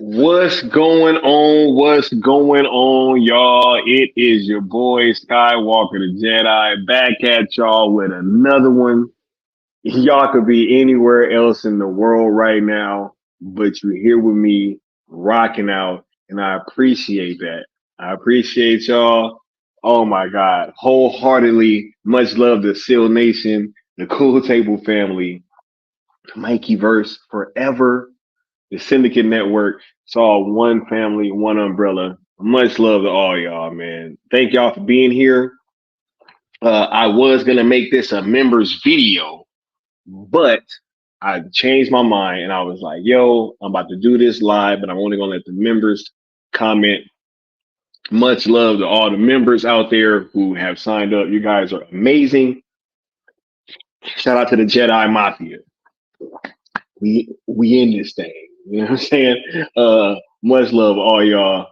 What's going on? What's going on, y'all? It is your boy Skywalker the Jedi back at y'all with another one. Y'all could be anywhere else in the world right now, but you're here with me rocking out, and I appreciate that. I appreciate y'all. Oh my God. Wholeheartedly, much love to Seal Nation, the Cool Table family, Mikey Verse forever, the Syndicate Network. It's all one family, one umbrella. Much love to all y'all, man. Thank y'all for being here. I was going to make this a members video, but I changed my mind and I was like, yo, I'm about to do this live, but I'm only going to let the members comment. Much love to all the members out there who have signed up. You guys are amazing. Shout out to the Jedi Mafia. We in this thing. You know what I'm saying? Much love all y'all.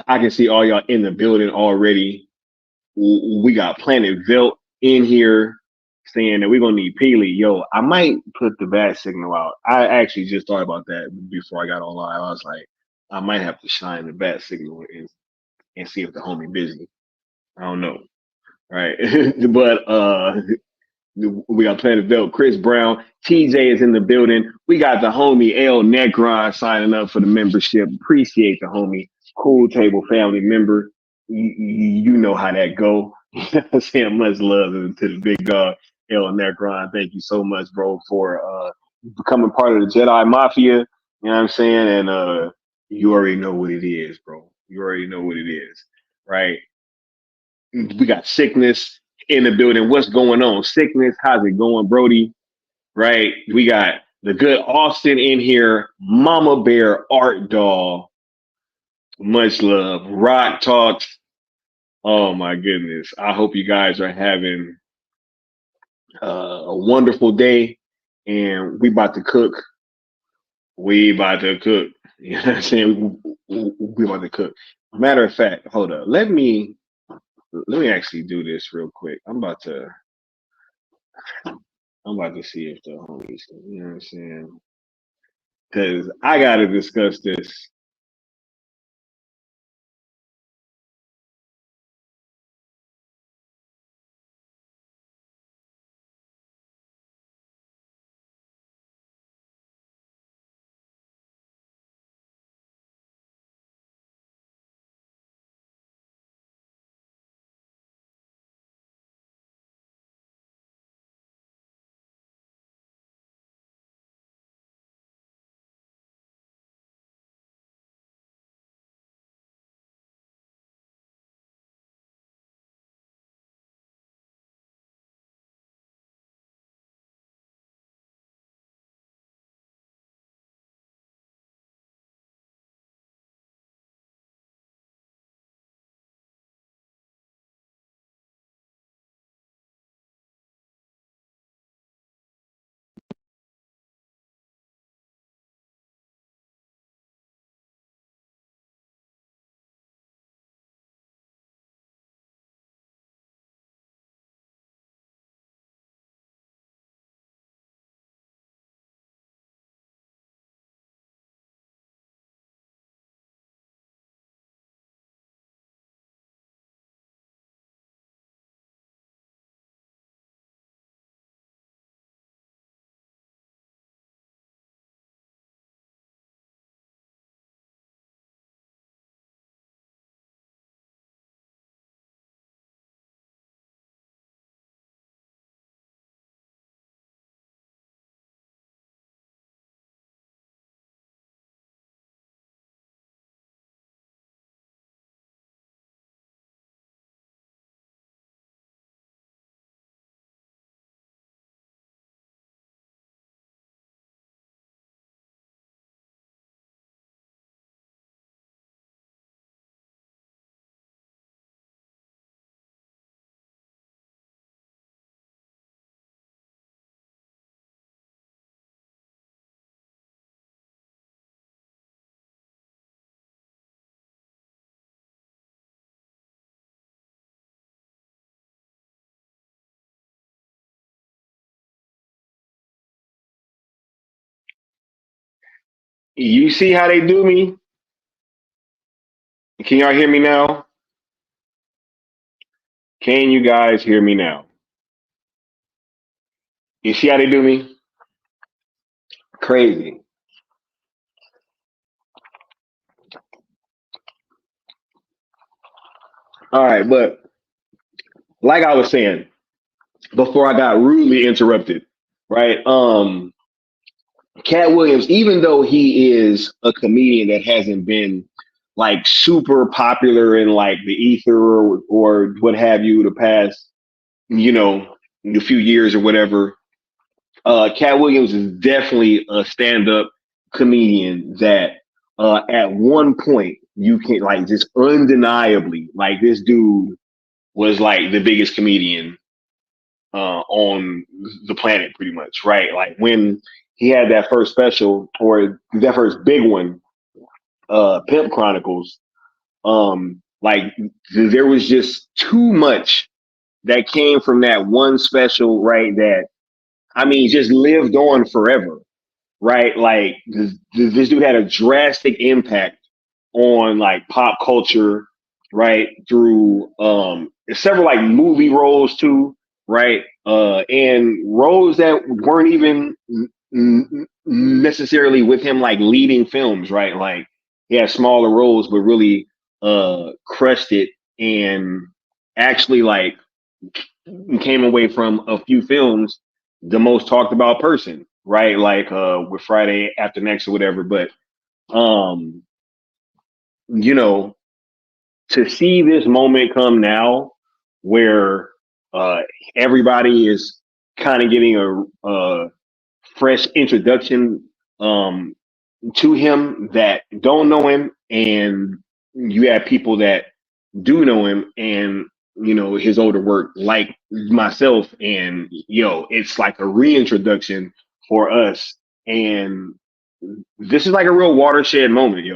I can see all y'all in the building already. We got Planet Velt in here saying that we're gonna need Peely. Yo, I might put the bat signal out. I actually just thought about that before I got online. I was like, I might have to shine the bat signal and see if the homie busy. I don't know. Right. But we got Planet Velt, Chris Brown, TJ is in the building. We got the homie L Necron signing up for the membership. Appreciate the homie. Cool Table family member. You know how that go. Saying much love to the big dog, L Necron. Thank you so much, bro, for becoming part of the Jedi Mafia. You know what I'm saying? And you already know what it is, bro. You already know what it is, right? We got Sickness in the building. What's going on? Sickness, how's it going, Brody? Right? We got the good Austin in here. Mama Bear Art Doll. Much love. Rock Talks. Oh my goodness. I hope you guys are having a wonderful day. And we about to cook. We about to cook. You know what I'm saying? We about to cook. Matter of fact, hold up. Let me actually do this real quick. I'm about to see if the homies, you know what I'm saying? Because I got to discuss this. You see how they do me? Can y'all hear me now? Can you guys hear me now? You see how they do me? Crazy. All right, but like I was saying before I got rudely interrupted, right? Cat Williams, even though he is a comedian that hasn't been like super popular in like the ether or what have you the past, you know, a few years or whatever, Cat Williams is definitely a stand-up comedian that at one point you can like just undeniably like this dude was like the biggest comedian on the planet, pretty much, right? Like when he had that first special or that first big one, Pimp Chronicles, like there was just too much that came from that one special, right? That I mean, just lived on forever, right? Like this dude had a drastic impact on like pop culture, right? Through several like movie roles too, right? And roles that weren't even necessarily with him like leading films, right? Like he had smaller roles, but really crushed it and actually like came away from a few films the most talked about person, right? Like with Friday After Next or whatever. But um, you know, to see this moment come now where uh everybody is kind of getting a fresh introduction um to him that don't know him, and you have people that do know him and his older work like myself, and it's like a reintroduction for us, and this is like a real watershed moment,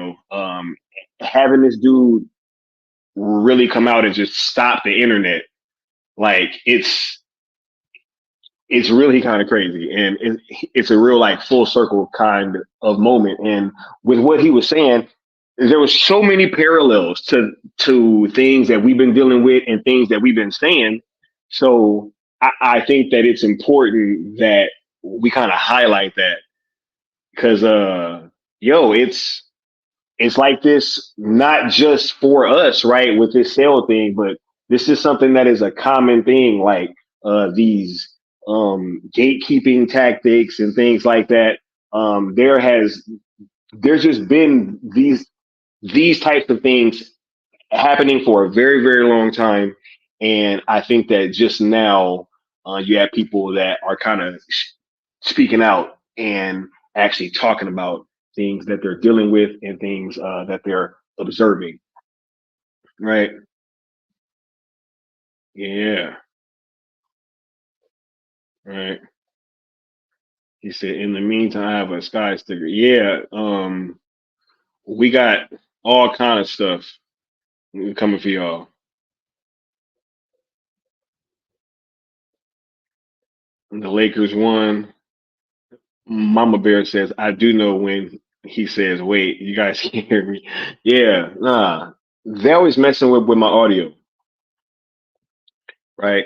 having this dude really come out and just stop the internet, like it's really kind of crazy, and it's a real like full circle kind of moment. And with what he was saying, there was so many parallels to things that we've been dealing with and things that we've been saying. So I think that it's important that we kind of highlight that because it's like this not just for us, right, with this sale thing, but this is something that is a common thing, like these gatekeeping tactics and things like that. There's just been these types of things happening for a very, very long time. And I think that just now you have people that are kind of speaking out and actually talking about things that they're dealing with and things that they're observing. Right. Yeah. Right. He said, in the meantime, I have a sky sticker. Yeah. We got all kind of stuff coming for y'all. The Lakers won. Mama Bear says, I do know when he says, wait, you guys can hear me. Yeah, nah. They always messing with my audio, right?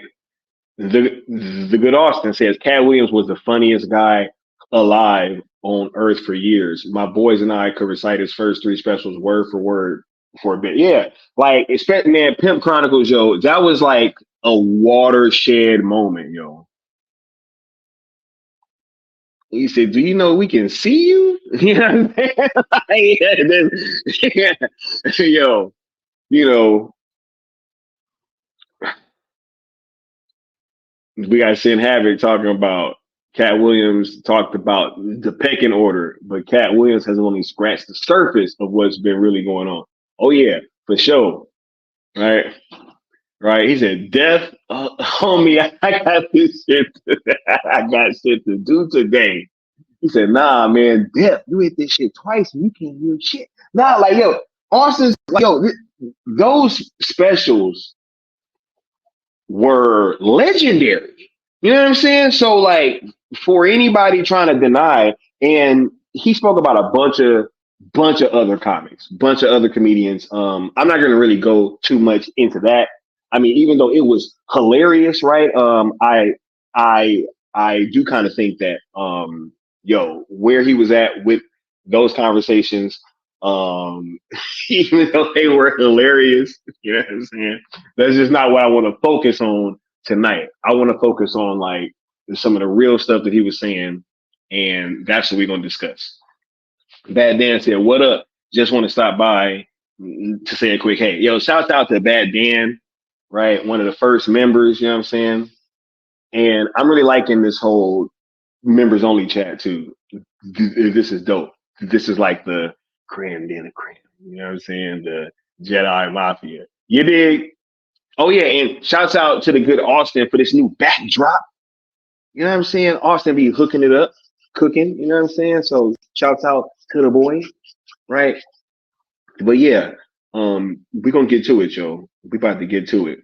The good Austin says Cat Williams was the funniest guy alive on earth for years. My boys and I could recite his first three specials word for word for a bit. Yeah, like especially man, Pimp Chronicles, yo, that was like a watershed moment, yo. He said, "Do you know we can see you?" You know what I'm saying? Yeah, yo, you know, we got Sin Havoc talking about Cat Williams talked about the pecking order, but Cat Williams has only scratched the surface of what's been really going on. Oh yeah, for sure. Right, right. He said, "Death, homie, I got this shit. I got shit to do today." He said, "Nah, man, Death, you hit this shit twice and you can't hear shit." Nah, like yo, Austin's like yo, those specials were legendary. You know what I'm saying? So like for anybody trying to deny, and he spoke about a bunch of other comics, bunch of other comedians. I'm not gonna really go too much into that. I mean, even though it was hilarious, right? I I do kind of think that where he was at with those conversations, um, even though they were hilarious, you know what I'm saying? That's just not what I want to focus on tonight. I want to focus on like some of the real stuff that he was saying, and that's what we're gonna discuss. Bad Dan said, "What up? Just want to stop by to say a quick hey, yo, shout out to Bad Dan, right? One of the first members, you know what I'm saying? And I'm really liking this whole members only chat too. This is dope. This is like the creme de la creme. You know what I'm saying? The Jedi Mafia. You dig? Oh yeah, and shouts out to the good Austin for this new backdrop. You know what I'm saying? Austin be hooking it up, cooking. You know what I'm saying? So shouts out to the boy, right? But yeah, we're gonna get to it, yo. We about to get to it.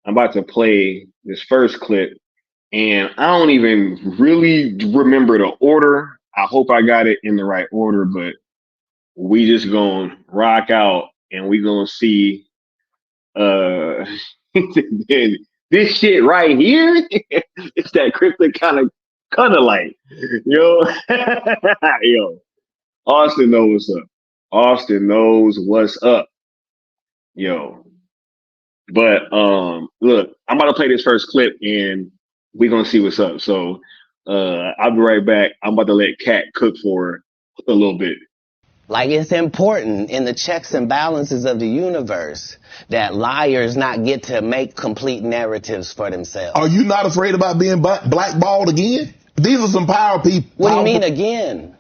I'm about to play this first clip, and I don't even really remember the order. I hope I got it in the right order, but we just gonna rock out and we gonna see uh this shit right here. It's that cryptic kind of like, yo. Yo, Austin knows what's up. Austin knows what's up, yo. But look, I'm about to play this first clip and we're gonna see what's up. So I'll be right back. I'm about to let Katt cook for a little bit. Like, it's important in the checks and balances of the universe that liars not get to make complete narratives for themselves. Are you not afraid about being blackballed again? These are some power people. What do you mean again?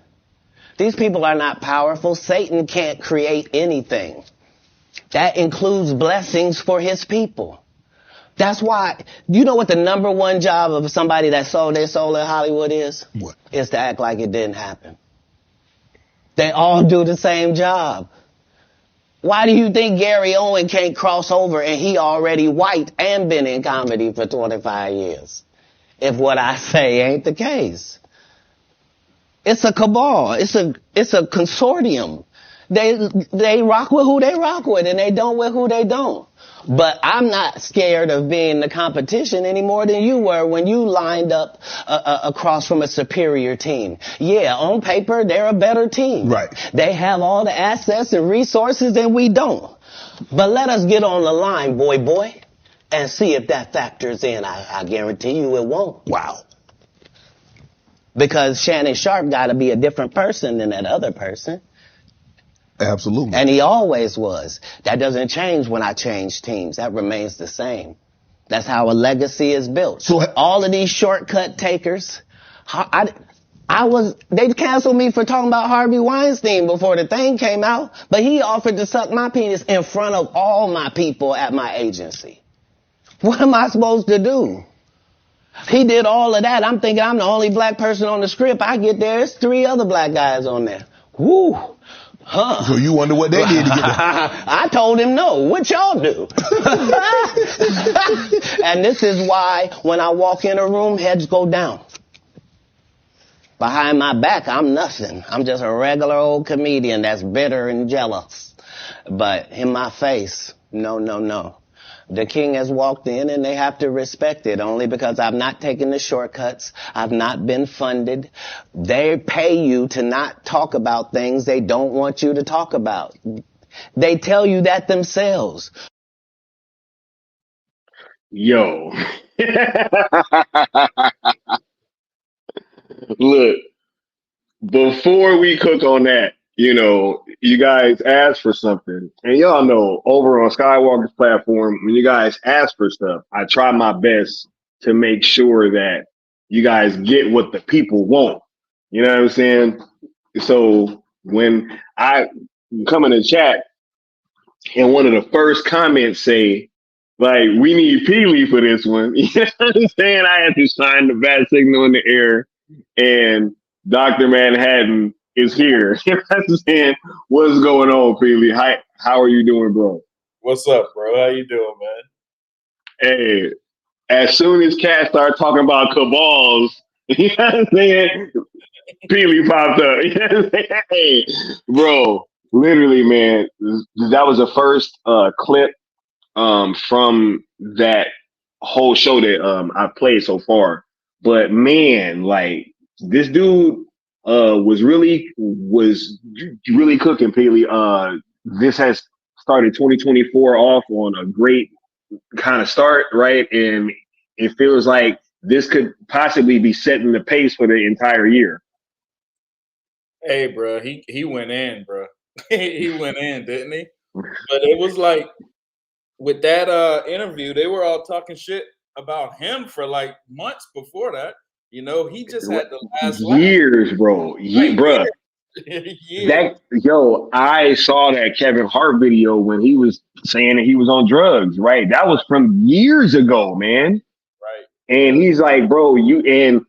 These people are not powerful. Satan can't create anything. That includes blessings for his people. That's why, you know what the number one job of somebody that sold their soul in Hollywood is? What? Is to act like it didn't happen. They all do the same job. Why do you think Gary Owen can't cross over and he already white and been in comedy for 25 years? If what I say ain't the case. It's a cabal. It's a consortium. They rock with who they rock with and they don't with who they don't. But I'm not scared of being the competition any more than you were when you lined up across from a superior team. Yeah, on paper, they're a better team. Right. They have all the assets and resources and we don't. But let us get on the line, boy, and see if that factors in. I guarantee you it won't. Wow. Because Shannon Sharpe got to be a different person than that other person. Absolutely. And he always was. That doesn't change when I change teams. That remains the same. That's how a legacy is built. So all of these shortcut takers, they canceled me for talking about Harvey Weinstein before the thing came out, but he offered to suck my penis in front of all my people at my agency. What am I supposed to do? He did all of that. I'm thinking I'm the only black person on the script. I get there, there's 3 other black guys on there. Woo! Huh. So you wonder what they did to get there. I told him no. What y'all do? And this is why when I walk in a room, heads go down. Behind my back, I'm nothing. I'm just a regular old comedian that's bitter and jealous. But in my face, no. The king has walked in and they have to respect it only because I've not taken the shortcuts. I've not been funded. They pay you to not talk about things they don't want you to talk about. They tell you that themselves. Yo. Look, before we cook on that, you know, you guys ask for something. And y'all know over on Skywalker's platform, when you guys ask for stuff, I try my best to make sure that you guys get what the people want. You know what I'm saying? So when I come in the chat and one of the first comments say, like, we need Peely for this one, you know what I'm saying? I had to shine the bat signal in the air and Dr. Manhattan is here. You know what I'm saying? What's going on, Peely? How are you doing, bro? What's up, bro? How you doing, man? Hey, as soon as Katt started talking about cabals, you know what I'm saying? Peely popped up. You know what I'm saying? Hey, bro, literally, man, that was the first clip from that whole show that I've played so far. But man, like, this dude was really cooking, Peely. This has started 2024 off on a great kind of start, right? And it feels like this could possibly be setting the pace for the entire year. Hey, bro, he went in, bro. He went in, didn't he? But it was like with that interview, they were all talking shit about him for like months before that. You know, he just had the last years, bro. Right, Bruh. years. Yeah. I saw that Kevin Hart video when he was saying that he was on drugs, right? That was from years ago, man. Right. And he's like, bro, and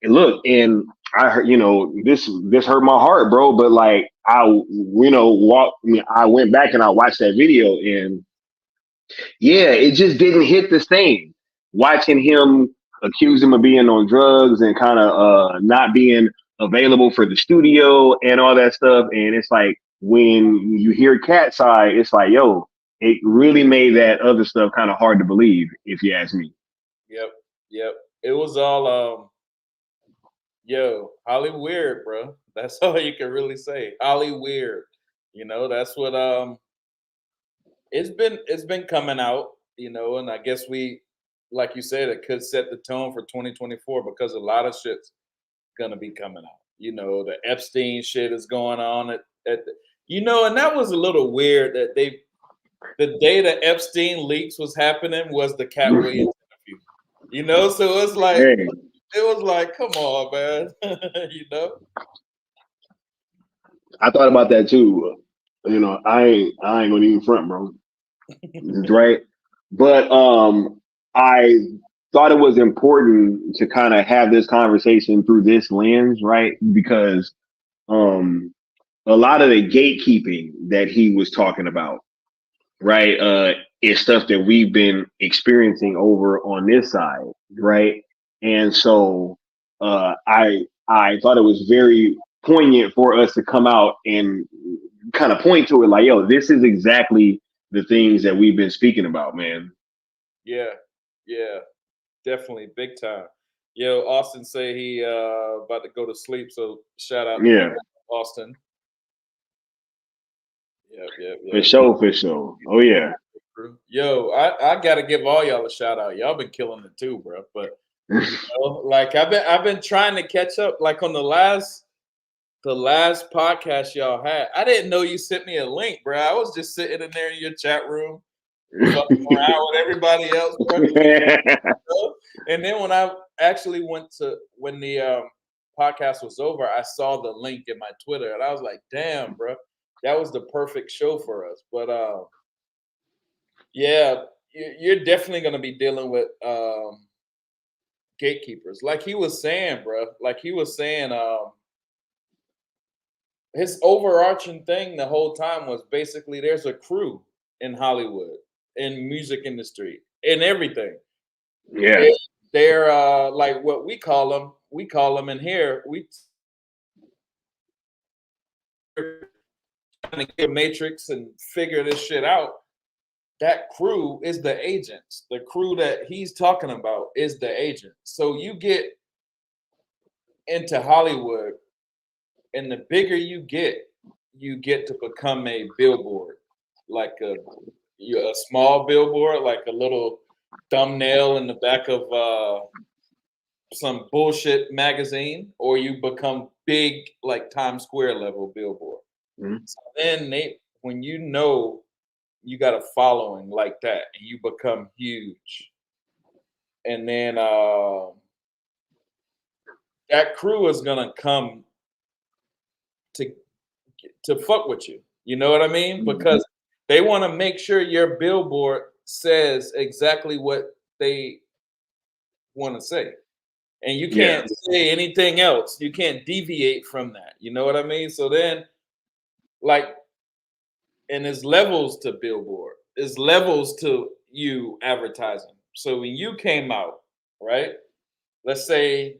look, and I heard, this hurt my heart, bro. But like, I went back and I watched that video, and yeah, it just didn't hit the same. Watching him accuse him of being on drugs and kind of not being available for the studio and all that stuff, and it's like when you hear Katt's side, it's like, yo, it really made that other stuff kind of hard to believe, if you ask me. Yep. It was all Holly weird, bro. That's all you can really say. Holly weird. That's what it's been coming out, and I guess we, like you said, it could set the tone for 2024 because a lot of shit's gonna be coming out. The Epstein shit is going on and that was a little weird that the day that Epstein leaks was happening was the Katt Williams interview. So it's like Hey. it was like, come on, man. I thought about that too. I ain't gonna even front, bro. Right. But I thought it was important to kind of have this conversation through this lens, right? Because a lot of the gatekeeping that he was talking about, right, is stuff that we've been experiencing over on this side, right? And so I thought it was very poignant for us to come out and kind of point to it like, yo, this is exactly the things that we've been speaking about, man. Yeah, definitely, big time. Yo, Austin say he about to go to sleep, so shout out to Austin. Yep. For sure. Oh yeah. Yo, I gotta give all y'all a shout out. Y'all been killing it too, bro. But like I've been trying to catch up. Like on the last podcast y'all had, I didn't know you sent me a link, bro. I was just sitting in there in your chat room, fucking around with everybody else, bro. And then when I actually when the podcast was over, I saw the link in my Twitter, and I was like, damn, bro, that was the perfect show for us. But yeah, you're definitely gonna be dealing with gatekeepers, like he was saying, bro. Like he was saying, his overarching thing the whole time was basically there's a crew in Hollywood, in music industry, in everything. Yeah. They're like what we call them in here. We trying to get a matrix and figure this shit out. That crew is the agents. The crew that he's talking about is the agent. So you get into Hollywood, and the bigger you get to become a billboard, like a small billboard, like a little thumbnail in the back of some bullshit magazine, or you become big, like Times Square level billboard. Mm-hmm. So then when you got a following like that, and you become huge, and then that crew is gonna come to fuck with you. You know what I mean? Mm-hmm. Because they want to make sure your billboard says exactly what they want to say. And you can't say anything else. You can't deviate from that. You know what I mean? So then, like, and there's levels to billboard. There's levels to you advertising. So when you came out, right? Let's say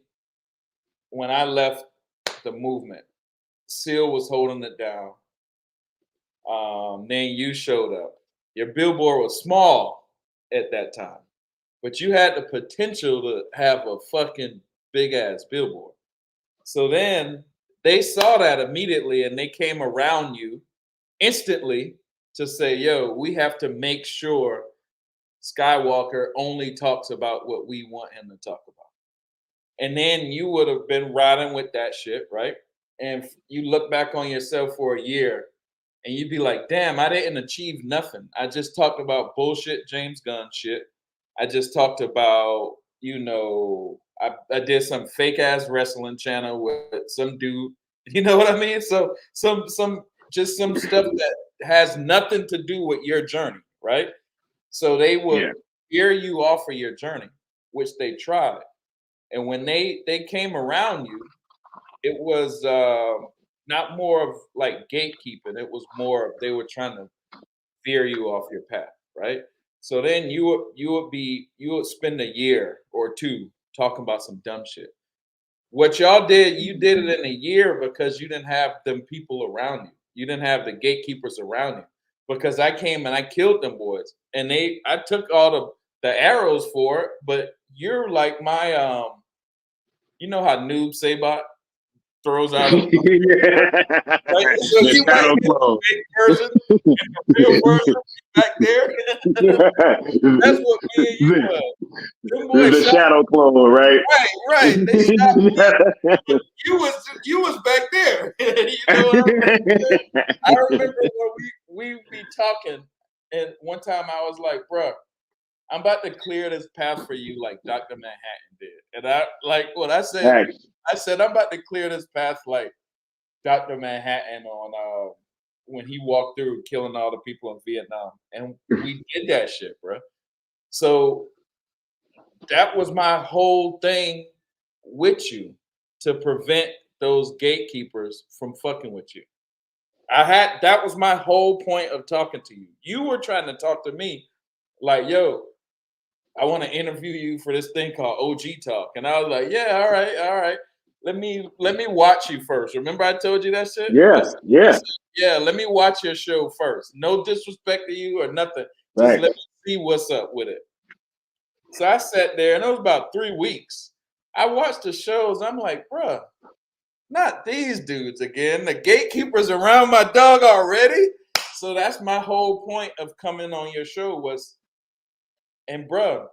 when I left the movement, Seal was holding it down. Then you showed up. Your billboard was small at that time, but you had the potential to have a fucking big ass billboard. So then they saw that immediately, and they came around you instantly to say, yo, we have to make sure Skywalker only talks about what we want him to talk about. And then you would have been riding with that shit, right? And you look back on yourself for a year, and you'd be like, damn, I didn't achieve nothing. I just talked about bullshit James Gunn shit. I just talked about, I did some fake ass wrestling channel with some dude You know what I mean? So some stuff that has nothing to do with your journey, right? So they will veer you off of your journey, which they tried. And when they came around you, it was not more of like gatekeeping. It was more of they were trying to veer you off your path, right? So then you would spend a year or two talking about some dumb shit. What y'all did, you did it in a year because you didn't have them people around you. You didn't have the gatekeepers around you. Because I came and I killed them boys, and I took all the arrows for it. But you're like my you know how Noob Sabat throws out a right? So The you might be the fake version and the real version back there. That's what me and you were. Them boys the shadow clone, right? Right. They shot me. You was back there. You know what I mean? I remember when we be talking, and one time I was like, bro, I'm about to clear this path for you like Dr. Manhattan did. And I said I'm about to clear this path like Dr. Manhattan on when he walked through killing all the people in Vietnam. And we did that shit, bro. So that was my whole thing with you, to prevent those gatekeepers from fucking with you. That was my whole point of talking to you. You were trying to talk to me like, yo, I want to interview you for this thing called OG Talk. And I was like, yeah, all right. Let me watch you first. Remember I told you that shit? Yeah. I said, let me watch your show first. No disrespect to you or nothing. Just let me see what's up with it. So I sat there, and it was about 3 weeks. I watched the shows. I'm like, bruh, not these dudes again. The gatekeepers around my dog already. So that's my whole point of coming on your show was, and bruh,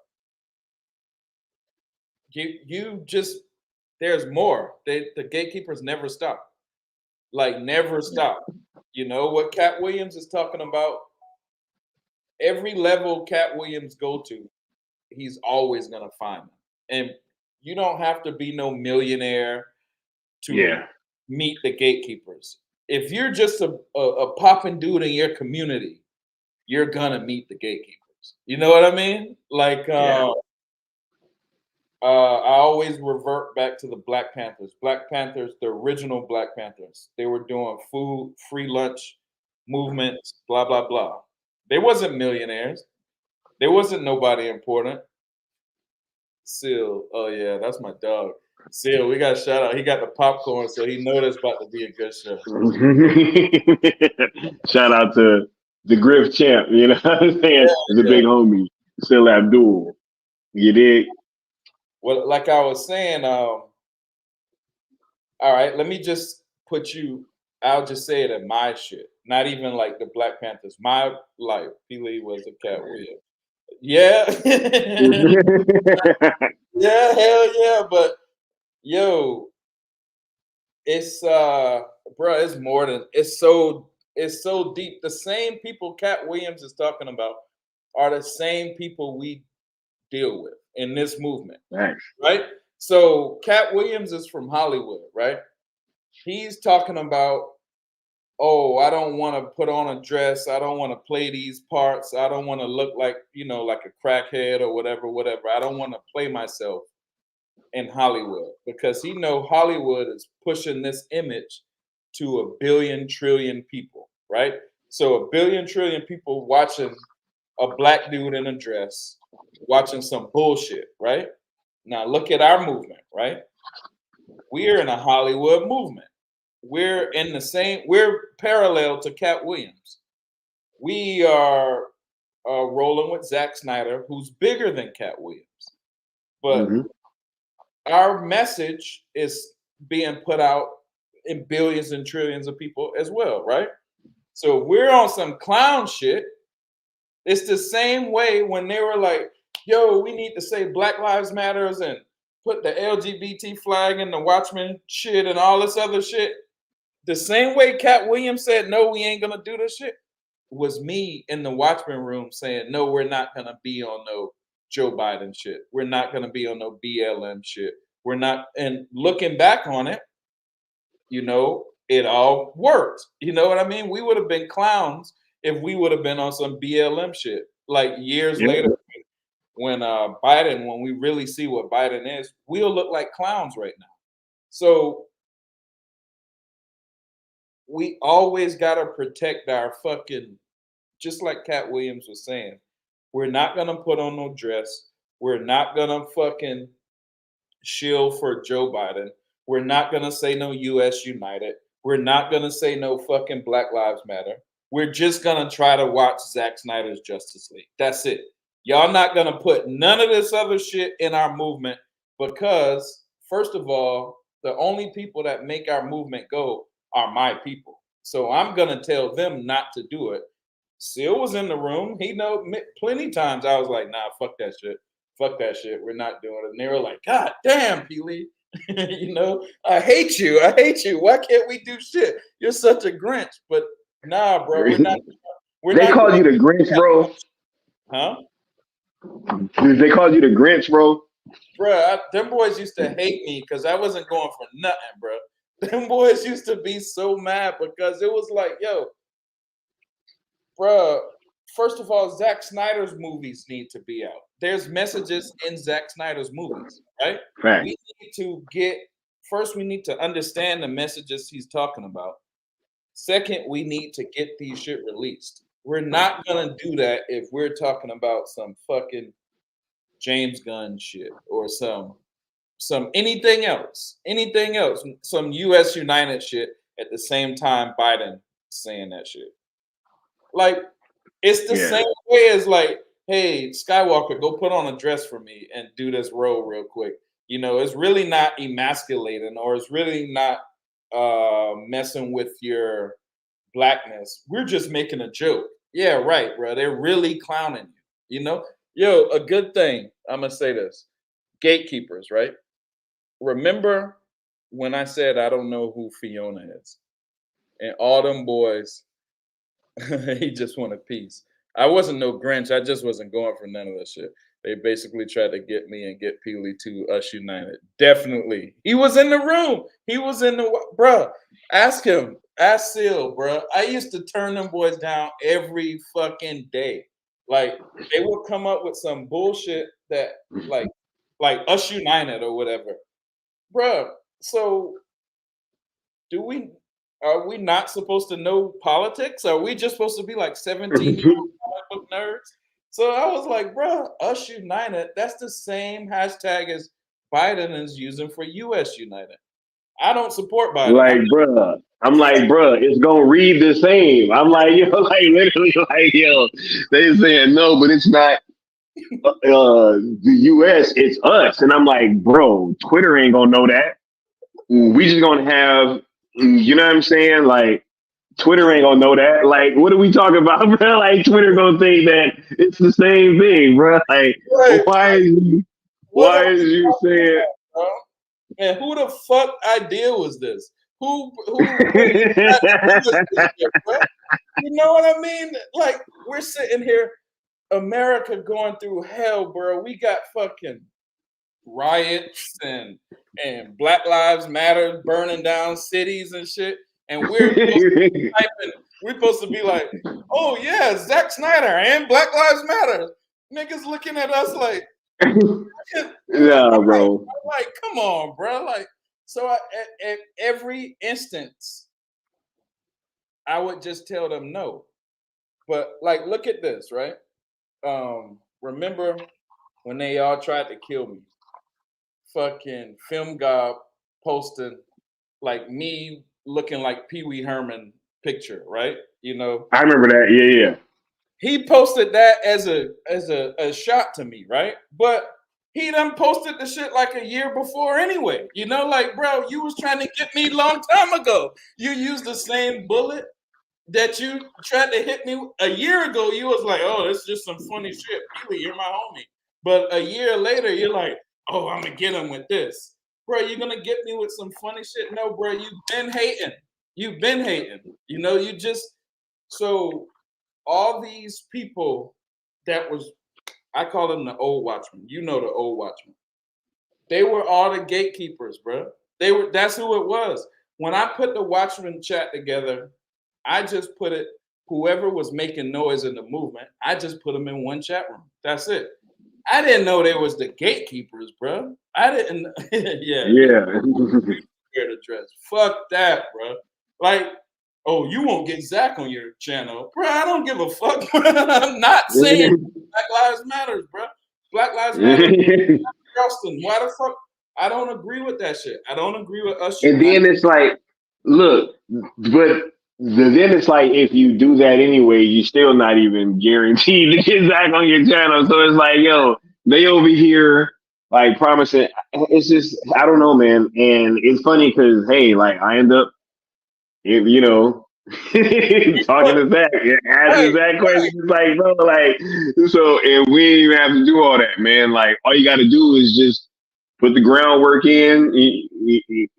you just, there's more. The gatekeepers never stop. Like, never stop. You know what Katt Williams is talking about? Every level Katt Williams go to, he's always gonna find them. And you don't have to be no millionaire to meet the gatekeepers. If you're just a popping dude in your community, you're gonna meet the gatekeepers. You know what I mean? Like I always revert back to the Black Panthers. Black Panthers, the original Black Panthers. They were doing food, free lunch movements, blah, blah, blah. They wasn't millionaires. There wasn't nobody important. Seal, oh yeah, that's my dog. Seal, we got a shout out. He got the popcorn, so he know that's about to be a good show. Shout out to the Griff champ, you know what I'm saying? The big homie, Seal Abdul. You dig? Well, like I was saying, all right, let me just put you, I'll just say it at my shit. Not even like the Black Panthers. My life, P. was a Katt Williams. Yeah. Yeah, hell yeah. But yo, it's bro, it's more than it's so deep. The same people Katt Williams is talking about are the same people we deal with in this movement. Thanks. Right? So Katt Williams is from Hollywood, right? He's talking about, oh, I don't want to put on a dress. I don't want to play these parts. I don't want to look like, like a crackhead or whatever. I don't want to play myself in Hollywood, because he know Hollywood is pushing this image to 1 billion trillion people, right? So 1 billion trillion people watching a black dude in a dress, watching some bullshit, right? Now look at our movement, right? We're in a Hollywood movement. We're parallel to Katt Williams. We are rolling with Zack Snyder, who's bigger than Katt Williams. But our message is being put out in billions and trillions of people as well, right? So if we're on some clown shit, it's the same way when they were like, yo, we need to say Black Lives Matters and put the LGBT flag in the Watchmen shit and all this other shit. The same way Katt Williams said, no, we ain't gonna do this shit, was me in the Watchmen room saying, no, we're not gonna be on no Joe Biden shit. We're not gonna be on no BLM shit. We're not, and looking back on it, you know, it all worked. You know what I mean? We would have been clowns if we would have been on some BLM shit. Like years later, when Biden, when we really see what Biden is, we'll look like clowns right now. So we always gotta protect our fucking, just like Katt Williams was saying, we're not gonna put on no dress. We're not gonna fucking shield for Joe Biden. We're not gonna say no US United. We're not gonna say no fucking Black Lives Matter. We're just gonna try to watch Zack Snyder's Justice League. That's it. Y'all not gonna put none of this other shit in our movement because, first of all, the only people that make our movement go are my people. So I'm gonna tell them not to do it. Seal was in the room. He know plenty times I was like, nah, fuck that shit. Fuck that shit. We're not doing it. And they were like, God damn, Peely. You know, I hate you. I hate you. Why can't we do shit? You're such a Grinch. But nah, bro, we're not. They called you the Grinch, bro. Huh? They called you the Grinch, bro. Bro, them boys used to hate me because I wasn't going for nothing, bro. Them boys used to be so mad because it was like, yo, bro, first of all, Zack Snyder's movies need to be out. There's messages in Zack Snyder's movies, right? Right. We need to get, first, we need to understand the messages he's talking about. Second, we need to get these shit released. We're not going to do that if we're talking about some fucking James Gunn shit or some anything else, some US United shit at the same time Biden saying that shit. Like, it's the same way as like, hey, Skywalker, go put on a dress for me and do this role real quick. You know, it's really not emasculating or it's really not messing with your blackness. We're just making a joke. Yeah, right, bro. They're really clowning you. You know? Yo, a good thing, I'm gonna say this. Gatekeepers, right? Remember when I said I don't know who Fiona is? And all them boys, he just wanted peace. I wasn't no Grinch. I just wasn't going for none of that shit. They basically tried to get me and get Peely to Us United. Definitely. He was in the room. He was in the, bruh. Ask him. Ask Seal, bruh. I used to turn them boys down every fucking day. Like, they would come up with some bullshit that, like Us United or whatever. Bruh, so are we not supposed to know politics? Are we just supposed to be like 17-year-old comic book nerds? So I was like, bro, Us United, that's the same hashtag as Biden is using for US United. I don't support Biden. I'm like, bro, it's gonna read the same. I'm like, yo, like literally, like, yo, they saying no, but it's not the US, it's us. And I'm like, bro, Twitter ain't gonna know that. We just gonna have, you know what I'm saying? Like, Twitter ain't gonna know that. Like, what are we talking about, bro? Like, Twitter gonna think that it's the same thing, bro. Like, why is you saying? And who the fuck idea was this? Who you know what I mean? Like, we're sitting here, America going through hell, bro. We got fucking riots and Black Lives Matter burning down cities and shit. And we're supposed to be like, oh yeah, Zack Snyder and Black Lives Matter. Niggas looking at us like, yeah, bro. Like, come on, bro. Like, so at every instance, I would just tell them no. But like, look at this, right? Remember when they all tried to kill me? Fucking Film Gob posted like me looking like Pee Wee Herman picture, right? You know, I remember that. Yeah. He posted that as a shot to me, right? But he done posted the shit like a year before anyway. You know, like, bro, you was trying to get me long time ago. You used the same bullet that you tried to hit me a year ago. You was like, oh, it's just some funny shit. Really, you're my homie. But a year later, you're like, oh, I'm gonna get him with this. Bro, you're gonna get me with some funny shit? No, bro, you've been hating. You've been hating. You know, you just, so all these people that was, I call them the old watchmen. You know the old watchmen. They were all the gatekeepers, bro. That's who it was. when I put the Watchmen chat together, I just put it, whoever was making noise in the movement, I just put them in one chat room. That's it. I didn't know there was the gatekeepers, bro. I didn't. Yeah. Address. Fuck that, bro. Like, oh, you won't get Zach on your channel, bro. I don't give a fuck. I'm not saying Black Lives Matter, bro. Black Lives Matter. Charleston. Why the fuck? I don't agree with that shit. I don't agree with us. And then it's like, look, but then it's like if you do that anyway, you're still not even guaranteed to get Zach on your channel. So it's like, yo, they over here like promising. It's just, I don't know, man. And it's funny because, hey, like I end up, you know, talking to Zach, asking Zach questions. It's like, bro, like, so, and we ain't even have to do all that, man. Like, all you got to do is just put the groundwork in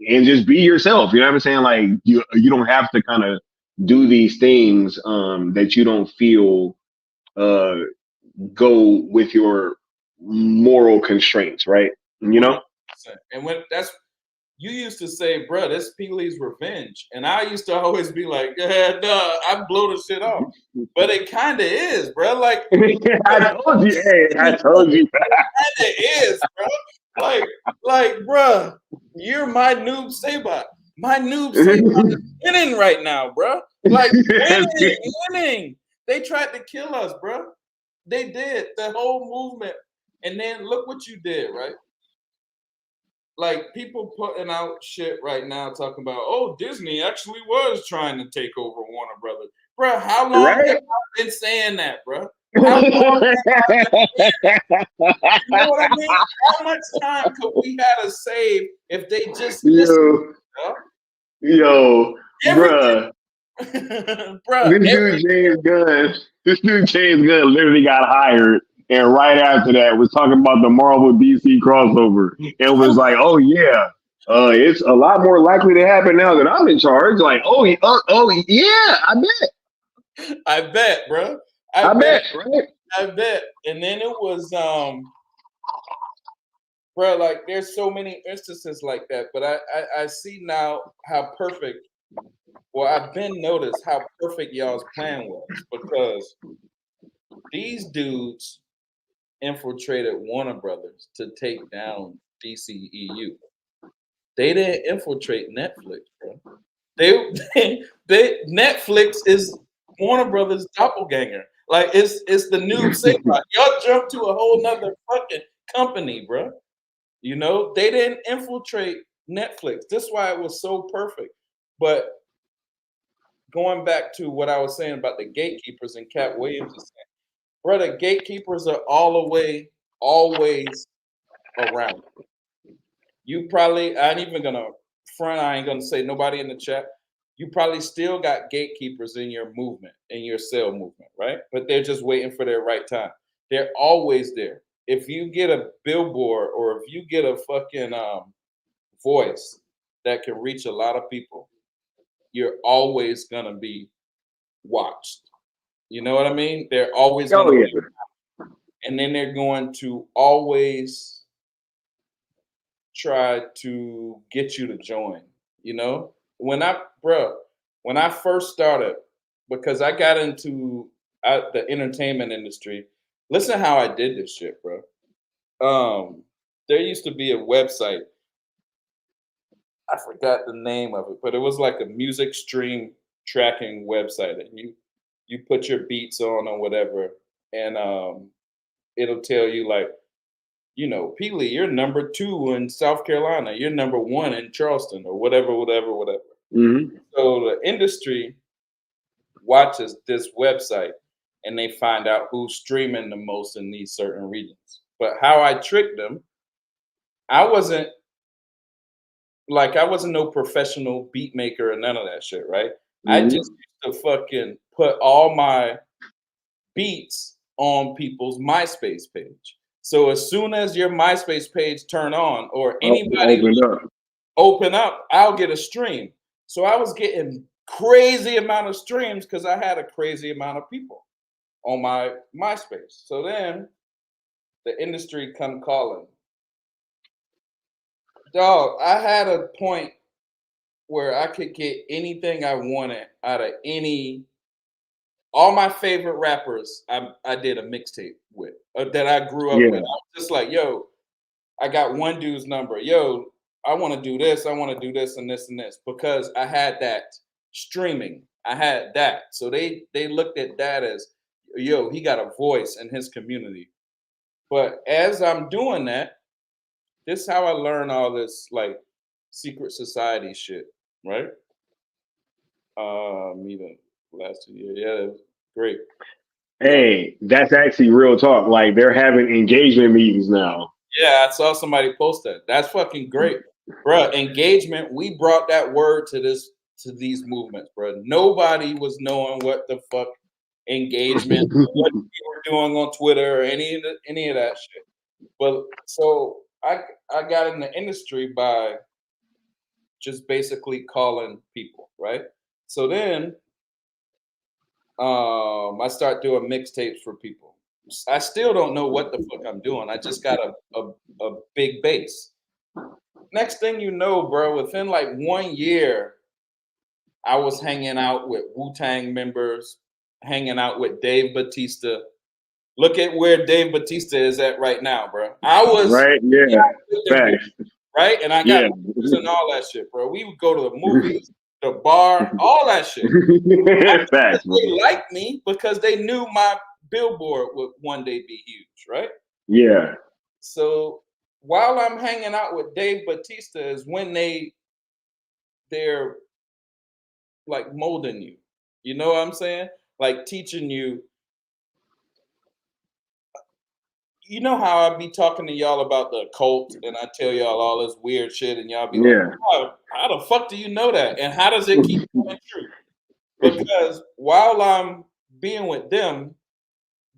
and just be yourself. You know what I'm saying? Like, you don't have to kind of do these things that you don't feel go with your moral constraints, right? You know? And when that's, you used to say, bro, this Peely's revenge. And I used to always be like, yeah, duh, I blow the shit off. But it kind of is, bro. Like, I told you. Hey, I told you. It kind of is, bro. Like, bro, you're my noob Sabot. My noob Sabot is winning right now, bro. Like, winning. They tried to kill us, bro. They did, the whole movement. And then look what you did, right? Like, people putting out shit right now talking about, oh, Disney actually was trying to take over Warner Brothers. Bro, how long have I been saying that, bro? How long have I been saying that? You know what I mean? How much time could we have to save if they just listened? Yo, bruh. Bruh. This dude James Gunn literally got hired. And right after that, was talking about the Marvel DC crossover. And was like, oh, yeah, it's a lot more likely to happen now that I'm in charge. Like, oh yeah, I bet. I bet, bro. I bet, right? I bet. And then it was, bro, like, there's so many instances like that. But I see now how perfect, well, I've been noticed how perfect y'all's plan was. Because these dudes infiltrated Warner Brothers to take down DCEU. They didn't infiltrate Netflix, bro. They Netflix is Warner Brothers doppelganger. Like, it's the new Sabot. Y'all jumped to a whole nother fucking company, bro. You know, they didn't infiltrate Netflix. That's why it was so perfect. But going back to what I was saying about the gatekeepers and Katt Williams is saying, brother, gatekeepers are always around. You probably, I ain't even gonna front, I ain't gonna say nobody in the chat. You probably still got gatekeepers in your movement, in your cell movement, right? But they're just waiting for their right time. They're always there. If you get a billboard or if you get a fucking voice that can reach a lot of people, you're always gonna be watched. You know what I mean? They're always going to be, and then they're going to always try to get you to join. You know, when I first started, because I got into the entertainment industry. Listen how I did this shit, bro. There used to be a website. I forgot the name of it, but it was like a music stream tracking website, and you put your beats on or whatever, and it'll tell you, like, you know, Peely, you're number 2 in South Carolina, you're number 1 in Charleston, or whatever. Mm-hmm. So the industry watches this website and they find out who's streaming the most in these certain regions. But how I tricked them, I wasn't no professional beat maker or none of that shit, right? Mm-hmm. I just used to fucking put all my beats on people's MySpace page. So as soon as your MySpace page turn on or anybody open up, I'll get a stream. So I was getting crazy amount of streams because I had a crazy amount of people on my MySpace. So then the industry come calling. Dog, I had a point where I could get anything I wanted out of all my favorite rappers. I did a mixtape with that I grew up with. I was just like, yo, I got one dude's number. Yo, I want to do this. I want to do this and this and this because I had that streaming. I had that. So they looked at that as, yo, he got a voice in his community. But as I'm doing that, this is how I learn all this like secret society shit, right? Me the last 2 years. Yeah, it was great. Hey, that's actually real talk. Like they're having engagement meetings now. Yeah, I saw somebody post that. That's fucking great, bro. Engagement. We brought that word to these movements, bro. Nobody was knowing what the fuck engagement, what we were doing on Twitter, or any of that shit. But so I got in the industry by just basically calling people, right? So then I start doing mixtapes for people. I still don't know what the fuck I'm doing. I just got a big base. Next thing you know, bro, within like 1 year, I was hanging out with Wu-Tang members, hanging out with Dave Bautista. Look at where Dave Bautista is at right now, bro. I was right, yeah, facts. Right, and I got and all that shit, bro. We would go to the movies, the bar, all that shit. Facts, they liked me because they knew my billboard would one day be huge, right? Yeah. So while I'm hanging out with Dave Bautista is when they're like molding you. You know what I'm saying? Like teaching you. You know how I be talking to y'all about the occult and I tell y'all all this weird shit and y'all be like, oh, how the fuck do you know that? And how does it keep coming true? Because while I'm being with them,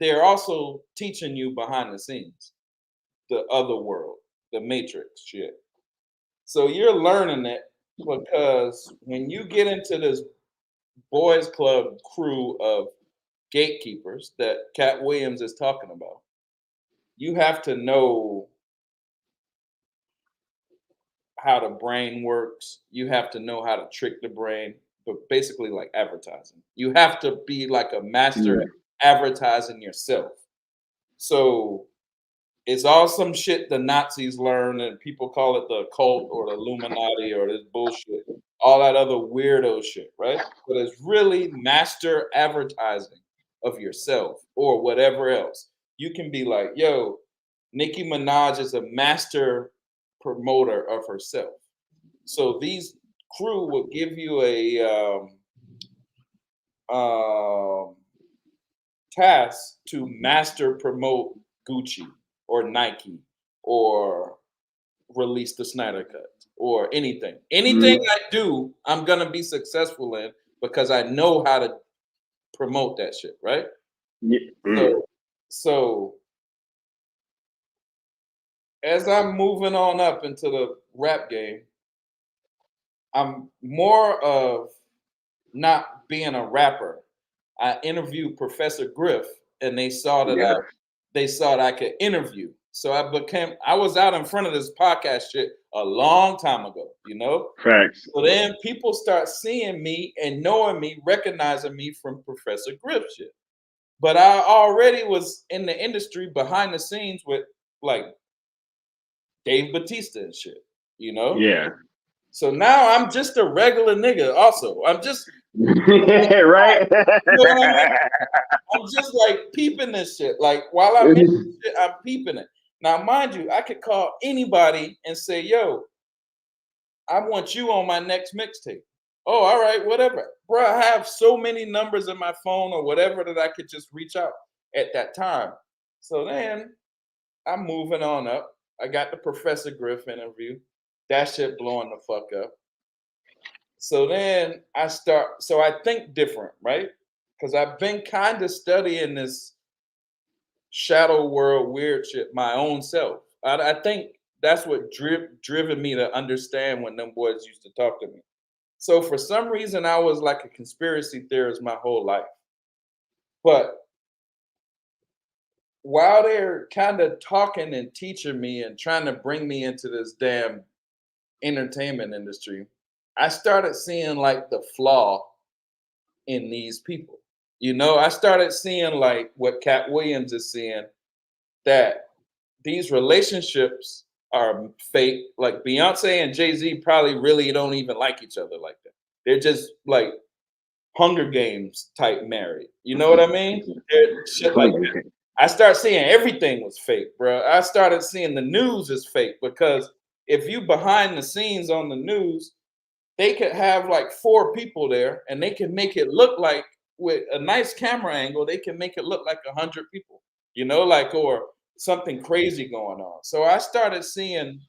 they're also teaching you behind the scenes, the other world, the matrix shit. So you're learning it because when you get into this boys club crew of gatekeepers that Katt Williams is talking about, you have to know how the brain works. You have to know how to trick the brain, but basically like advertising. You have to be like a master at advertising yourself. So it's all some shit the Nazis learned and people call it the occult or the Illuminati or this bullshit. All that other weirdo shit, right? But it's really master advertising of yourself or whatever else. You can be like, yo, Nicki Minaj is a master promoter of herself. So these crew will give you a task to master promote Gucci or Nike or release the Snyder Cut or anything. Anything I do, I'm gonna be successful in because I know how to promote that shit, right? Yeah. So as I'm moving on up into the rap game, I'm more of not being a rapper. I interviewed Professor Griff, and they saw that I could interview. So I was out in front of this podcast shit a long time ago, you know? Facts. So then people start seeing me and knowing me, recognizing me from Professor Griff shit. But I already was in the industry behind the scenes with like Dave Bautista and shit, you know? Yeah. So now I'm just a regular nigga also. I'm just right. You know what I mean? I'm just like peeping this shit. Like while I'm in this shit, I'm peeping it. Now, mind you, I could call anybody and say, yo, I want you on my next mixtape. Oh, all right, whatever. Bro, I have so many numbers in my phone or whatever that I could just reach out at that time. So then I'm moving on up. I got the Professor Griff interview. That shit blowing the fuck up. So then I think different, right? Because I've been kind of studying this shadow world weird shit my own self. I think that's what driven me to understand when them boys used to talk to me. So for some reason, I was like a conspiracy theorist my whole life. But while they're kind of talking and teaching me and trying to bring me into this damn entertainment industry, I started seeing like the flaw in these people. I started seeing like what Katt Williams is seeing, that these relationships are fake. Like Beyonce and Jay-Z probably really don't even like each other like that. They're just like Hunger Games type married. You know what I mean? Shit like that. I started seeing everything was fake, bro. I started seeing the news is fake, because if you behind the scenes on the news, they could have like 4 people there, and they can make it look like, with a nice camera angle, they can make it look like 100 people, or something crazy going on. So I started seeing,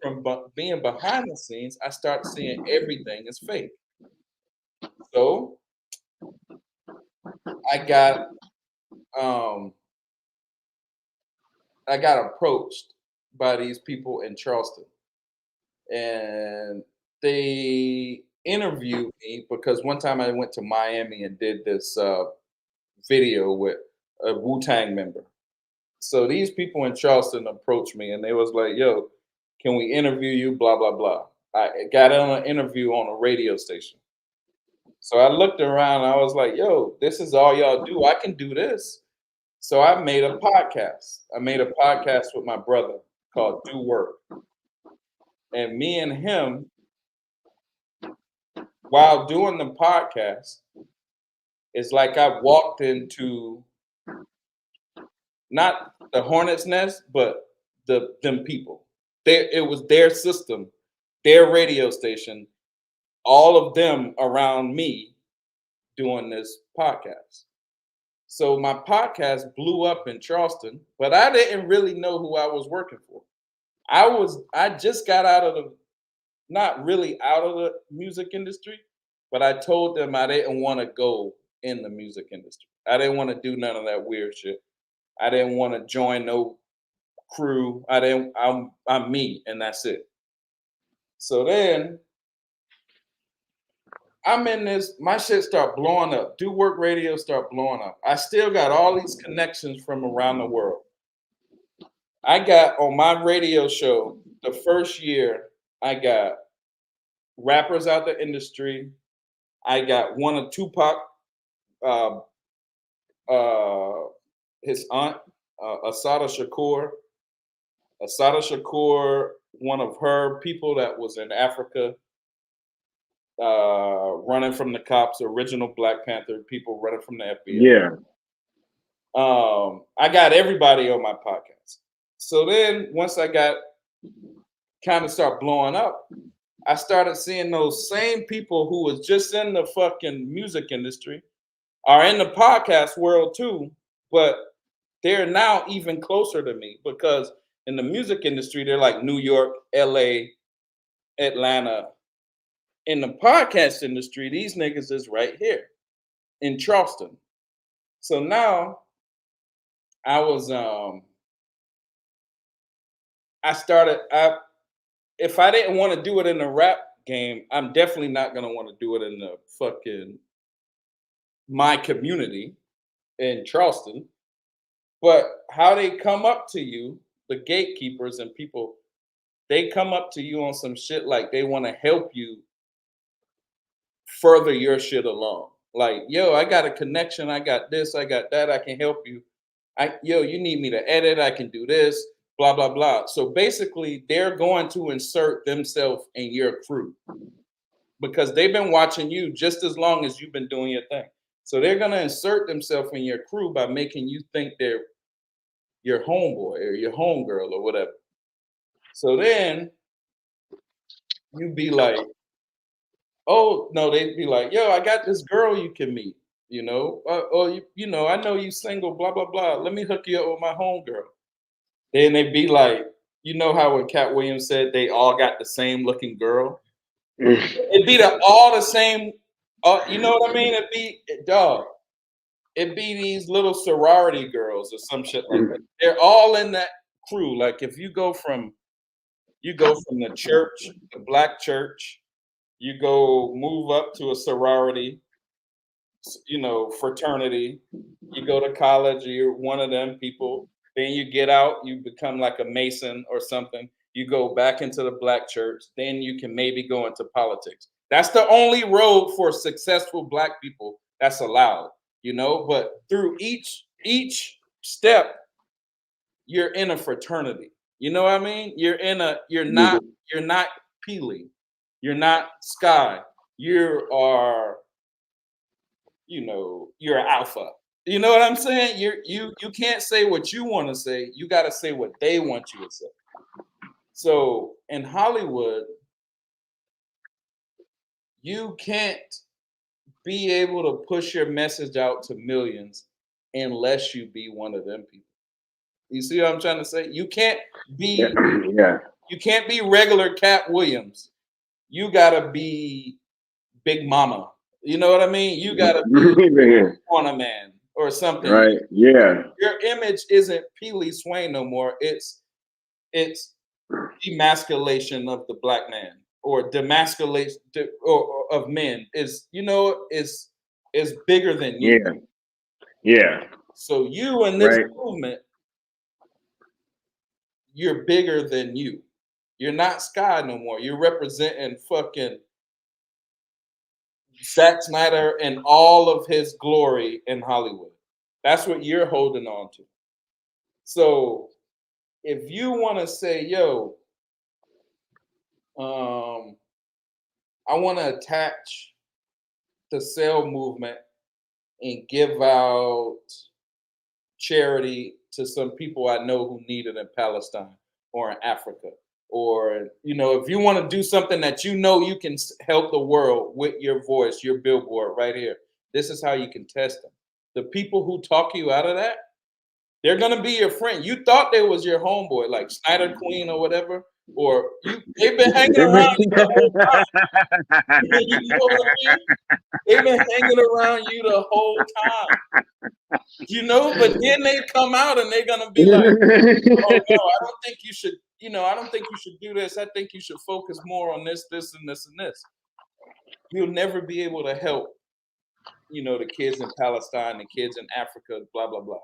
from being behind the scenes, I started seeing everything is fake. So I got approached by these people in Charleston, and they interviewed me because one time I went to Miami and did this video with a Wu-Tang member. So these people in Charleston approached me and they was like, "Yo, can we interview you? Blah, blah, blah." I got on an interview on a radio station. So I looked around and I was like, "Yo, this is all y'all do. I can do this." So I made a podcast. I made a podcast with my brother called Do Work. And me and him, while doing the podcast, it's like I walked into not the hornet's nest, but them people. It was their system, their radio station, all of them around me doing this podcast. So my podcast blew up in Charleston, but I didn't really know who I was working for. I just got out of not really out of the music industry, but I told them I didn't want to go in the music industry. I didn't want to do none of that weird shit. I didn't want to join no crew. I'm me, and that's it. So then I'm in this, my shit start blowing up. Do Work Radio start blowing up. I still got all these connections from around the world. I got on my radio show, the first year, I got rappers out the industry. I got one of Tupac, his aunt, Asada Shakur. Asada Shakur, one of her people that was in Africa, running from the cops, original Black Panther people running from the FBI. Yeah. I got everybody on my podcast. So then once I got kind of start blowing up, I started seeing those same people who was just in the fucking music industry are in the podcast world too, but they're now even closer to me, because in the music industry, they're like New York, LA, Atlanta. In the podcast industry, these niggas is right here in Charleston. So now I was, if I didn't want to do it in the rap game, I'm definitely not going to want to do it in the fucking my community in Charleston. But how they come up to you, the gatekeepers and people, they come up to you on some shit like they want to help you further your shit along. Like, yo, I got a connection, I got this, I got that, I can help you. You need me to edit, I can do this, blah, blah, blah. So basically, they're going to insert themselves in your crew because they've been watching you just as long as you've been doing your thing. So they're going to insert themselves in your crew by making you think they're your homeboy or your homegirl or whatever. So then you'd be like, oh, no, they'd be like, yo, I got this girl you can meet, I know you single, blah, blah, blah. Let me hook you up with my homegirl. Then they'd be like, you know how when Katt Williams said they all got the same looking girl? It'd be all the same, you know what I mean? It'd be these little sorority girls or some shit like that. They're all in that crew. Like if you go from the church, the black church, you move up to a sorority, fraternity, you go to college, you're one of them people, then you get out, you become like a Mason or something, you go back into the black church, then you can maybe go into politics. That's the only road for successful black people that's allowed, but through each step, you're in a fraternity. You know what I mean? You're not Peely. You're not Sky. You are, you're alpha. You know what I'm saying? You can't say what you want to say. You got to say what they want you to say. So in Hollywood, you can't be able to push your message out to millions unless you be one of them people. You see what I'm trying to say? You can't be You can't be regular Katt Williams. You gotta be Big Mama. You know what I mean? You gotta be on a man or something. Right. Yeah. Your image isn't Peely Swain no more. It's demasculation of the black man, or demasculation of men. Is bigger than you. Yeah. Yeah. So you in this movement, you're bigger than you. You're not Sky no more. You're representing fucking Zack Snyder and all of his glory in Hollywood. That's what you're holding on to. So if you want to say, yo, I want to attach the sale movement and give out charity to some people I know who need it in Palestine or in Africa. Or, if you want to do something that you can help the world with your voice, your billboard right here, this is how you can test them. The people who talk you out of that, they're going to be your friend. You thought they was your homeboy, like Snyder Queen or whatever, or they've been hanging around you the whole time. You know what I mean? They've been hanging around you the whole time. But then they come out and they're going to be like, oh, no, I don't think you should. I don't think you should do this. I think you should focus more on this, this, and this, and this. You'll never be able to help, the kids in Palestine, the kids in Africa, blah, blah, blah.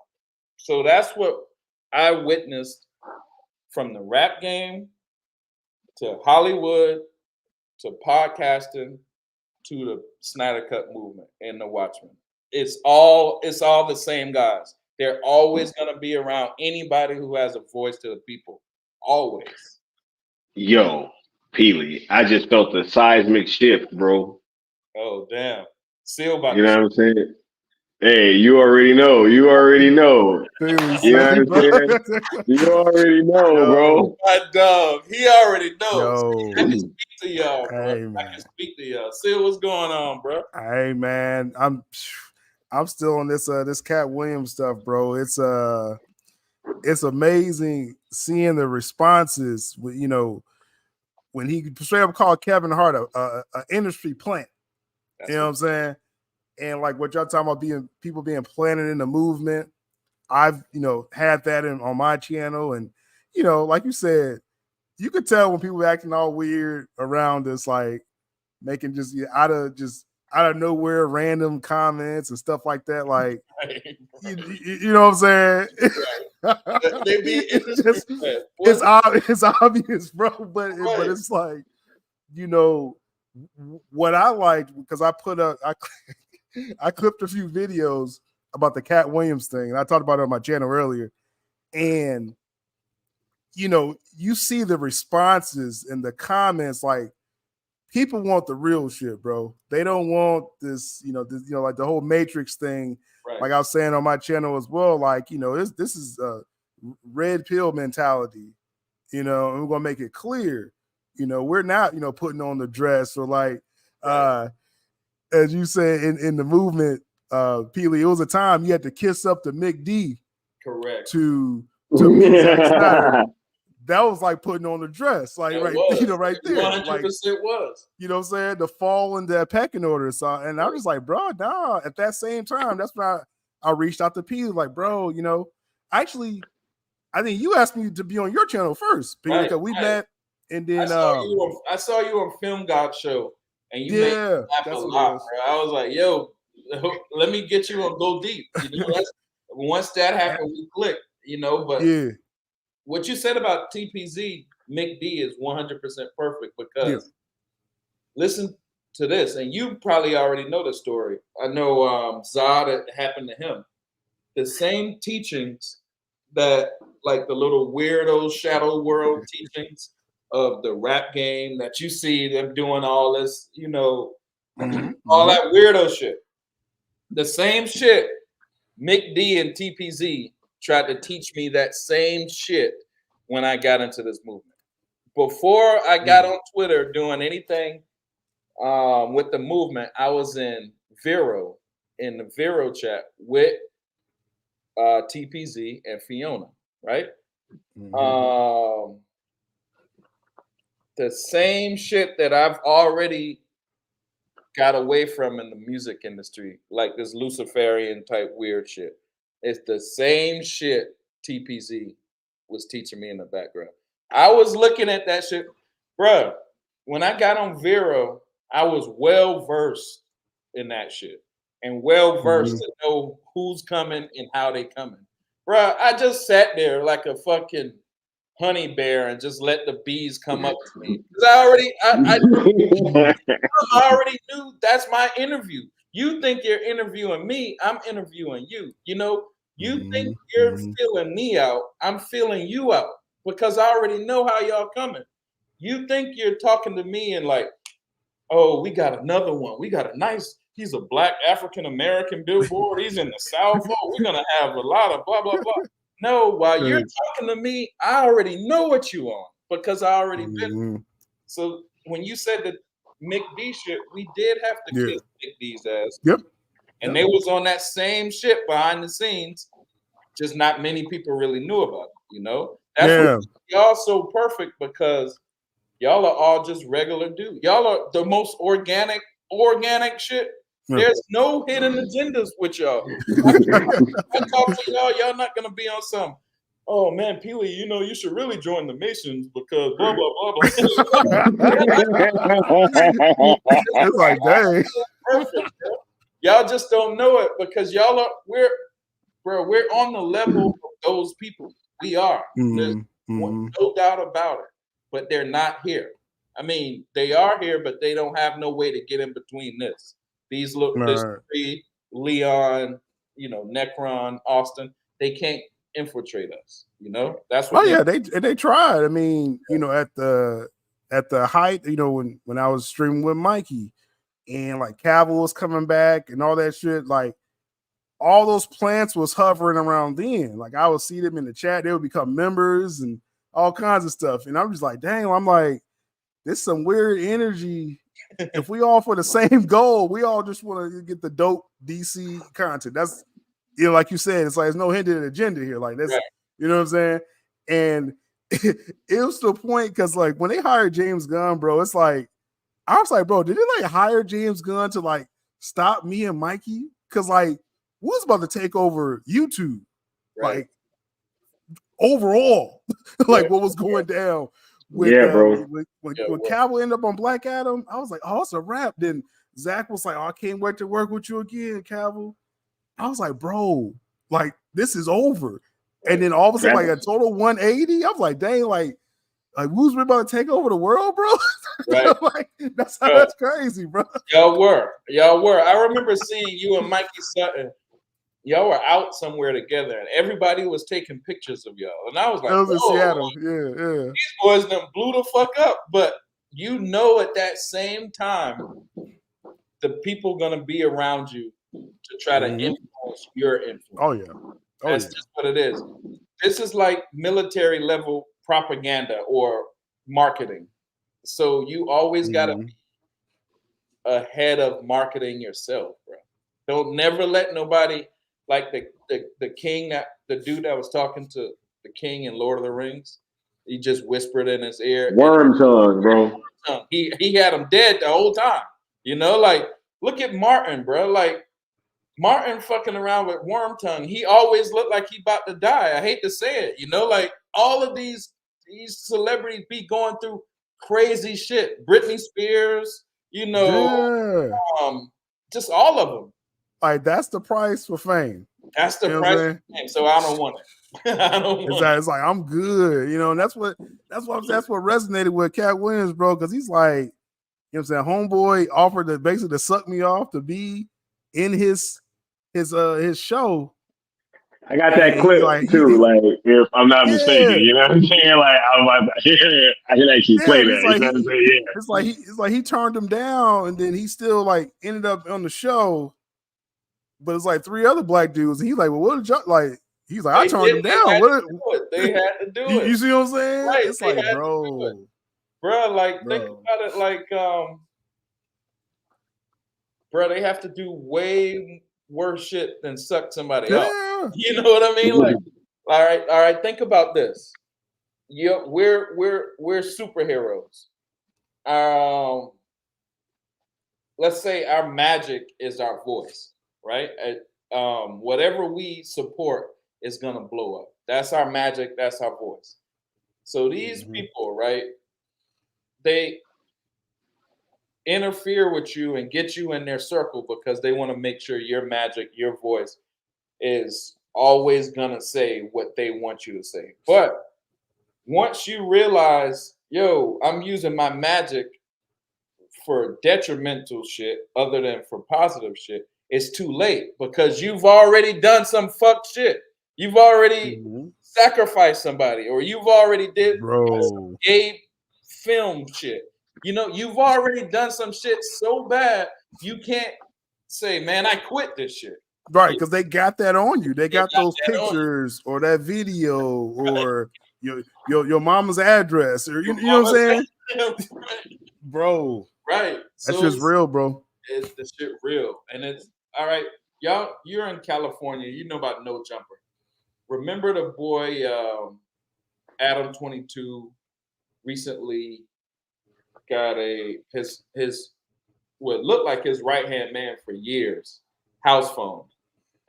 So that's what I witnessed from the rap game to Hollywood to podcasting to the Snyder Cut movement and the Watchmen. It's all the same guys. They're always going to be around anybody who has a voice to the people. Always. Yo, Peely, I just felt a seismic shift, bro. Oh, damn. Seal about You know what I'm saying? Hey, you already know. You know what I'm saying? You already know, bro. My dog. He already knows. Yo. I can speak to y'all, bro. Hey, man. I can speak to y'all. Seal, what's going on, bro? Hey, man. I'm still on this Katt Williams stuff, bro. It's amazing seeing the responses. When he straight up called Kevin Hart a industry plant. That's what I'm saying? And like what y'all talking about people being planted in the movement. I've, had that on my channel. And, like you said, you could tell when people are acting all weird around us, like making just out of nowhere random comments and stuff like that. Like, you know what I'm saying? Right. They be it's obvious, bro. But it's like, what I liked, because I clipped a few videos about the Katt Williams thing, and I talked about it on my channel earlier. And you see the responses and the comments, like people want the real shit, bro. They don't want this, like the whole Matrix thing. Right. Like I was saying on my channel as well, like, this is a red pill mentality, and we're gonna make it clear, we're not, putting on the dress or like, as you say in the movement, Peely, it was a time you had to kiss up to Mick D. Correct. To meet Zack Snyder. That was like putting on the dress, like right there. 100% like, was. You know what I'm saying? The fall in the pecking order. So, and I was like, bro, nah. At that same time, that's when I reached out to Peely, like, bro, actually, I think you asked me to be on your channel first, Peely, because we met, and then I saw you on Film God show, and you made me laugh a lot, bro. I was like, yo, let me get you on Go Deep. Once that happened, we clicked, but what you said about TPZ Mick D is 100% perfect because listen to this, and you probably already know the story. I know Zod, it happened to him. The same teachings that, like the little weirdo shadow world teachings of the rap game that you see them doing all this, you know, all that weirdo shit. The same shit Mick D and TPZ tried to teach me that same shit when I got into this movement. Before I got on Twitter doing anything with the movement, I was in the Vero chat with TPZ and Fiona, right? The same shit that I've already got away from in the music industry, like this Luciferian type weird shit. It's the same shit TPZ was teaching me in the background. I was looking at that shit, bruh. When I got on Vero, I was well versed in that shit and well versed to know who's coming and how they coming, bruh. I just sat there like a fucking honey bear and just let the bees come up to me because I already knew that's my interview. You think you're interviewing me, I'm interviewing you. You know, you think you're feeling me out, I'm feeling you out because I already know how y'all coming. You think you're talking to me and like, oh, we got another one. We got a nice, he's a black African-American billboard. He's in the South. Oh, we're going to have a lot of blah, blah, blah. No, while you're talking to me, I already know what you on because I already been. So when you said that Mick D shit, we did have to kick Mick D's ass. And they was on that same shit behind the scenes, just not many people really knew about it, you know? That's what y'all so perfect because y'all are all just regular dudes. Y'all are the most organic shit. There's no hidden agendas with y'all. I talk to y'all not gonna be on some. Oh man, Peely, you know you should really join the Masons because blah blah blah blah. It's like, dang. Perfect. Y'all just don't know it because we're on the level of those people. We are. There's no doubt about it. But they're not here. I mean, they are here, but they don't have no way to get in between this. These this three, Leon, you know, Necron, Austin, they can't infiltrate us. You know, that's what. They tried. I mean, you know, at the height, you know, when I was streaming with Mikey, and like Cavill was coming back and all that shit, like all those plants was hovering around then. Like I would see them in the chat, they would become members and all kinds of stuff. And I'm just like, dang, I'm like, this some weird energy. If we all for the same goal, we all just want to get the dope DC content. That's, you know, like you said, it's like there's no hidden agenda here. Like that's, you know what I'm saying? And it was to the point because like when they hired James Gunn, bro, it's like, I was like, bro, did they like hire James Gunn to like stop me and Mikey? Because like we was about to take over YouTube, like overall, like what was going down. When Cavill ended up on Black Adam, I was like, oh, it's a wrap. Then Zach was like, oh, I can't wait to work with you again, Cavill. I was like, bro, like this is over. And then all of a sudden, like a total 180. I was like, dang, like who's about to take over the world, bro? Like, that's crazy, bro. Y'all were. I remember seeing you and Mikey Sutton. Y'all were out somewhere together, and everybody was taking pictures of y'all. And I was like, that was in Seattle. These boys done blew the fuck up. But you know, at that same time, the people gonna be around you to try to influence your influence. That's just what it is. This is like military level propaganda or marketing. So you always gotta be ahead of marketing yourself, bro. Don't never let nobody. Like the king, the dude that was talking to the king in Lord of the Rings, he just whispered in his ear. Worm tongue, bro. He had him dead the whole time. You know, like look at Martin, bro. Like Martin fucking around with worm tongue. He always looked like he about to die. I hate to say it. You know, like all of these celebrities be going through crazy shit. Britney Spears, you know, just all of them. Like that's the price for fame. That's the price for fame. So I don't want it. I don't want It's like I'm good, you know, and that's what resonated with Katt Williams, bro, because he's like, you know what I'm saying, homeboy offered to basically to suck me off to be in his show. I got that clip too. Like, if I'm not mistaken, you know what I'm saying? Like, I can actually play that. Like you know what I'm saying? Yeah. It's like he turned him down, and then he still like ended up on the show. But it's like 3 other black dudes, and he's like, "Well, what did y'all like?" He's like, "I turned him down." They had to do it. You see what I'm saying? Right, it's like, bro, like think about it, like bro, they have to do way worse shit than suck somebody up. You know what I mean? Like, all right. Think about this. We're superheroes. Let's say our magic is our voice, right? Whatever we support is gonna blow up. That's our magic. That's our voice. So these people, right? They interfere with you and get you in their circle because they want to make sure your magic, your voice is always gonna say what they want you to say. But once you realize, yo, I'm using my magic for detrimental shit other than for positive shit, it's too late because you've already done some fuck shit. You've already sacrificed somebody, or you've already did gay film shit. You know, you've already done some shit so bad you can't say, man, I quit this shit. Right, because they got that on you. They got those pictures or that video or your mama's address or you know what I'm saying? Bro. Right. That's just real, bro. It's the shit real. And it's all right. Y'all, you're in California. You know about No Jumper. Remember the boy Adam 22 recently got his what looked like his right-hand man for years, house phone.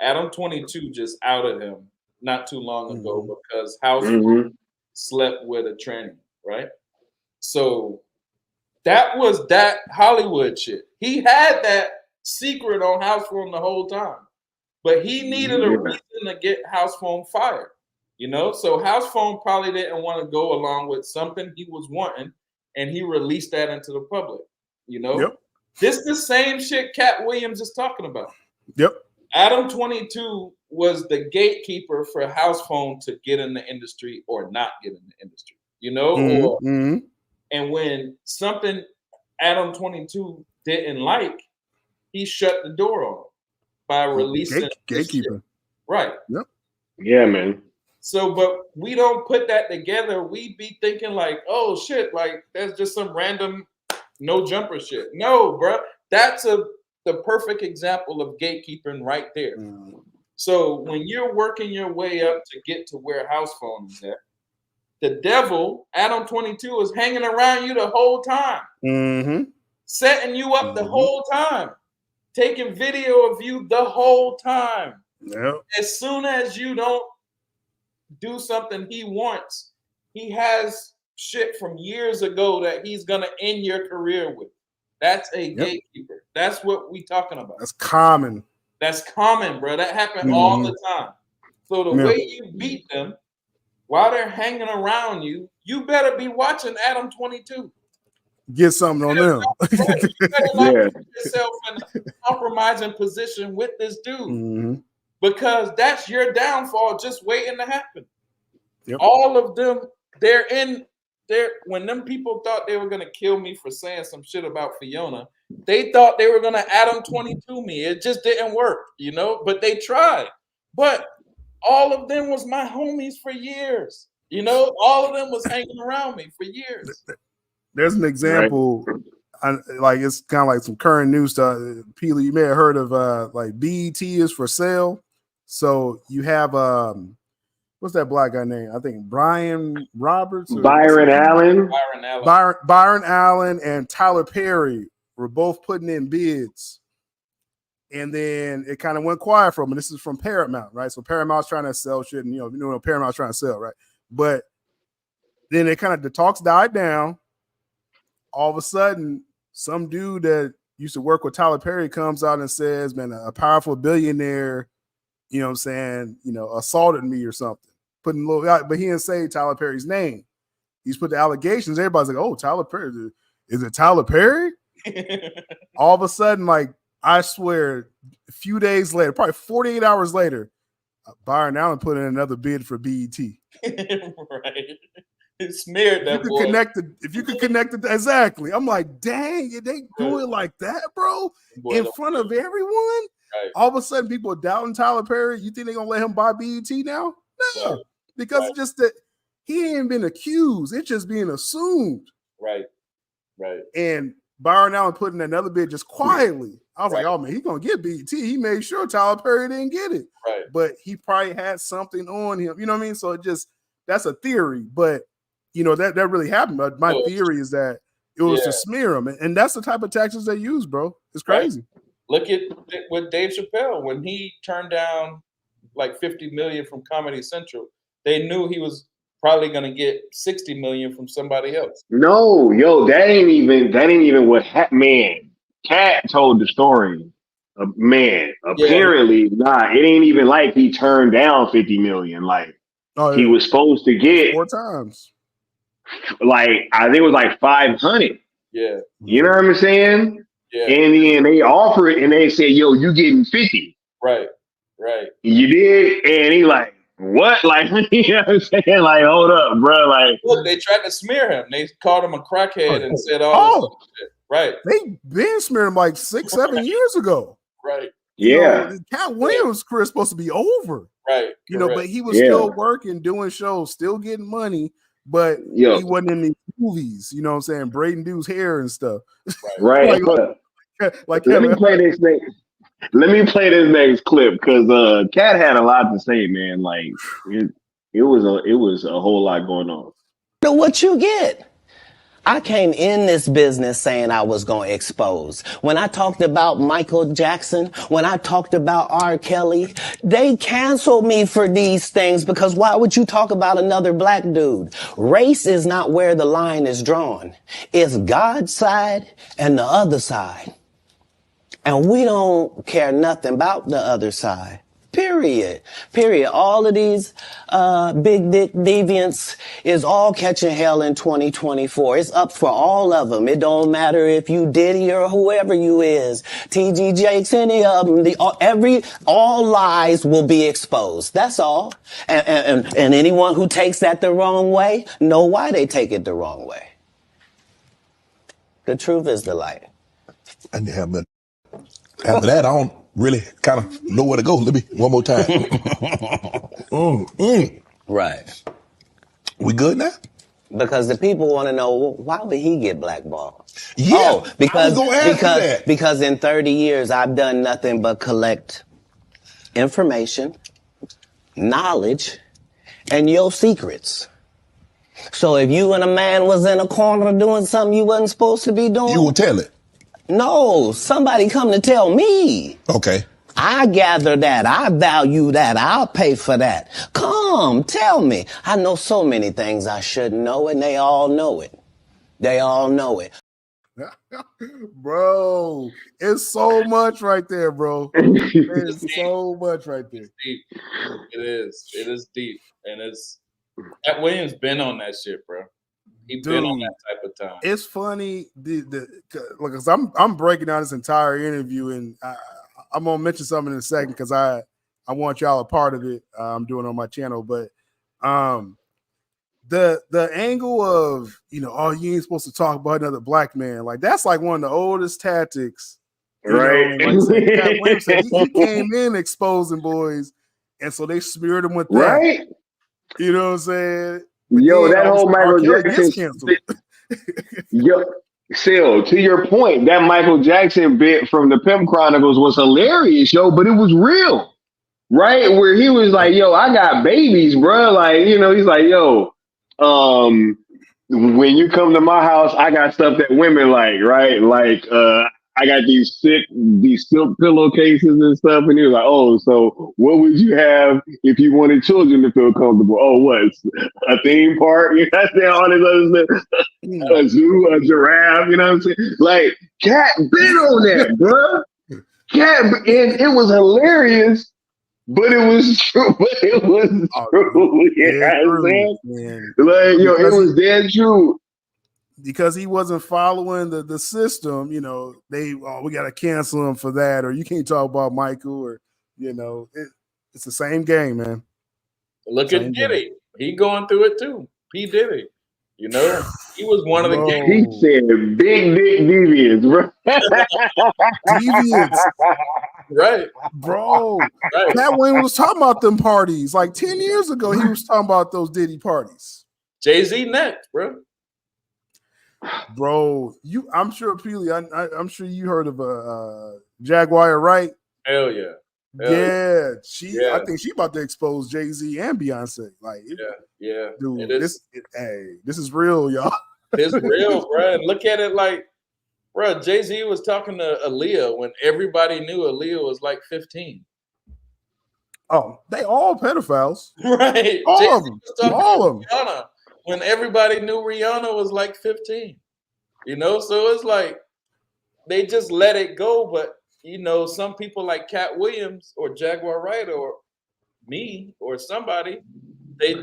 Adam 22 just outed him not too long ago because house phone slept with a tranny, right? So that was that Hollywood shit. He had that secret on house phone the whole time, but he needed a reason to get house phone fired, you know? So house phone probably didn't want to go along with something he was wanting, and he released that into the public, you know? Yep. This is the same shit Katt Williams is talking about. Yep. Adam 22 was the gatekeeper for house phone to get in the industry or not get in the industry, you know? And when something Adam 22 didn't like, he shut the door on it by releasing gatekeeper. Right. Yep. Yeah, man. So, but we don't put that together. We be thinking like, oh shit, like that's just some random No Jumper shit. No, bro. That's the perfect example of gatekeeping right there. So when you're working your way up to get to where house phone is at, the devil, Adam 22, is hanging around you the whole time, setting you up the whole time, taking video of you the whole time. Yep. As soon as you don't do something he wants, he has shit from years ago that he's gonna end your career with. That's a gatekeeper. That's what we talking about. That's common. That's common, bro. That happened all the time. So the way you beat them while they're hanging around you, you better be watching Adam 22. Get something on them. You better not put yourself in a compromising position with this dude. Because that's your downfall just waiting to happen. Yep. All of them, when them people thought they were going to kill me for saying some shit about Fiona, they thought they were going to Adam 22 me. It just didn't work, you know, but they tried. But all of them was my homies for years. You know, all of them was hanging around me for years. There's an example, like it's kind of like some current news stuff. Peely, you may have heard of like BET is for sale. So you have what's that black guy name? I think Brian Roberts, Byron Allen. Byron Allen and Tyler Perry were both putting in bids. And then it kind of went quiet for them. And this is from Paramount, right? So Paramount's trying to sell shit, and you know Paramount's trying to sell, right? But then it kind of the talks died down. All of a sudden, some dude that used to work with Tyler Perry comes out and says, man, a powerful billionaire, you know what I'm saying, assaulted me or something. putting little, but he didn't say Tyler Perry's name. He's put the allegations. Everybody's like, "Oh, Tyler Perry, is it Tyler Perry?" All of a sudden, like I swear, a few days later, probably 48 hours later, Byron Allen put in another bid for BET. Right. It smeared that boy. If you could connect it, exactly. I'm like, dang, they do it like that, bro, boy, in front of everyone. Right. All of a sudden, people are doubting Tyler Perry. You think they're gonna let him buy BET now? No, right. Because it's just that he ain't been accused. It's just being assumed. Right. And Byron Allen put in another bid just quietly. I was like, oh man, he's gonna get BET. He made sure Tyler Perry didn't get it. Right. But he probably had something on him. You know what I mean? So that's a theory, but you know that really happened. But my theory is that it was to smear him, and that's the type of tactics they use, bro. It's crazy. Right. Look at with Dave Chappelle when he turned down like $50 million from Comedy Central. They knew he was probably going to get $60 million from somebody else. No, yo, that ain't even what happened. Man, Katt told the story. Apparently, it ain't even like he turned down $50 million. Like he was supposed to get 4 times. Like I think it was like 500. Yeah. You know what I'm saying? Yeah. And then they offer it and they say, yo, you getting 50. Right. You did? And he like, what? Like, you know what I'm saying? Like, hold up, bro. Like, look, they tried to smear him. They called him a crackhead and said, shit. Right. They been smeared him like 6-7 years ago. Right. Yeah. Katt Williams' career is supposed to be over. Right. You know, but he was still working, doing shows, still getting money, but he wasn't in these movies, you know what I'm saying? Braiding dude's hair and stuff. Right. Let me play this next clip because Katt had a lot to say, man. Like it was a whole lot going on. So what you get? I came in this business saying I was going to expose. When I talked about Michael Jackson, when I talked about R. Kelly, they canceled me for these things because why would you talk about another black dude? Race is not where the line is drawn. It's God's side and the other side. And we don't care nothing about the other side. Period. All of these big dick deviants is all catching hell in 2024. It's up for all of them. It don't matter if you Diddy or whoever you is. TG Jakes, any of them. All lies will be exposed. That's all. And anyone who takes that the wrong way, know why they take it the wrong way. The truth is the light. And after that, I don't really kind of know where to go. Let me one more time. Right. We good now? Because the people want to know, why would he get blackballed? Yeah, because in 30 years, I've done nothing but collect information, knowledge, and your secrets. So if you and a man was in a corner doing something you wasn't supposed to be doing, you will tell it. No, somebody come to tell me. Okay. I gather that. I value that. I'll pay for that. Come, tell me. I know so many things I shouldn't know, and they all know it. Bro, it's so much right there, bro. It's so much right there. It's deep. It is deep. And Katt Williams been on that shit, bro. He's been on that type of time. It's funny, because I'm breaking down this entire interview, and I'm gonna mention something in a second because I want y'all a part of it. I'm doing it on my channel, but the angle of you ain't supposed to talk about another black man, like that's like one of the oldest tactics, right? Katt Williams said he came in exposing boys, and so they smeared him with that. Right? You know what I'm saying? Yo, that whole Michael Jackson. Yo, Sil, to your point, that Michael Jackson bit from the Pimp Chronicles was hilarious, yo, but it was real, right? Where he was like, yo, I got babies, bro. Like, he's like, yo, when you come to my house, I got stuff that women like, right? Like, I got these silk pillowcases and stuff. And he was like, oh, so what would you have if you wanted children to feel comfortable? Oh, what? A theme park? You know, that's all this other stuff. A zoo, a giraffe, you know what I'm saying? Like, Katt been on that, bro. Katt, and it was hilarious But it was true. But it was true. You know what I'm saying? Man. Like, yo, it was dead true. Because he wasn't following the system, we got to cancel him for that, or you can't talk about Michael, or it's the same game, man. Look at Diddy. He going through it too. P. Diddy. He was one of the gangs. He said big dick deviants, bro. Deviants. Right. Bro. Right. Katt Williams was talking about them parties. Like 10 years ago, he was talking about those Diddy parties. Jay-Z next, bro. Bro, I'm sure, Peely, I'm sure you heard of Jaguar, right? Hell yeah. I think she about to expose Jay-Z and Beyonce. Like, dude, this is real, y'all. It's real, bro. And look at it like, bro, Jay-Z was talking to Aaliyah when everybody knew Aaliyah was like 15. Oh, they all pedophiles. Right. All of them. All of them. Rihanna when everybody knew Rihanna was like 15. So it's like they just let it go, but some people like Katt Williams or Jaguar Wright or me or somebody, they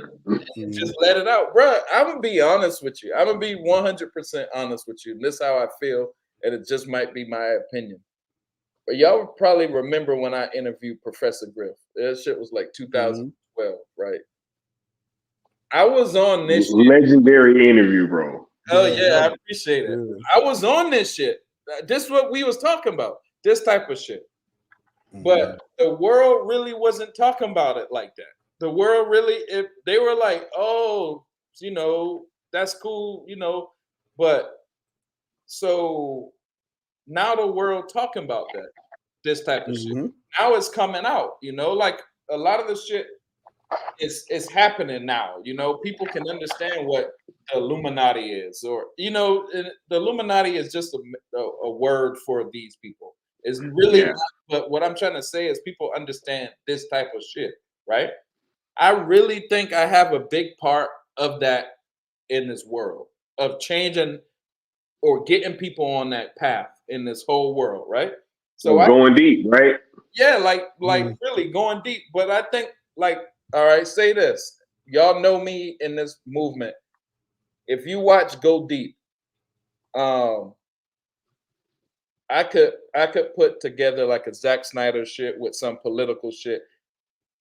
just let it out. Bro, I'm going to be honest with you. I'm going to be 100% honest with you. And this is how I feel, and it just might be my opinion. But y'all probably remember when I interviewed Professor Griff. That shit was like 2012, right? I was on this legendary interview, bro. Oh, yeah, I appreciate it. I was on this shit. This is what we was talking about. This type of shit. But the world really wasn't talking about it like that. The world really, they were like, oh, that's cool, But so now the world talking about this type of shit. Now it's coming out, like a lot of the shit is happening now. People can understand what the Illuminati is, or the Illuminati is just a word for these people. It's really not, but what I'm trying to say is people understand this type of shit, right? I really think I have a big part of that in this world of changing or getting people on that path in this whole world, right? So going deep, right? Yeah, like really going deep. But I think all right, say this. Y'all know me in this movement. If you watch Go Deep, I could put together like a Zack Snyder shit with some political shit,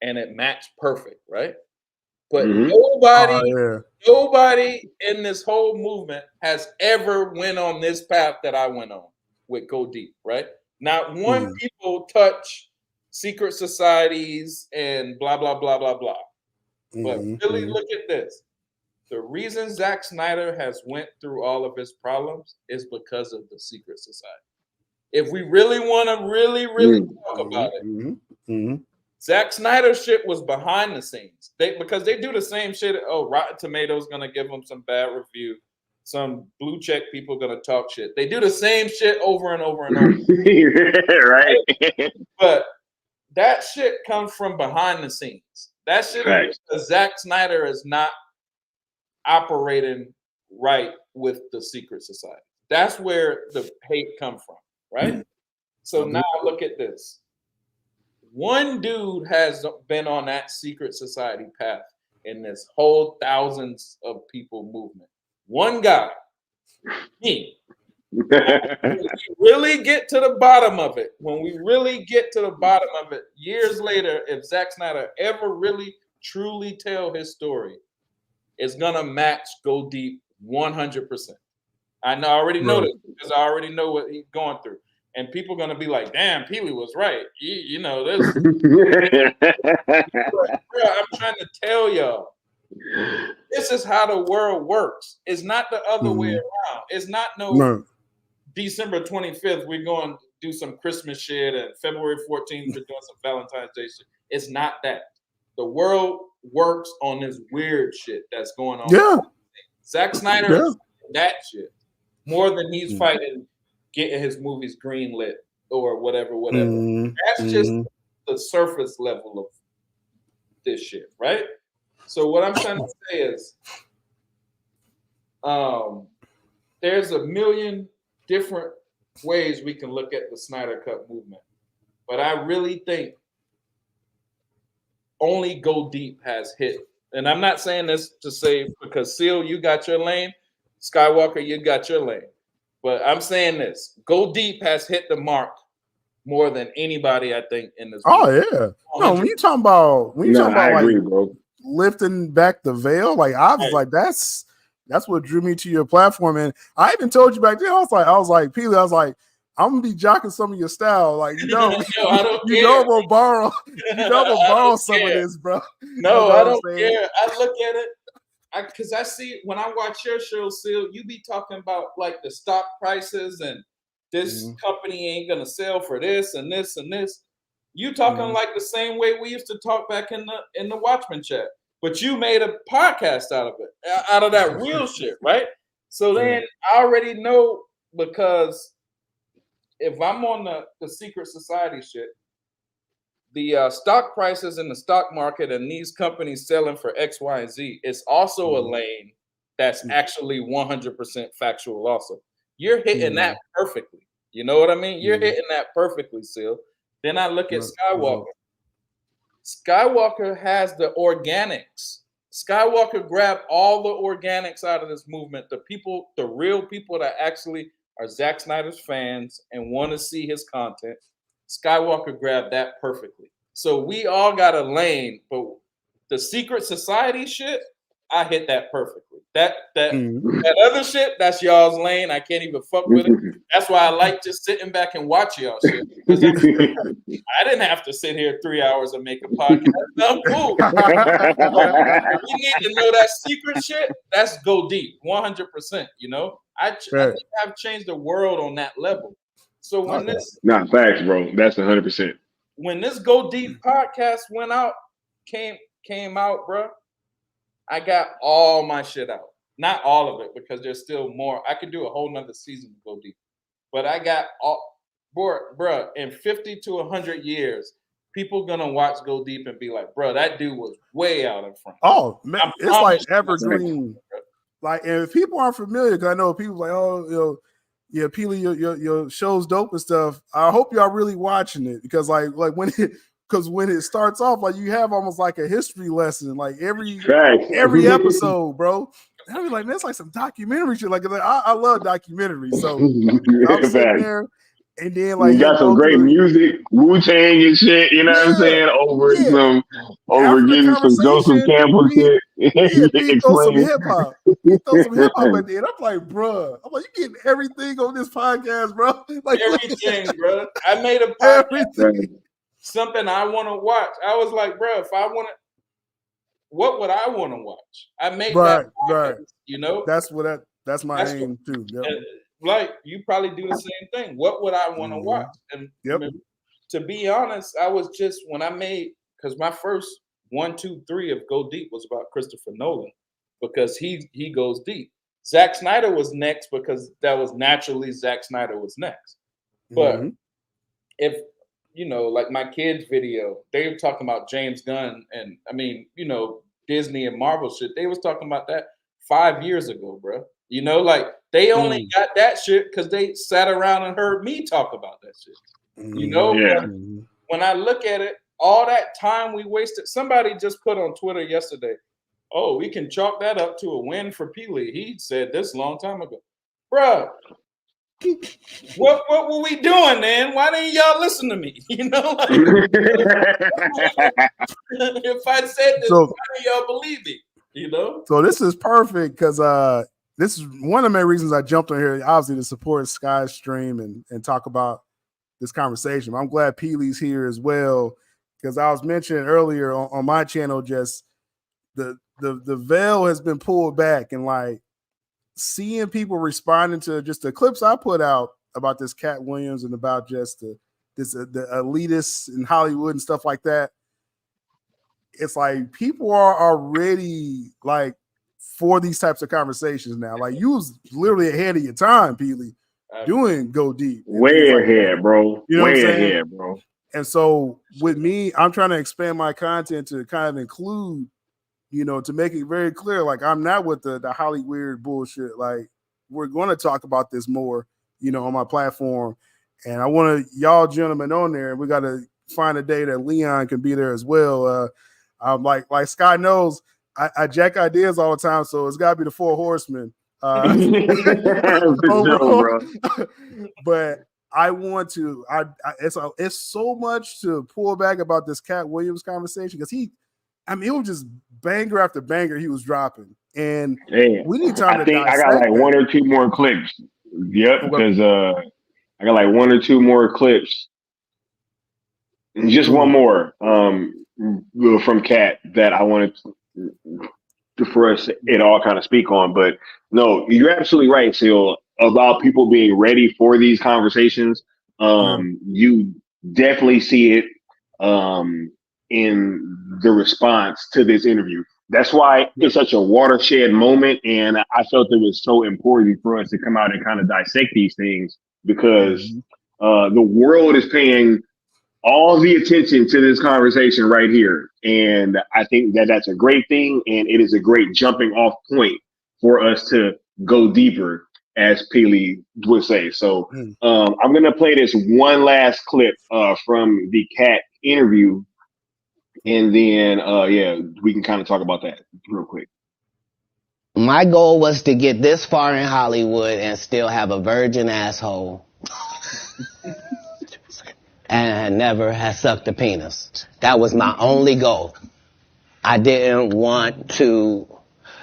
and it matched perfect, right? But nobody in this whole movement has ever went on this path that I went on with Go Deep, right? Not one people touch secret societies and blah blah blah blah blah. But really look at this. The reason Zack Snyder has went through all of his problems is because of the secret society. If we really want to really talk about it, Zack Snyder shit was behind the scenes. Because they do the same shit. Oh, Rotten Tomatoes gonna give them some bad review. Some blue check people gonna talk shit. They do the same shit over and over and over. Right. But that shit comes from behind the scenes. That shit is because Zack Snyder is not operating right with the secret society. That's where the hate come from, right? So now look at this. One dude has been on that secret society path in this whole thousands of people movement. One guy, me. When we really get to the bottom of it, years later, if Zack Snyder ever really truly tell his story, it's gonna match Go Deep 100%. I already know this because I already know what he's going through. And people are going to be like, damn, Peely was right. You know, this. I'm trying to tell y'all, this is how the world works. It's not the other way around. It's not December 25th, we're going to do some Christmas shit, and February 14th, we're doing some Valentine's Day shit. It's not that. The world works on this weird shit that's going on. Yeah. Zack Snyder is that shit more than he's fighting getting his movies greenlit or whatever. That's just the surface level of this shit, right? So what I'm trying to say is there's a million different ways we can look at the Snyder Cut movement. But I really think only Go Deep has hit. And I'm not saying this to say because Seal, you got your lane, Skywalker, you got your lane. But I'm saying this: Go Deep has hit the mark more than anybody, I think, in this. Oh movie. yeah. No, when you talking about I agree, bro. Lifting back the veil, like I was like, that's what drew me to your platform. And I even told you back then, I was like, Peely, I was like, I'm gonna be jocking some of your style, like I don't care. I'm gonna borrow, some of this, bro. No, I don't care. I look at it because I see when I watch your show, Seal, you be talking about like the stock prices and this company ain't gonna sell for this and this and this. You talking like the same way we used to talk back in the Watchmen chat, but you made a podcast out of it, out of that real shit, right? So then I already know, because if I'm on the secret society shit, the stock prices in the stock market and these companies selling for X, Y, and Z, it's also a lane that's actually 100% factual also. You're hitting that perfectly. You know what I mean? You're hitting that perfectly, Seal. Then I look at Skywalker. Skywalker has the organics. Skywalker grabbed all the organics out of this movement. The people, the real people that actually are Zack Snyder's fans and want to see his content. Skywalker grabbed that perfectly. So we all got a lane, but the secret society shit, I hit that perfectly. That other shit, that's y'all's lane. I can't even fuck with it. That's why I like just sitting back and watch y'all shit. I didn't have to sit here 3 hours and make a podcast. I'm cool. We need to know that secret shit. That's Go Deep, 100%. You know, I think I've changed the world on that level. So when this, not facts, bro. That's 100%. When this Go Deep podcast went out, came out, bro, I got all my shit out. Not all of it, because there's still more. I could do a whole nother season to Go Deep. But I got all, bro, in 50 to 100 years, people gonna watch Go Deep and be like, bro, that dude was way out in front. Oh, man, it's like evergreen. Like, and if people aren't familiar, because I know people like, oh, you know, yeah, Peely, your show's dope and stuff. I hope y'all really watching it, because like when it starts off, like you have almost like a history lesson, like every episode, bro. And I be like, man, it's like some documentary shit. Like I love documentaries, so I'm sitting there, and then like you got some great music, Wu-Tang and shit. You know what I'm saying? Over getting some Joseph Campbell shit. He throw some hip hop. He throw some hip hop at the end. I'm like, bro. I'm like, you getting everything on this podcast, bro? Like everything, bro. I made a podcast. Something I want to watch. I was like, bro, if I want to, what would I want to watch? I made that podcast, right. You know, that's my aim too. Yep. Like you probably do the same thing. What would I want to watch? And to be honest, I was just when I made, because my first 1, 2, 3 of Go Deep was about Christopher Nolan, because he goes deep. Zack Snyder was next because that was naturally Zack Snyder was next. But if you know, like my kids' video, they were talking about James Gunn, and I mean, you know, Disney and Marvel shit. They was talking about that 5 years ago, bro. You know, like they only got that shit because they sat around and heard me talk about that shit. You know, when I look at it, all that time we wasted. Somebody just put on Twitter yesterday, oh, we can chalk that up to a win for Peely. He said this a long time ago, bro. What were we doing, man? Why didn't y'all listen to me? You know, like, if I said this, why didn't y'all believe me? You know. So this is perfect because this is one of the main reasons I jumped on here, obviously to support Sky's stream and talk about this conversation. I'm glad Peely's here as well, because I was mentioning earlier on my channel, just the veil has been pulled back, and like seeing people responding to just the clips I put out about this Katt Williams and about just the elitists in Hollywood and stuff like that. It's like people are ready like for these types of conversations now. Like you was literally ahead of your time, Peely, doing Go Deep. Way ahead, like bro. You know way what I'm saying? ahead, bro. And so with me, I'm trying to expand my content to kind of include, you know, to make it very clear, like I'm not with the Hollywood bullshit. Like we're going to talk about this more, you know, on my platform. And I want y'all gentlemen on there, and we got to find a day that Leon can be there as well. Like Sky knows, I jack ideas all the time, so it's got to be the 4 horsemen. For sure, bro. But I want to. It's so much to pull back about this Katt Williams conversation because it was just banger after banger he was dropping, and we need time I think I got like 1 or 2 more clips. Yep, because I got like 1 or 2 more clips. Just one more from Katt that I wanted for us it all kind of speak on. But no, you're absolutely right, Seal, about people being ready for these conversations. You definitely see it in the response to this interview. That's why it's such a watershed moment, and I felt it was so important for us to come out and kind of dissect these things because the world is paying all the attention to this conversation right here. And I think that that's a great thing. And it is a great jumping off point for us to go deeper, as Peely would say. So I'm going to play this one last clip from the Katt interview. And then, we can kind of talk about that real quick. My goal was to get this far in Hollywood and still have a virgin asshole. And never has sucked a penis. That was my only goal. I didn't want to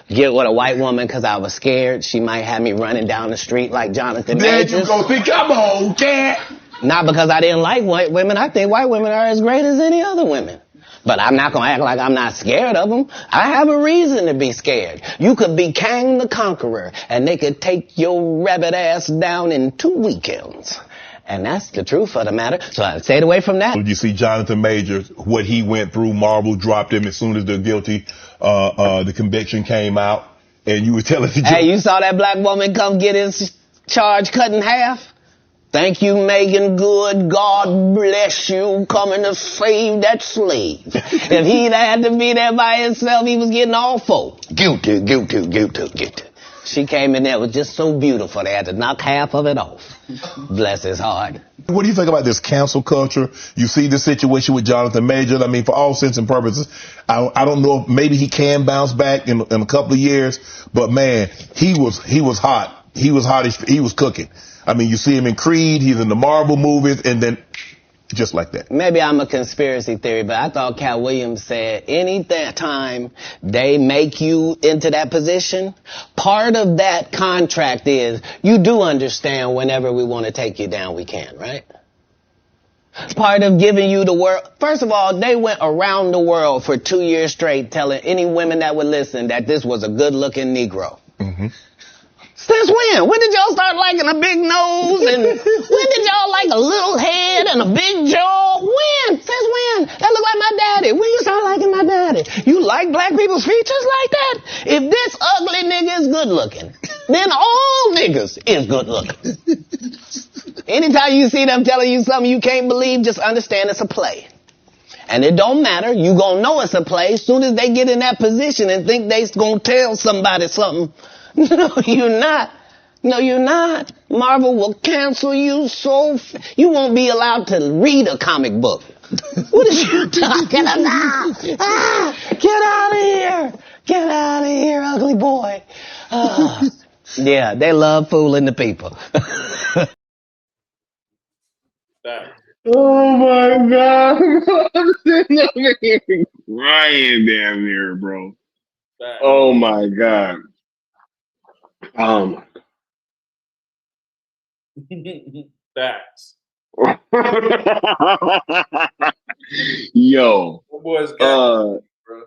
get with a white woman because I was scared she might have me running down the street like Jonathan Majors. There you go. See, come on, Katt. Not because I didn't like white women. I think white women are as great as any other women. But I'm not going to act like I'm not scared of them. I have a reason to be scared. You could be Kang the Conqueror, and they could take your rabbit ass down in 2 weekends. And that's the truth of the matter. So I stayed away from that. You see Jonathan Majors, what he went through. Marvel dropped him as soon as the conviction came out. And you were telling the Hey, you saw that black woman come get his charge cut in half? Thank you, Megan Good. God bless you coming to save that slave. If he'd had to be there by himself, he was getting all 4. Guilty. She came in there, it was just so beautiful. They had to knock half of it off. Bless his heart. What do you think about this cancel culture? You see the situation with Jonathan Majors. I mean, for all intents and purposes, I don't know if maybe he can bounce back in a couple of years, but man, he was hot. He was hot. He was cooking. I mean, you see him in Creed. He's in the Marvel movies, and then just like that. Maybe I'm a conspiracy theory, but I thought Katt Williams said any time they make you into that position, part of that contract is you do understand whenever we want to take you down, we can, right? Part of giving you the world. First of all, they went around the world for 2 years straight telling any women that would listen that this was a good-looking Negro. Mm-hmm. Since when? When did y'all start liking a big nose? And when did y'all like a little head and a big jaw? When? Since when? That look like my daddy. When you start liking my daddy? You like black people's features like that? If this ugly nigga is good looking, then all niggas is good looking. Anytime you see them telling you something you can't believe, just understand it's a play. And it don't matter. You gonna know it's a play as soon as they get in that position and think they's gonna tell somebody something. No, you're not. No, you're not. Marvel will cancel you you won't be allowed to read a comic book. What are you talking about? Get out of here. Get out of here, ugly boy. Yeah, they love fooling the people. Oh my God. I'm sitting over here crying damn near, bro. Oh my God. Facts. Yo. What boys got bro?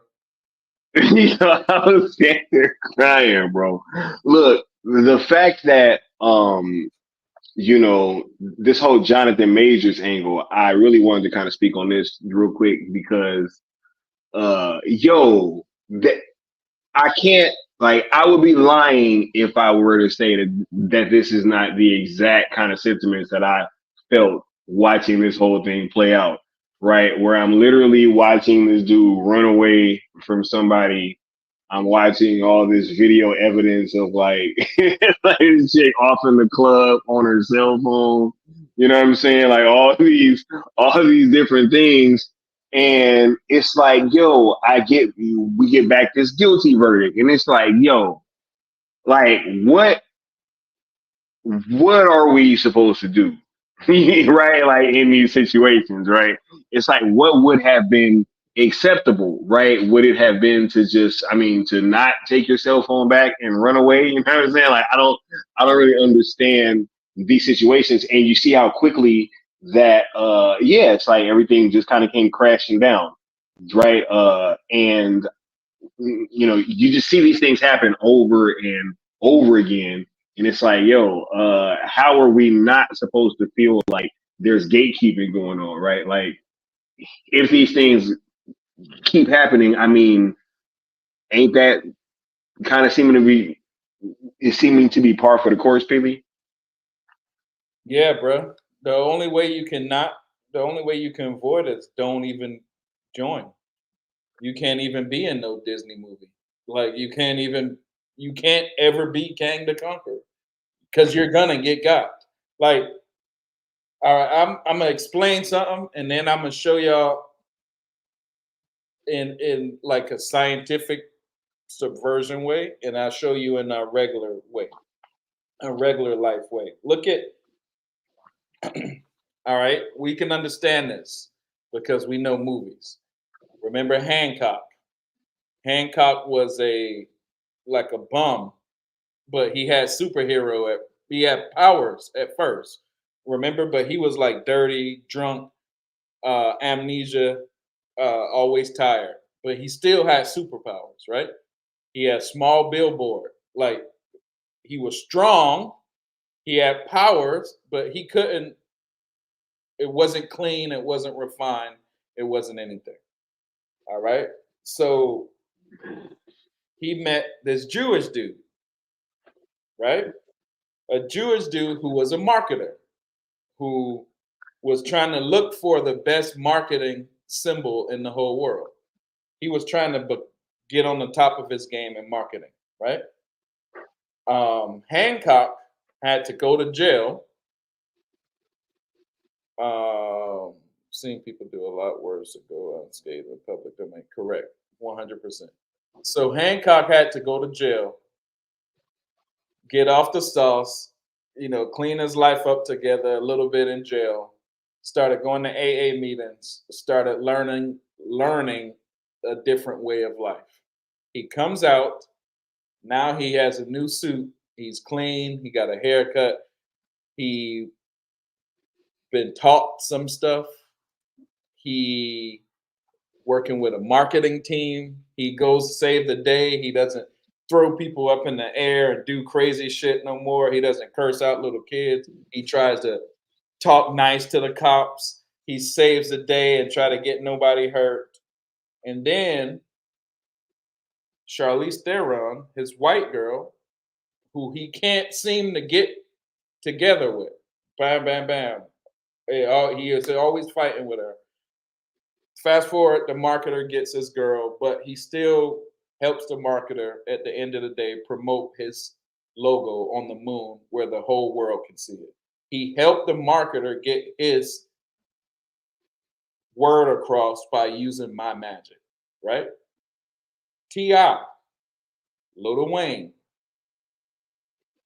I was sitting there crying, bro. Look, the fact that this whole Jonathan Majors angle, I really wanted to kind of speak on this real quick because that I can't. Like, I would be lying if I were to say that this is not the exact kind of sentiments that I felt watching this whole thing play out, right? Where I'm literally watching this dude run away from somebody. I'm watching all this video evidence of like this chick off in the club on her cell phone. You know what I'm saying? Like all these different things. And it's like, yo, we get back this guilty verdict. And it's like, yo, like what are we supposed to do? Right? Like in these situations, right? It's like, what would have been acceptable, right? Would it have been to just, I mean, to not take your cell phone back and run away? You know what I'm saying? Like, I don't really understand these situations. And you see how quickly that, yeah, it's like everything just kind of came crashing down, right? And you know, you just see these things happen over and over again. And it's like, yo, how are we not supposed to feel like there's gatekeeping going on, right? Like, if these things keep happening, I mean, ain't that kind of seeming to be par for the course, Pili? Yeah, bro. The only way you can avoid it is don't even join. You can't even be in no Disney movie. Like you can't ever be Kang the Conqueror because you're gonna get got. Like, all right, I'm gonna explain something and then I'm gonna show y'all in like a scientific subversion way, and I'll show you in a regular way, a regular life way. Look at, all right, we can understand this because we know movies. Remember Hancock? Hancock was like a bum, but he had he had powers at first. Remember, but he was like dirty, drunk, amnesia, always tired. But he still had superpowers, right? He had small billboard. Like he was strong, he had powers, but he couldn't. It wasn't clean. It wasn't refined. It wasn't anything. All right. So he met this Jewish dude, right? A Jewish dude who was a marketer, who was trying to look for the best marketing symbol in the whole world. He was trying to get on the top of his game in marketing, right? Hancock had to go to jail. Seeing people do a lot worse to go unscathed in public domain. Correct, 100%. So Hancock had to go to jail, get off the sauce, you know, clean his life up together a little bit in jail, started going to AA meetings, started learning a different way of life. He comes out, now he has a new suit, he's clean, he got a haircut, he been taught some stuff, he working with a marketing team, he goes save the day, he doesn't throw people up in the air and do crazy shit no more. He doesn't curse out little kids. He tries to talk nice to the cops. He saves the day and try to get nobody hurt. And then Charlize Theron, his white girl, who he can't seem to get together with. Bam, bam, bam. He is always fighting with her. Fast forward, the marketer gets his girl, but he still helps the marketer at the end of the day promote his logo on the moon where the whole world can see it. He helped the marketer get his word across by using my magic, right? T.I., Lil Wayne.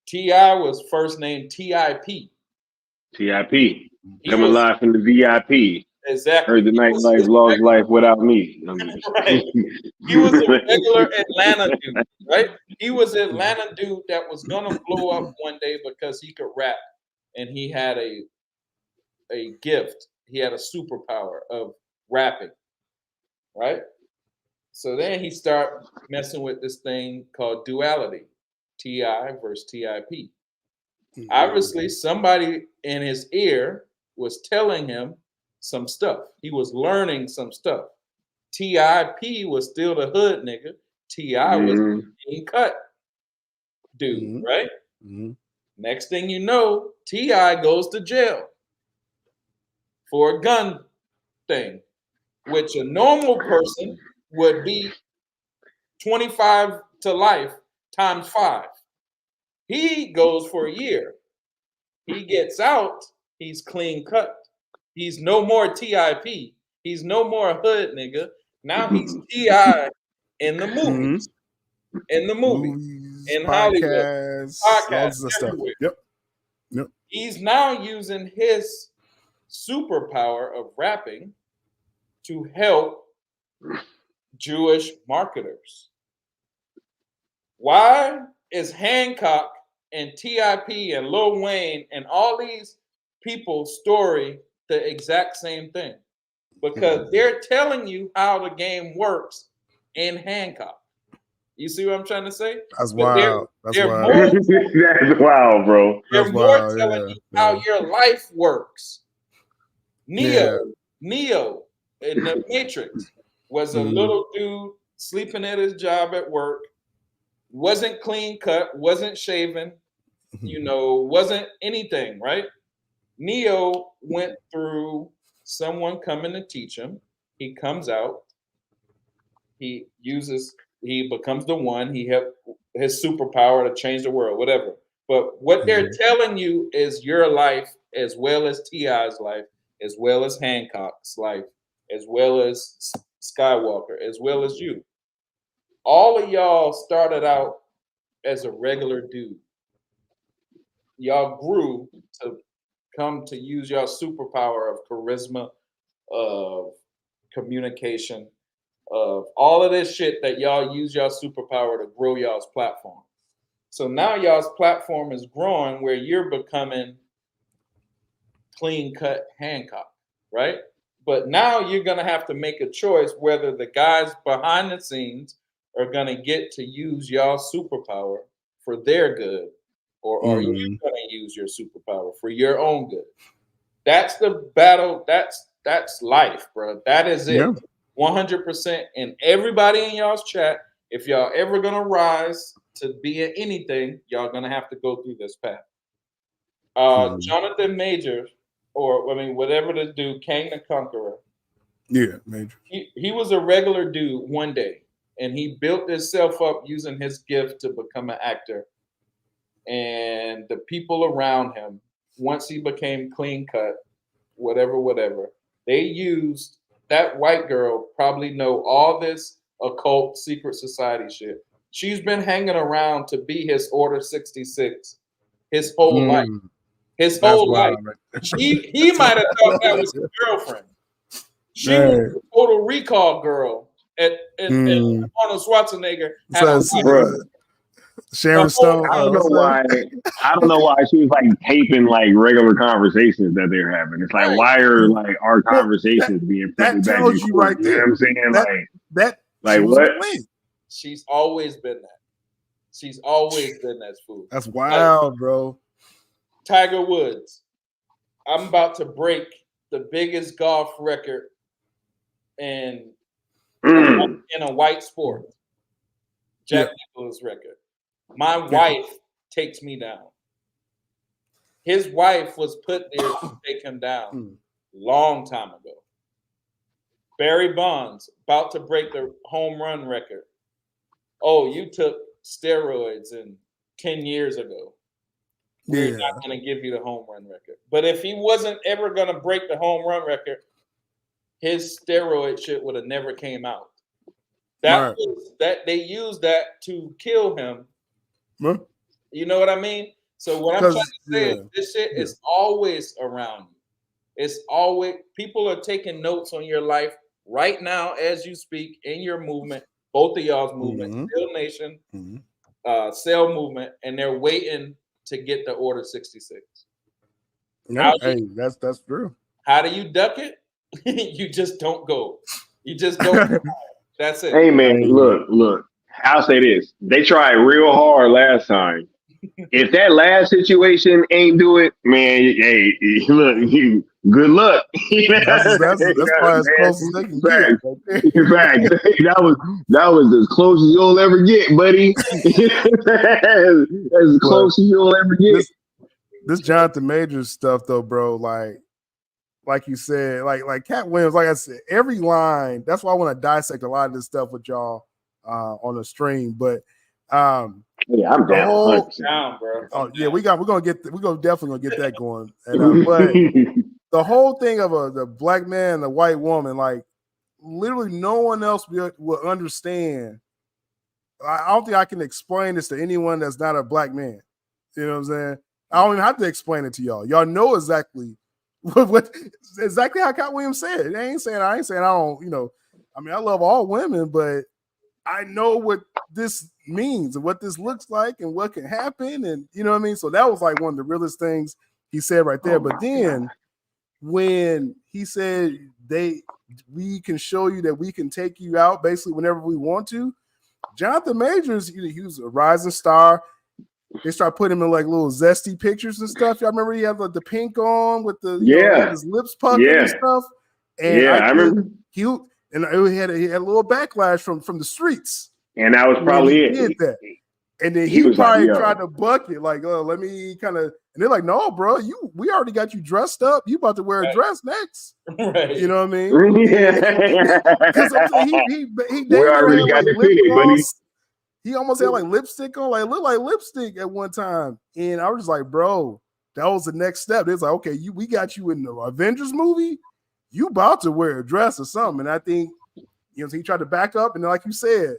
T.I. was first named T.I.P. T.I.P. Coming live from the VIP. Exactly. Heard the nightlife, lost life without me. Right. He was a regular Atlanta dude, right? He was an Atlanta dude that was gonna blow up one day because he could rap and he had a gift. He had a superpower of rapping, right? So then he started messing with this thing called duality, T.I. versus T.I.P. Mm-hmm. Obviously, somebody in his ear was telling him some stuff. He was learning some stuff. T.I.P. was still the hood nigga. T.I. was being cut dude, right? Mm-hmm. Next thing you know, T.I. goes to jail for a gun thing, which a normal person would be 25 to life times 5. He goes for a year. He gets out, he's clean cut. He's no more TIP. He's no more a hood nigga. Now he's T.I. in the movies. In the movies. In Hollywood. Podcasts. Everywhere. Yep. He's now using his superpower of rapping to help Jewish marketers. Why is Hancock and T.I.P. and Lil Wayne and all these people's story the exact same thing? Because they're telling you how the game works in Hancock. You see what I'm trying to say? That's wild. That's wild, bro. They're more telling you how your life works. Neo in the Matrix was a little dude sleeping at his job at work, wasn't clean cut, wasn't shaven, wasn't anything, right? Neo went through someone coming to teach him. He comes out. He becomes the one. He has his superpower to change the world, whatever. But what they're telling you is your life, as well as T.I.'s life, as well as Hancock's life, as well as Skywalker, as well as you. All of y'all started out as a regular dude. Y'all grew to come to use your superpower of charisma, of communication, of all of this shit that y'all use y'all superpower to grow y'all's platform. So now y'all's platform is growing where you're becoming clean cut Hancock, right? But now you're going to have to make a choice whether the guys behind the scenes are going to get to use y'all superpower for their good, or are you going to use your superpower for your own good? That's the battle. That's life, bro. That is it. Yeah. 100%. And everybody in y'all's chat, if y'all ever going to rise to be in anything, y'all going to have to go through this path. Jonathan Majors, whatever the dude, King the Conqueror. Yeah, Major. He was a regular dude one day, and he built himself up using his gift to become an actor. And the people around him, once he became clean cut, whatever, they used that white girl, probably know all this occult secret society shit. She's been hanging around to be his Order 66 his whole life. His whole life. He might have thought that was his girlfriend. She was a Total Recall girl at Arnold Schwarzenegger. Sharon Stone. I don't know why she was like taping like regular conversations that they're having. It's like, why are like our conversations being that tells you right there? You know what I'm saying? Like what? She's always been that. She's always been that fool. That's wild, bro. Tiger Woods. I'm about to break the biggest golf record in a white sport. Jack Nicklaus record. My wife takes me down. His wife was put there to take him down long time ago. Barry Bonds about to break the home run record. Oh, you took steroids 10 years ago. We're not going to give you the home run record. But if he wasn't ever going to break the home run record, his steroid shit would have never came out. That they used that to kill him. You know what I mean? So what I'm trying to say is this shit is always around you. It's always, people are taking notes on your life right now as you speak in your movement, both of y'all's movement, Still Nation, Cell movement, and they're waiting to get the Order 66. No, that's true. How do you duck it? You just don't go. You just don't. That's it. Hey man, look. I'll say this. They tried real hard last time. If that last situation ain't do it, man, hey, look, good luck. That's probably as close as they can get. In fact, that was as close as you'll ever get, buddy. as close as you'll ever get. This Jonathan Majors stuff, though, bro, like you said, like Katt Williams, like I said, every line. That's why I want to dissect a lot of this stuff with y'all on the stream. But I'm down, down, bro. Oh yeah, we're definitely gonna get that going. And, but the whole thing of the black man and the white woman, like literally no one else will understand. I don't think I can explain this to anyone that's not a black man. You know what I'm saying? I don't even have to explain it to y'all. Y'all know exactly exactly how Katt Williams said. I ain't saying I don't, I mean, I love all women, but I know what this means and what this looks like and what can happen. And you know what I mean? So that was like one of the realest things he said right there. But then when he said we can show you that we can take you out basically whenever we want to, Jonathan Majors, he was a rising star. They start putting him in like little zesty pictures and stuff. Y'all remember he had like the pink on with the his lips puckered and stuff. And I remember. He had a little backlash from the streets. And that was probably it. Did that. And then he probably tried to buck it, like, oh, let me kind of. And they're like, no, bro, we already got you dressed up. You about to wear a dress next. Right. You know what I mean? Yeah. Because he already got the fitting, buddy. He almost had like lipstick on, like looked like lipstick at one time. And I was just like, bro, that was the next step. It's like, okay, we got you in the Avengers movie. You about to wear a dress or something. And I think, he tried to back up. And like you said,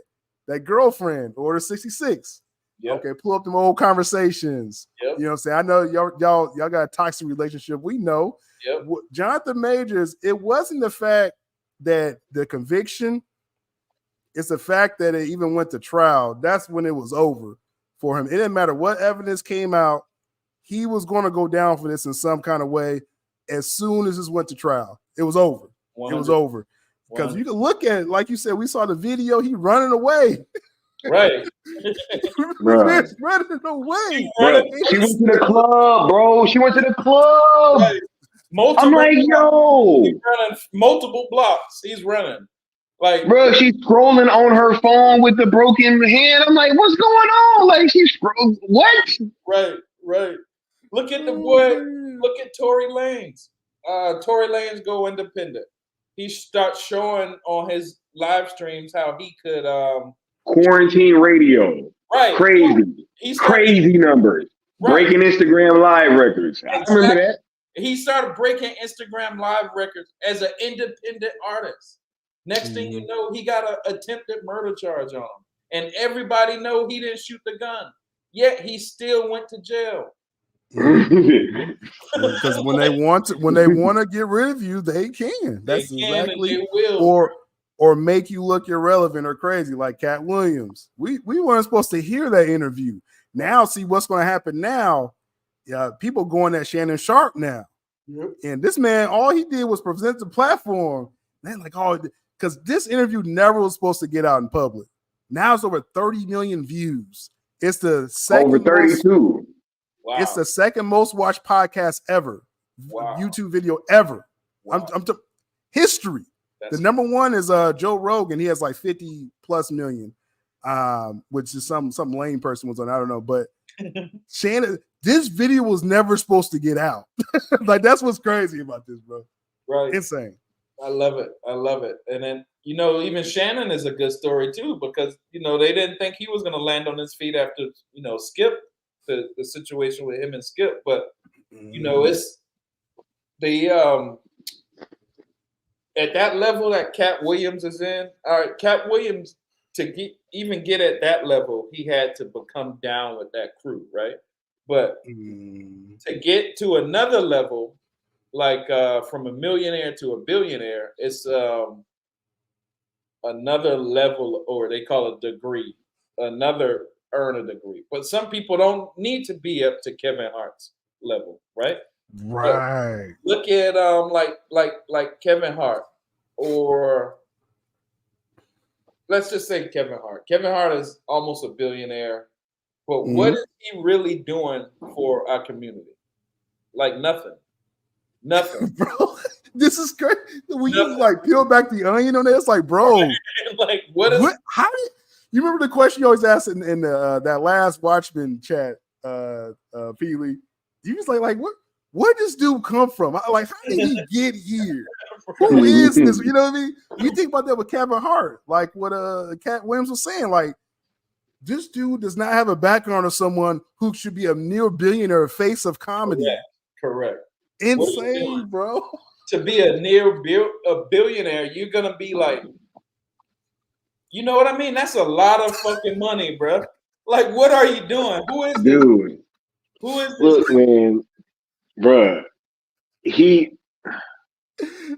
that girlfriend, Order 66. Yep. Okay, pull up them old conversations. Yep. You know what I'm saying? I know y'all got a toxic relationship. We know. Yep. Jonathan Majors, it wasn't the fact that the conviction, it's the fact that it even went to trial. That's when it was over for him. It didn't matter what evidence came out. He was going to go down for this in some kind of way as soon as this went to trial. It was over. 100. It was over. Because you can look at it, like you said, we saw the video, he running away. Right. running away. Bro, she went to the club, bro. She went to the club. Right. I'm like, yo. He's running multiple blocks. He's running. Like, bro, she's scrolling on her phone with the broken hand. I'm like, what's going on? Like, she's what? Right. Look at the boy. Look at Tory Lanez. Tory Lanez go independent. He starts showing on his live streams how he could quarantine radio. Right. Crazy numbers. Right. Breaking Instagram live records. Exactly. I remember that. He started breaking Instagram live records as an independent artist. Next thing you know, he got an attempted murder charge on him. And everybody know he didn't shoot the gun. Yet he still went to jail. Because when they want to get rid of you, they can. That's exactly. They will. Or make you look irrelevant or crazy, like Katt Williams. We weren't supposed to hear that interview. Now, see what's going to happen now. People going at Shannon Sharpe now. Yep. And this man, all he did was present the platform. Man, like, because this interview never was supposed to get out in public. Now it's over 30 million views. It's the second over 32. Wow. It's the second most watched podcast ever. Wow. YouTube video ever. Wow. History. The number one is Joe Rogan. He has like 50 plus million, which is some lame person was on. I don't know, but Shannon, this video was never supposed to get out. Like, that's what's crazy about this, bro. Right. Insane. I love it. And then, even Shannon is a good story too, because, they didn't think he was going to land on his feet after, Skip, the situation with him and Skip. But, it's the, at that level that Katt Williams is in, all right, Katt Williams, to even get at that level, he had to become down with that crew, right? But to get to another level, like from a millionaire to a billionaire, it's another level, or they call it degree, another earn a degree. But some people don't need to be up to Kevin Hart's level, right? Right. But look at like Kevin Hart, or let's just say Kevin Hart. Kevin Hart is almost a billionaire, but what is he really doing for our community? Like nothing. Bro, this is crazy. When you like peel back the onion on it, it's like, bro, like what? How did you remember the question you always asked in that last Watchmen chat, Peely? You was like what? Where does this dude come from? Like, how did he get here? Who is this? You know what I mean? You think about that with Kevin Hart, like what Katt Williams was saying. Like, this dude does not have a background of someone who should be a near billionaire face of comedy. Correct. insane, bro. To be a billionaire, you're gonna be like, you know what I mean? That's a lot of fucking money, bro. Like, what are you doing? Who is this? Dude, Who is this? look, man, bruh.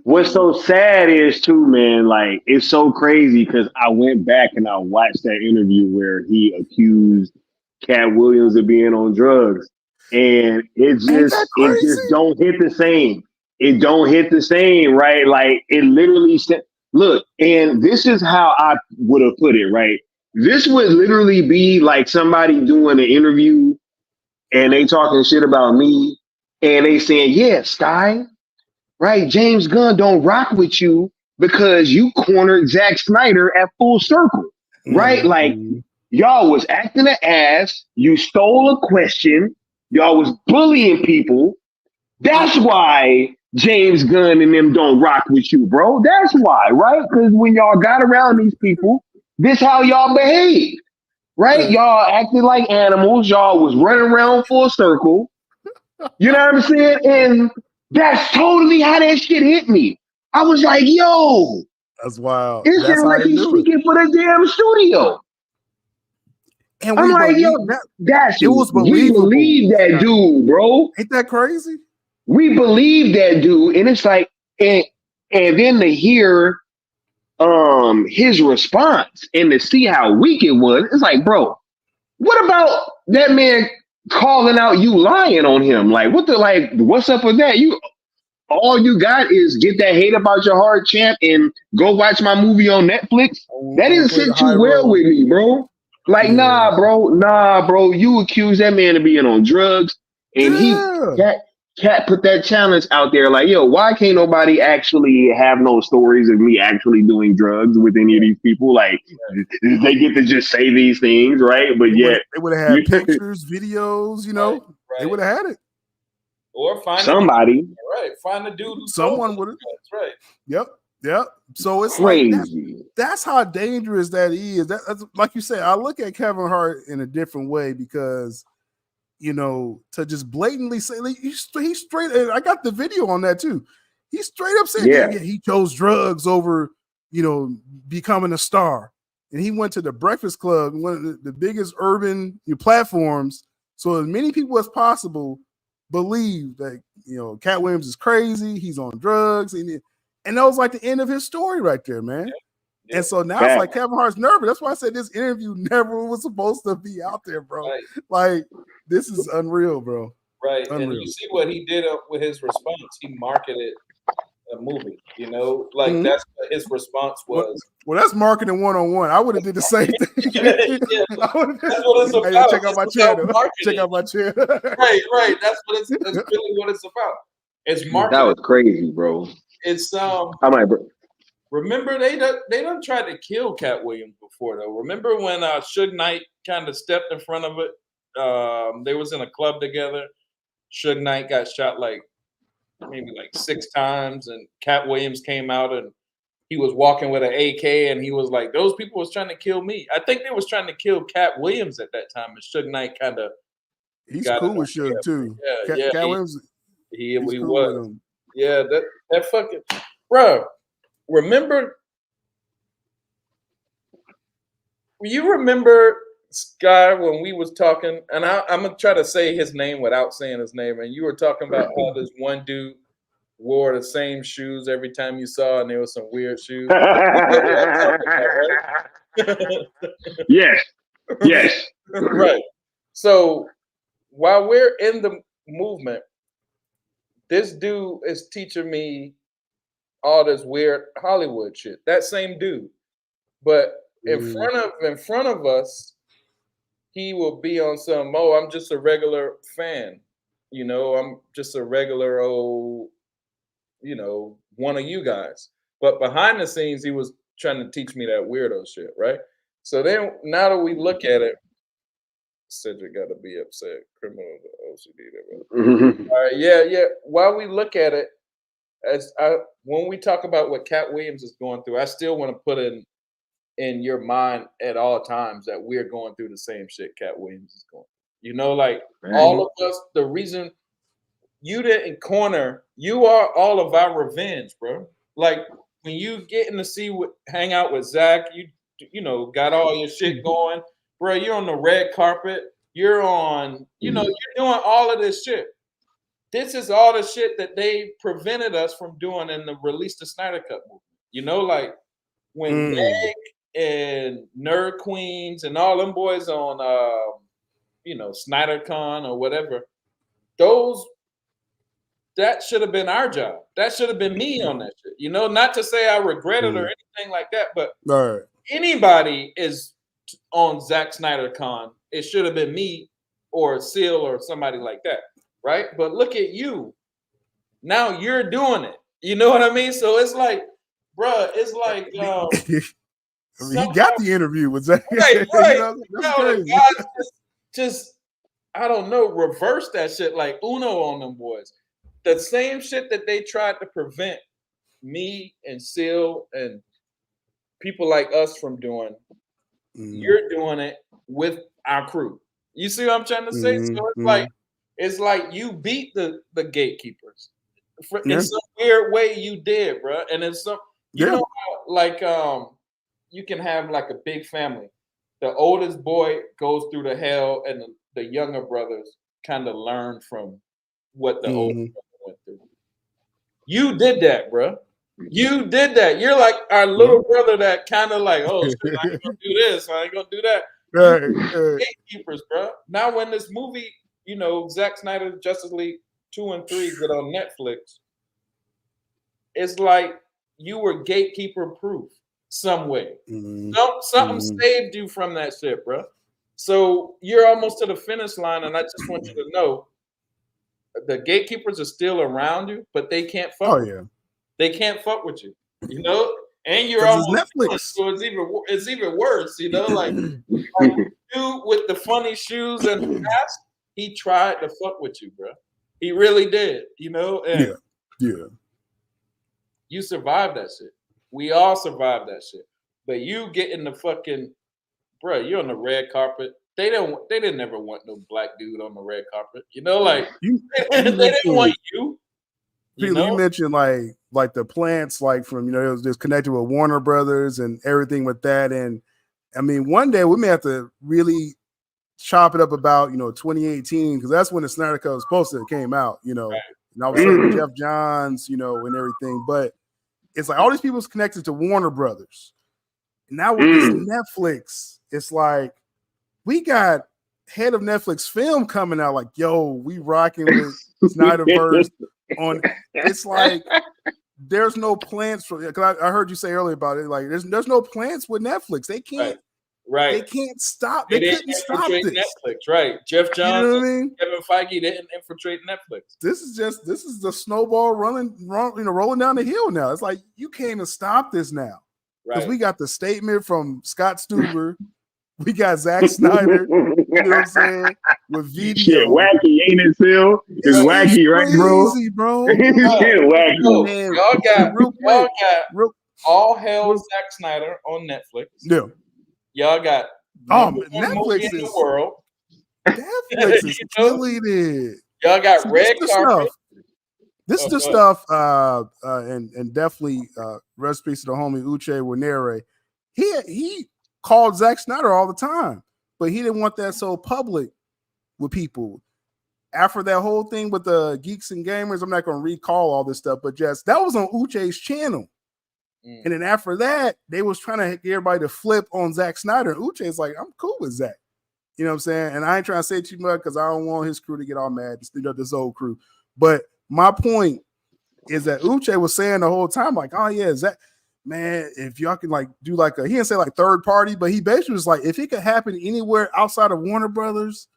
What's so sad is too, man, like it's so crazy because I went back and I watched that interview where he accused Katt Williams of being on drugs. And it just don't hit the same. It don't hit the same, right? Like it literally said, look, and this is how I would have put it, right? This would literally be like somebody doing an interview and they talking shit about me and they saying, yeah, Sky, right? James Gunn don't rock with you because you cornered Zack Snyder at Full Circle, right? Mm-hmm. Like y'all was acting an ass. You stole a question. Y'all was bullying people. That's why James Gunn and them don't rock with you, bro. That's why, right? Because when y'all got around these people, this how y'all behaved, right? Y'all acted like animals. Y'all was running around Full Circle. You know what I'm saying? And that's totally how that shit hit me. I was like, yo. That's wild. It sounds like he's speaking for the damn studio. And I'm like, yo, it was believable. We believe that dude, bro. Ain't that crazy? We believe that dude. And it's like, and then to hear his response and to see how weak it was, it's like, bro, what about that man calling out you lying on him? Like, what's up with that? All you got is get that hate about your heart, champ, and go watch my movie on Netflix. That didn't sit too well with me, bro. Like, nah, bro. You accuse that man of being on drugs, and Katt put that challenge out there. Like, yo, why can't nobody actually have no stories of me actually doing drugs with any of these people? Like, they get to just say these things, right? But yet they would have had pictures, videos, you know, right. They would have had it. Or find somebody, find the dude who someone would have. Right. Yep. So it's crazy. Like that's how dangerous that is. That's like you said. I look at Kevin Hart in a different way because, you know, to just blatantly say like, he's straight. And I got the video on that too. He straight up said he chose drugs over, you know, becoming a star, and he went to the Breakfast Club, one of the biggest urban platforms, so as many people as possible believe that, you know, Katt Williams is crazy, he's on drugs, and that was like the end of his story right there, man. Yeah. And so now it's like Kevin Hart's nervous. That's why I said this interview never was supposed to be out there, bro. Right. Like, this is unreal, bro. Right. Unreal. And you see what he did with his response. He marketed a movie, you know, like that's what his response was. Well, that's marketing 101. I would have did the same thing. That's what it's about. Check out my channel. Check out my channel. Right. That's really what it's about. It's marketing. That was crazy, bro. It's remember they done tried to kill Katt Williams before though. Remember when Suge Knight kind of stepped in front of it? They was in a club together. Suge Knight got shot maybe 6 times, and Katt Williams came out and he was walking with an AK and he was like, those people was trying to kill me. I think they was trying to kill Katt Williams at that time, and Suge Knight kind of he's cool with Suge too. Katt Williams he was. Yeah, that fucking bro. Remember? You remember Sky when we was talking, and I'm gonna try to say his name without saying his name, and you were talking about how this one dude wore the same shoes every time you saw, and there was some weird shoes. Yes. Right. So while we're in the movement, this dude is teaching me all this weird Hollywood shit. That same dude, but in front of us, he will be on some. Oh, I'm just a regular fan. You know, I'm just a regular old, you know, one of you guys. But behind the scenes, he was trying to teach me that weirdo shit, right? So then, now that we look at it, Cedric got to be upset. Criminal OCD. All right, yeah. While we look at it, when we talk about what Katt Williams is going through, I still want to put in your mind at all times that we're going through the same shit Katt Williams is going through. You know, like all of us, the reason you didn't corner. You are all of our revenge, bro. Like when you getting to hang out with Zach, you know, got all your shit going, bro. You're on the red carpet. You're on, you know, you're doing all of this shit. This is all the shit that they prevented us from doing in the Release the Snyder Cut movie. You know, like when Meg and Nerd Queens and all them boys on, you know, SnyderCon or whatever, that should have been our job. That should have been me on that shit. You know, not to say I regret it or anything like that, but anybody is on Zack SnyderCon, it should have been me or Seal or somebody like that, right? But look at you. Now you're doing it. You know what I mean? So it's like, bruh, it's like he got the interview with Zach. Right. That's crazy. Guys just I don't know, reverse that shit like Uno on them boys. The same shit that they tried to prevent me and Seal and people like us from doing, you're doing it with our crew. You see what I'm trying to say? So it's like you beat the gatekeepers. In some weird way you did, bro. And it's some you know how, like you can have like a big family. The oldest boy goes through the hell and the younger brothers kind of learn from what the older brother went through. You did that, bro. You did that. You're like our little brother that kind of like, oh shit, I ain't gonna do this, I ain't gonna do that. Gatekeepers, bro. Now when this movie, you know, Zack Snyder's Justice League 2 and 3 get on Netflix, it's like you were gatekeeper proof some way. Something saved you from that shit, bro. So you're almost to the finish line, and I just want you to know the gatekeepers are still around you, but they can't fuck with you. They can't fuck with you, you know? And you're almost Netflix. So it's even worse, you know, like dude with the funny shoes and the mask, he tried to fuck with you, bro. He really did, you know? And you survived that shit. We all survived that shit. But you getting the fucking, bro, you're on the red carpet. They didn't ever want no black dude on the red carpet. You know, like they didn't want you. You mentioned like the plants, like from, you know, it was just connected with Warner Brothers and everything with that. And I mean, one day we may have to really chop it up about, you know, 2018, because that's when the Snyder Cut was supposed to came out, you know. And I was saying Jeff Johns, you know, and everything. But it's like all these people's connected to Warner Brothers. And now with this Netflix, it's like we got head of Netflix film coming out like, yo, we rocking with Snyderverse on. It's like there's no plans for, because I heard you say earlier about it, like there's no plans with Netflix. They can't they can't stop. They couldn't stop this. Netflix, right? Jeff Johns, you know what I mean? Kevin Feige didn't infiltrate Netflix. This is the snowball rolling down the hill now. It's like you can't even stop this now. Because we got the statement from Scott Stuber, we got Zack Snyder, you know what I'm saying, with video. Shit wacky, ain't it, Phil? It's wacky, right, bro? Crazy, bro. Wacky. Y'all got all hell Zack Snyder on Netflix. Yeah. Y'all got Netflix in the world. Netflix is killing it. Y'all got red carpet. This is the stuff, and definitely rest in peace to the homie Uche Wanere. He called Zack Snyder all the time, but he didn't want that so public with people. After that whole thing with the Geeks and Gamers, I'm not going to recall all this stuff, but just that was on Uche's channel. And then after that, they was trying to get everybody to flip on Zack Snyder. Uche's like, I'm cool with Zack. You know what I'm saying? And I ain't trying to say too much because I don't want his crew to get all mad. This old crew. But my point is that Uche was saying the whole time, like, oh yeah, Zack, man, if y'all can like do like he didn't say like third party, but he basically was like, if it could happen anywhere outside of Warner Brothers,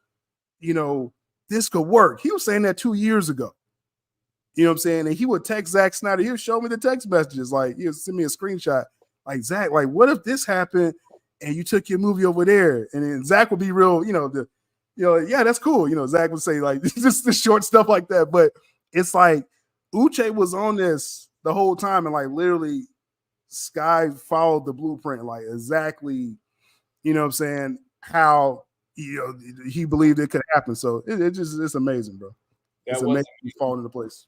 you know, this could work. He was saying that 2 years ago. You know what I'm saying? And he would text Zack Snyder. He would show me the text messages. Like, he would send me a screenshot. Like, Zack, like, what if this happened and you took your movie over there? And then Zack would be real, yeah, that's cool. You know, Zack would say like just the short stuff like that. But it's like Uche was on this the whole time, and like literally Sky followed the blueprint, like exactly, you know what I'm saying, how he believed it could happen. So it's amazing, bro. It's amazing it's falling into place.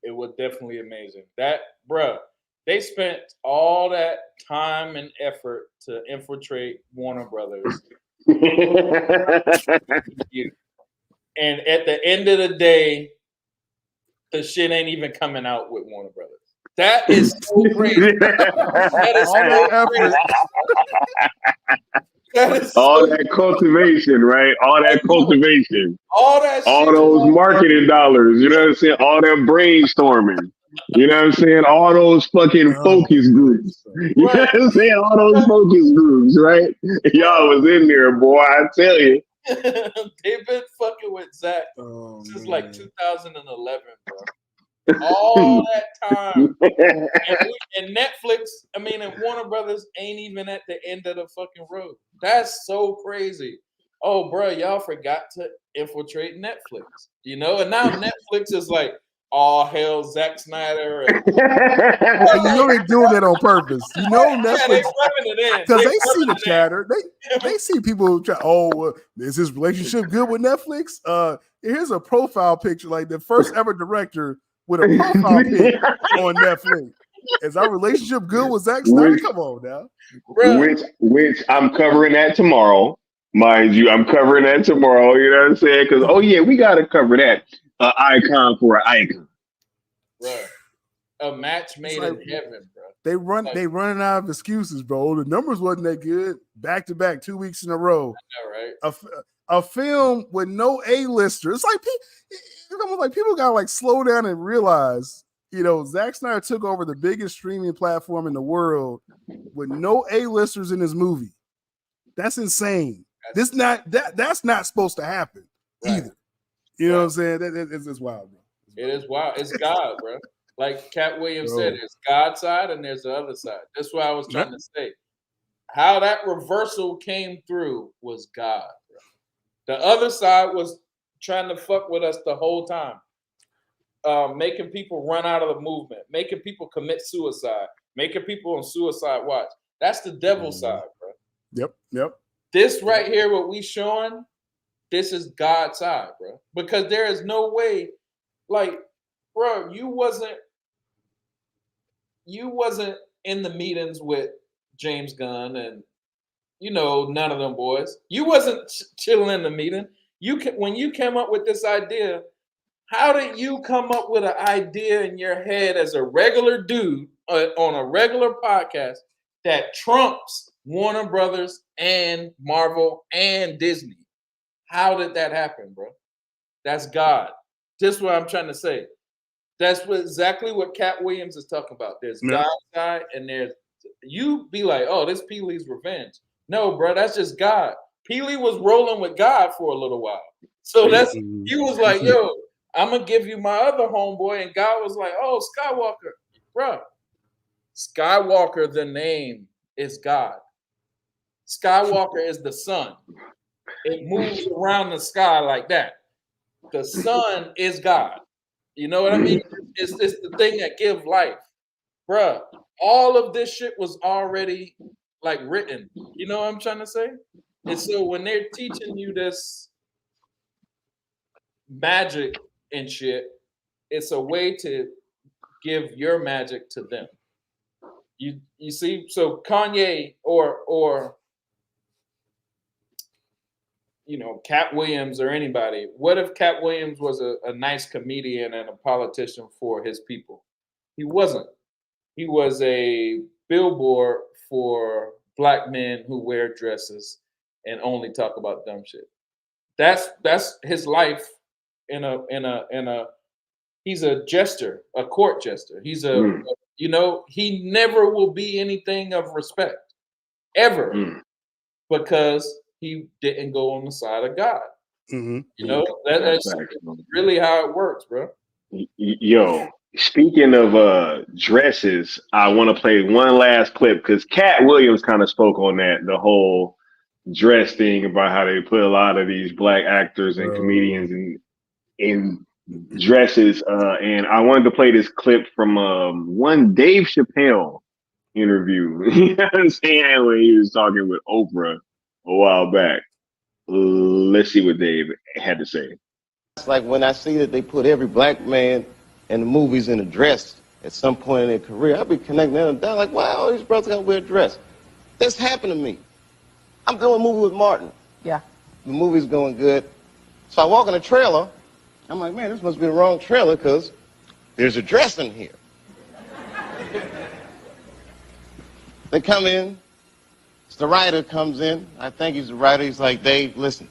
It was definitely amazing. That, bruh, they spent all that time and effort to infiltrate Warner Brothers. And at the end of the day, the shit ain't even coming out with Warner Brothers. That is so crazy. That is so crazy. That is all that cultivation, right? All that cultivation. All that all shit those marketing dollars, you know what I'm saying? All that brainstorming. You know what I'm saying? All those fucking focus groups. You know what I'm saying? All those focus groups, right? Y'all was in there, boy, I tell you. They've been fucking with Zach since like 2011, bro. All that time. And Netflix, I mean, and Warner Brothers ain't even at the end of the fucking road. That's so crazy. Oh, bro, y'all forgot to infiltrate Netflix, you know? And now Netflix is like, all hell Zack Snyder. And you know they're doing it on purpose. You know Netflix, because they see the chatter. They see people try, is his relationship good with Netflix? Here's a profile picture, like the first ever director with a profile pic on Netflix. Is our relationship good with Zack Snyder? Come on now. Which I'm covering that tomorrow. Mind you, I'm covering that tomorrow. You know what I'm saying? Because, we got to cover that. Icon for an icon. Bro. A match made in heaven, bro. They running out of excuses, bro. The numbers wasn't that good. Back to back, 2 weeks in a row. I know, right? A film with no A-lister. It's almost like people gotta like slow down and realize, you know, Zack Snyder took over the biggest streaming platform in the world with no A-listers in his movie. That's insane. That's not supposed to happen either. You know what I'm saying? It's wild, bro. It is wild. It's God, bro. Like Katt Williams said, there's God's side and there's the other side. That's what I was trying to say. How that reversal came through was God, bro. The other side was trying to fuck with us the whole time. Making people run out of the movement, making people commit suicide, making people on suicide watch. That's the devil's side, bro. Yep. This right here, what we showing, this is God's side, bro. Because there is no way, like, bro, you wasn't in the meetings with James Gunn and, you know, none of them boys. You wasn't chilling in the meeting. When you came up with this idea, how did you come up with an idea in your head as a regular dude on a regular podcast that trumps Warner Brothers and Marvel and Disney? How did that happen, bro? That's God. Just what I'm trying to say. That's exactly what Katt Williams is talking about. There's God's side and there's, you be like, oh, this Peely's revenge. No, bro, that's just God. Peely was rolling with God for a little while. So he was like, yo, I'm going to give you my other homeboy. And God was like, oh, Skywalker. Bro, Skywalker, the name is God. Skywalker is the sun. It moves around the sky like that. The sun is God. You know what I mean? It's the thing that gives life. Bruh, all of this shit was already like written. You know what I'm trying to say? And so when they're teaching you this magic and shit, it's a way to give your magic to them. You see? So Kanye or you know, Katt Williams or anybody. What if Katt Williams was a nice comedian and a politician for his people? He wasn't. He was a billboard for black men who wear dresses and only talk about dumb shit. That's his life in a he's a jester, a court jester. He's you know, he never will be anything of respect ever because he didn't go on the side of God. You know, that's really how it works, bro. Yo, speaking of dresses, I want to play one last clip because Katt Williams kind of spoke on that, the whole dress thing about how they put a lot of these black actors and comedians in dresses. And I wanted to play this clip from one Dave Chappelle interview. You know what I'm saying? When he was talking with Oprah a while back. Let's see what Dave had to say. It's like when I see that they put every black man in the movies in a dress at some point in their career, I'll be connecting them down like, wow, all these brothers got to wear a dress. This happened to me. I'm doing a movie with Martin. Yeah. The movie's going good. So I walk in the trailer. I'm like, man, this must be the wrong trailer because there's a dress in here. They come in. The writer comes in. I think he's the writer. He's like, Dave, listen,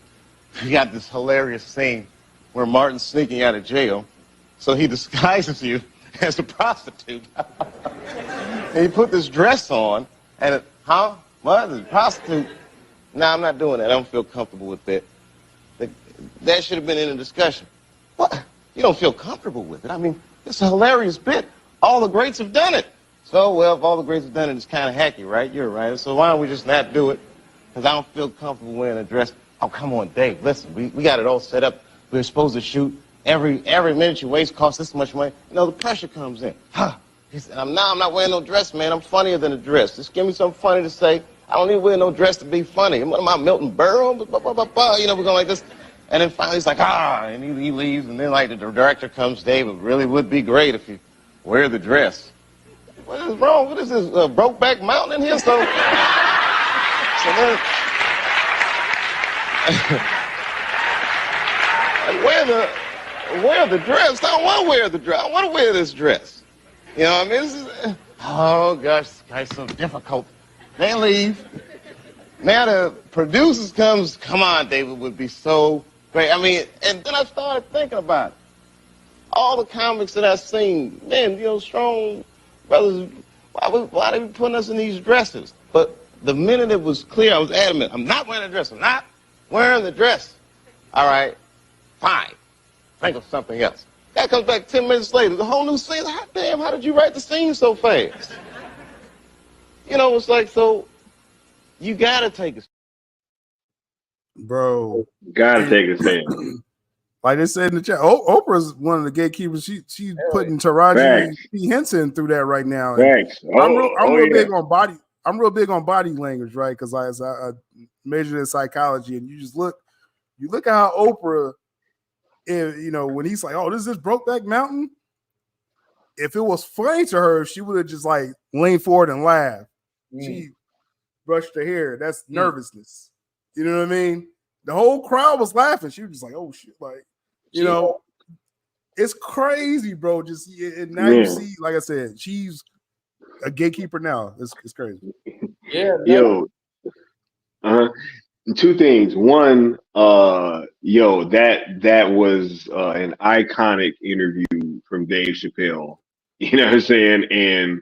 we got this hilarious scene where Martin's sneaking out of jail. So he disguises you as a prostitute. And he put this dress on. And what? A prostitute? No, I'm not doing that. I don't feel comfortable with that. That should have been in the discussion. What? You don't feel comfortable with it? I mean, it's a hilarious bit. All the greats have done it. So, well, if all the greats have done it, it's kind of hacky, right? You're right. So why don't we just not do it? Because I don't feel comfortable wearing a dress. Oh, come on, Dave. Listen, we got it all set up. We're supposed to shoot. Every minute you waste costs this much money. You know, the pressure comes in. He said, I'm not wearing no dress, man. I'm funnier than a dress. Just give me something funny to say. I don't need to wear no dress to be funny. What am I, Milton Berle? You know, we're going like this. And then finally he's like, and he leaves. And then, like, the director comes, Dave, it really would be great if you wear the dress. What is wrong? What is this, Brokeback Mountain in here? So then, wear the dress. I don't want to wear the dress. I want to wear this dress. You know what I mean? This is, oh, gosh, this guy's so difficult. They leave. Now the producers comes, come on, David, would be so great. I mean, and then I started thinking about it. All the comics that I've seen, man, you know, strong brothers, why they be putting us in these dresses? But the minute it was clear, I was adamant, I'm not wearing a dress. I'm not wearing the dress. All right, fine. Think of something else. That comes back 10 minutes later, the whole new scene. Hot damn, how did you write the scene so fast? You know, it's like, so you gotta take a Bro. Gotta take a stand. Like they said in the chat, Oprah's one of the gatekeepers. She's putting Taraji and P. Henson through that right now. Thanks. I'm real big on body. I'm real big on body language, right? Because I majored in psychology, and you look at how Oprah, you know, when he's like, "Oh, this is Brokeback Mountain." If it was funny to her, she would have just like leaned forward and laughed. She brushed her hair. That's nervousness. You know what I mean? The whole crowd was laughing. She was just like, "Oh shit!" Like, you know, it's crazy, bro. Just and now you see, like I said, she's a gatekeeper now. It's crazy. Yeah. Yo. Two things. One, that was an iconic interview from Dave Chappelle. You know what I'm saying? And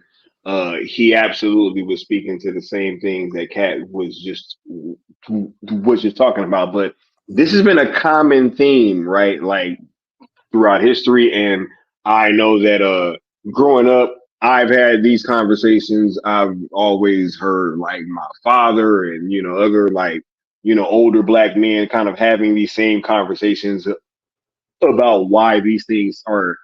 he absolutely was speaking to the same things that Katt was just talking about. But this has been a common theme, right? Like throughout history. And I know that growing up, I've had these conversations. I've always heard like my father and, you know, other like, you know, older black men kind of having these same conversations about why these things are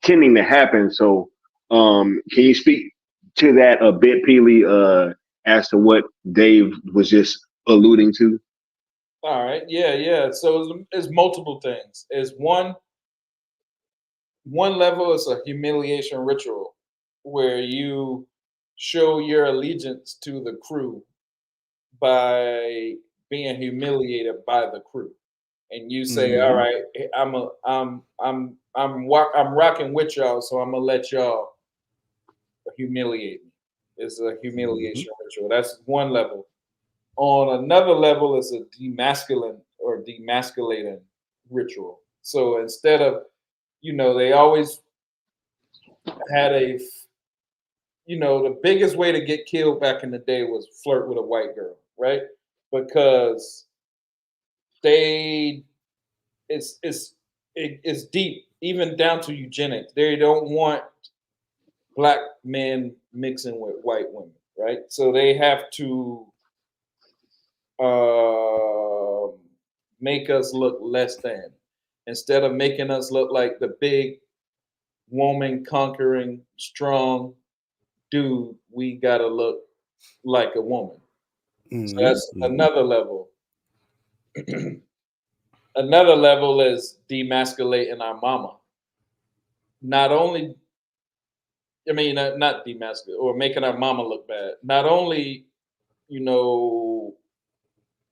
tending to happen. So can you speak to that a bit, Peely, as to what Dave was just alluding to? All right. Yeah. So it's multiple things. It's one level is a humiliation ritual where you show your allegiance to the crew by being humiliated by the crew, and you say, "All right, I'm rocking with y'all, so I'm gonna let y'all humiliate me." It's a humiliation ritual. That's one level. On another level is a demasculating ritual. So instead of, you know, they always had the biggest way to get killed back in the day was flirt with a white girl, right? Because it's deep, even down to eugenics. They don't want black men mixing with white women, right? So they have to make us look less than. Instead of making us look like the big woman conquering strong dude, we gotta look like a woman. So that's another level. Another level is demasculating our mama. Not only, I mean, not demasculate or making our mama look bad. Not only, you know,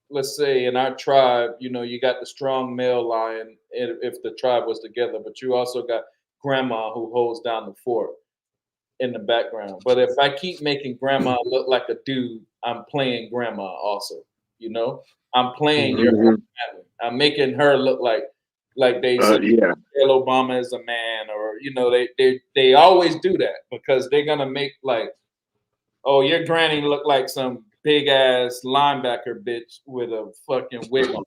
let's say in our tribe, you know, you got the strong male lion if the tribe was together, but you also got grandma who holds down the fort in the background. But if I keep making grandma look like a dude, I'm playing grandma also. You know, I'm playing your whole family. I'm making her look like they say Obama is a man, or you know, they always do that because they're gonna make like, oh, your granny look like some big ass linebacker bitch with a fucking wig on.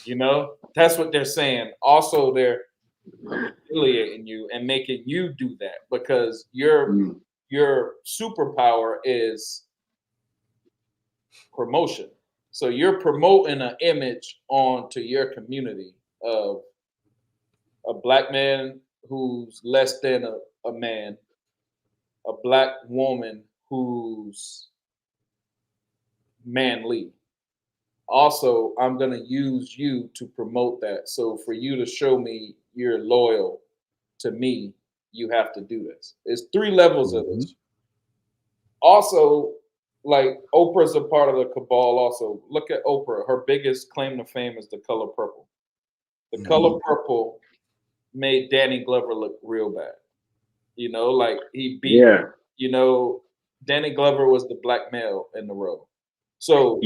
You know, that's what they're saying. Also, they're humiliating you and making you do that because your superpower is promotion. So you're promoting an image onto your community of a black man who's less than a man, a black woman who's manly. Also, I'm going to use you to promote that. So for you to show me you're loyal to me, you have to do this. It's 3 levels of this. Also, like Oprah's a part of the cabal also. Look at Oprah. Her biggest claim to fame is the color purple. The color purple made Danny Glover look real bad. You know, like he beat, you know, Danny Glover was the black male in the role. So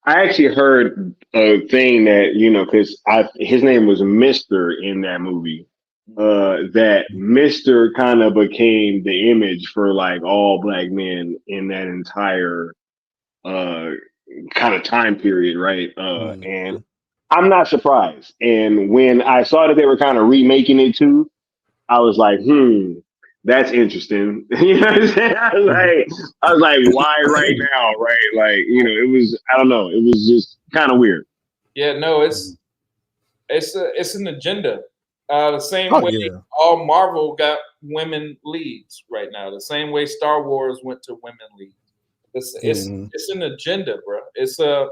I actually heard a thing that, you know, because his name was Mr. in that movie. That Mr. kind of became the image for like all black men in that entire kind of time period, right? And I'm not surprised. And when I saw that they were kind of remaking it too, I was like, that's interesting. You know what I'm saying? I was like, why right now? Right? Like, you know, it was, I don't know, it was just kind of weird. Yeah, no, it's an agenda. The same way all Marvel got women leads right now. The same way Star Wars went to women leads. It's an agenda, bro. It's the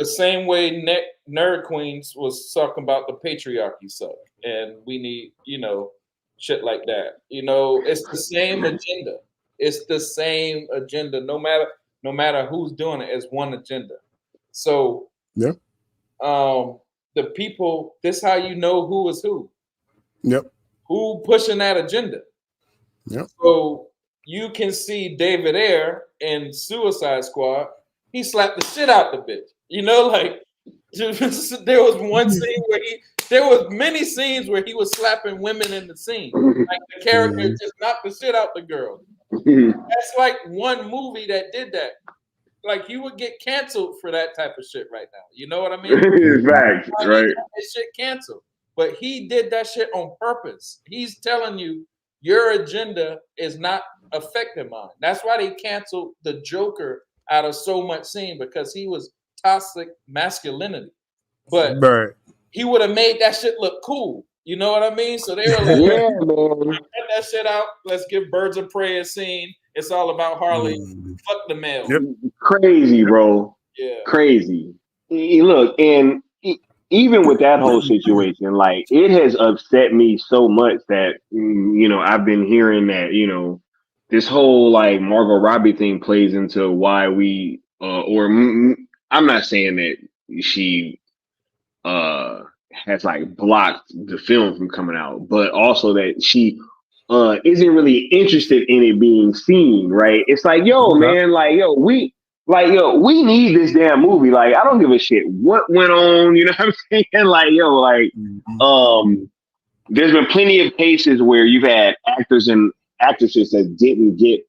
same way Nerd Queens was talking about the patriarchy suck, and we need, you know, shit like that. You know, it's the same agenda. It's the same agenda. No matter who's doing it, it's one agenda. So the people, this how you know who is who. Who pushing that agenda. So you can see David Ayer in Suicide Squad. He slapped the shit out the bitch. You know, like there was one scene where there was many scenes where he was slapping women in the scene. Like the character just knocked the shit out the girl. That's like one movie that did that. Like you would get canceled for that type of shit right now. You know what I mean? Facts, right? That shit canceled. But he did that shit on purpose. He's telling you your agenda is not affecting mine. That's why they canceled the Joker out of so much scene, because he was toxic masculinity. But he would have made that shit look cool. You know what I mean? So they were like, cut that shit out. Let's give Birds of Prey a scene. It's all about Harley. Fuck the male. Crazy, bro. Yeah. Crazy. Look, and even with that whole situation, like it has upset me so much that, you know, I've been hearing that, you know, this whole like Margot Robbie thing plays into why we, I'm not saying that she has like blocked the film from coming out, but also that she isn't really interested in it being seen, right? It's like, man, like, we need this damn movie. Like, I don't give a shit what went on, you know what I'm saying? Like, there's been plenty of cases where you've had actors and actresses that didn't get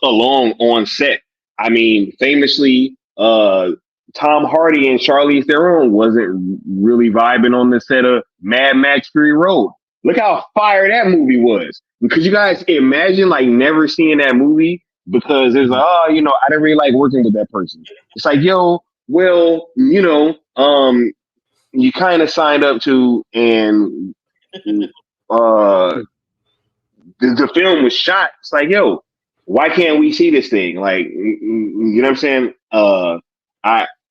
along on set. I mean, famously, Tom Hardy and Charlize Theron wasn't really vibing on the set of Mad Max Fury Road. Look how fire that movie was. Because you guys imagine like never seeing that movie because it's like, I didn't really like working with that person. It's like, well, you kind of signed up to, and the film was shot. It's like, why can't we see this thing? Like, you know what I'm saying?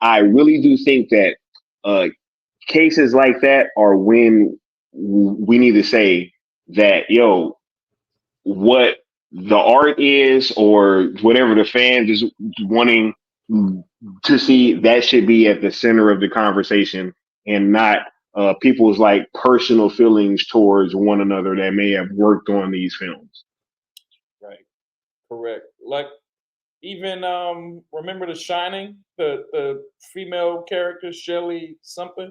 I really do think that cases like that are when we need to say that, yo, what the art is or whatever the fans is wanting to see, that should be at the center of the conversation and not people's like personal feelings towards one another that may have worked on these films. Right. Correct. Like even remember The Shining, the female character Shelley something.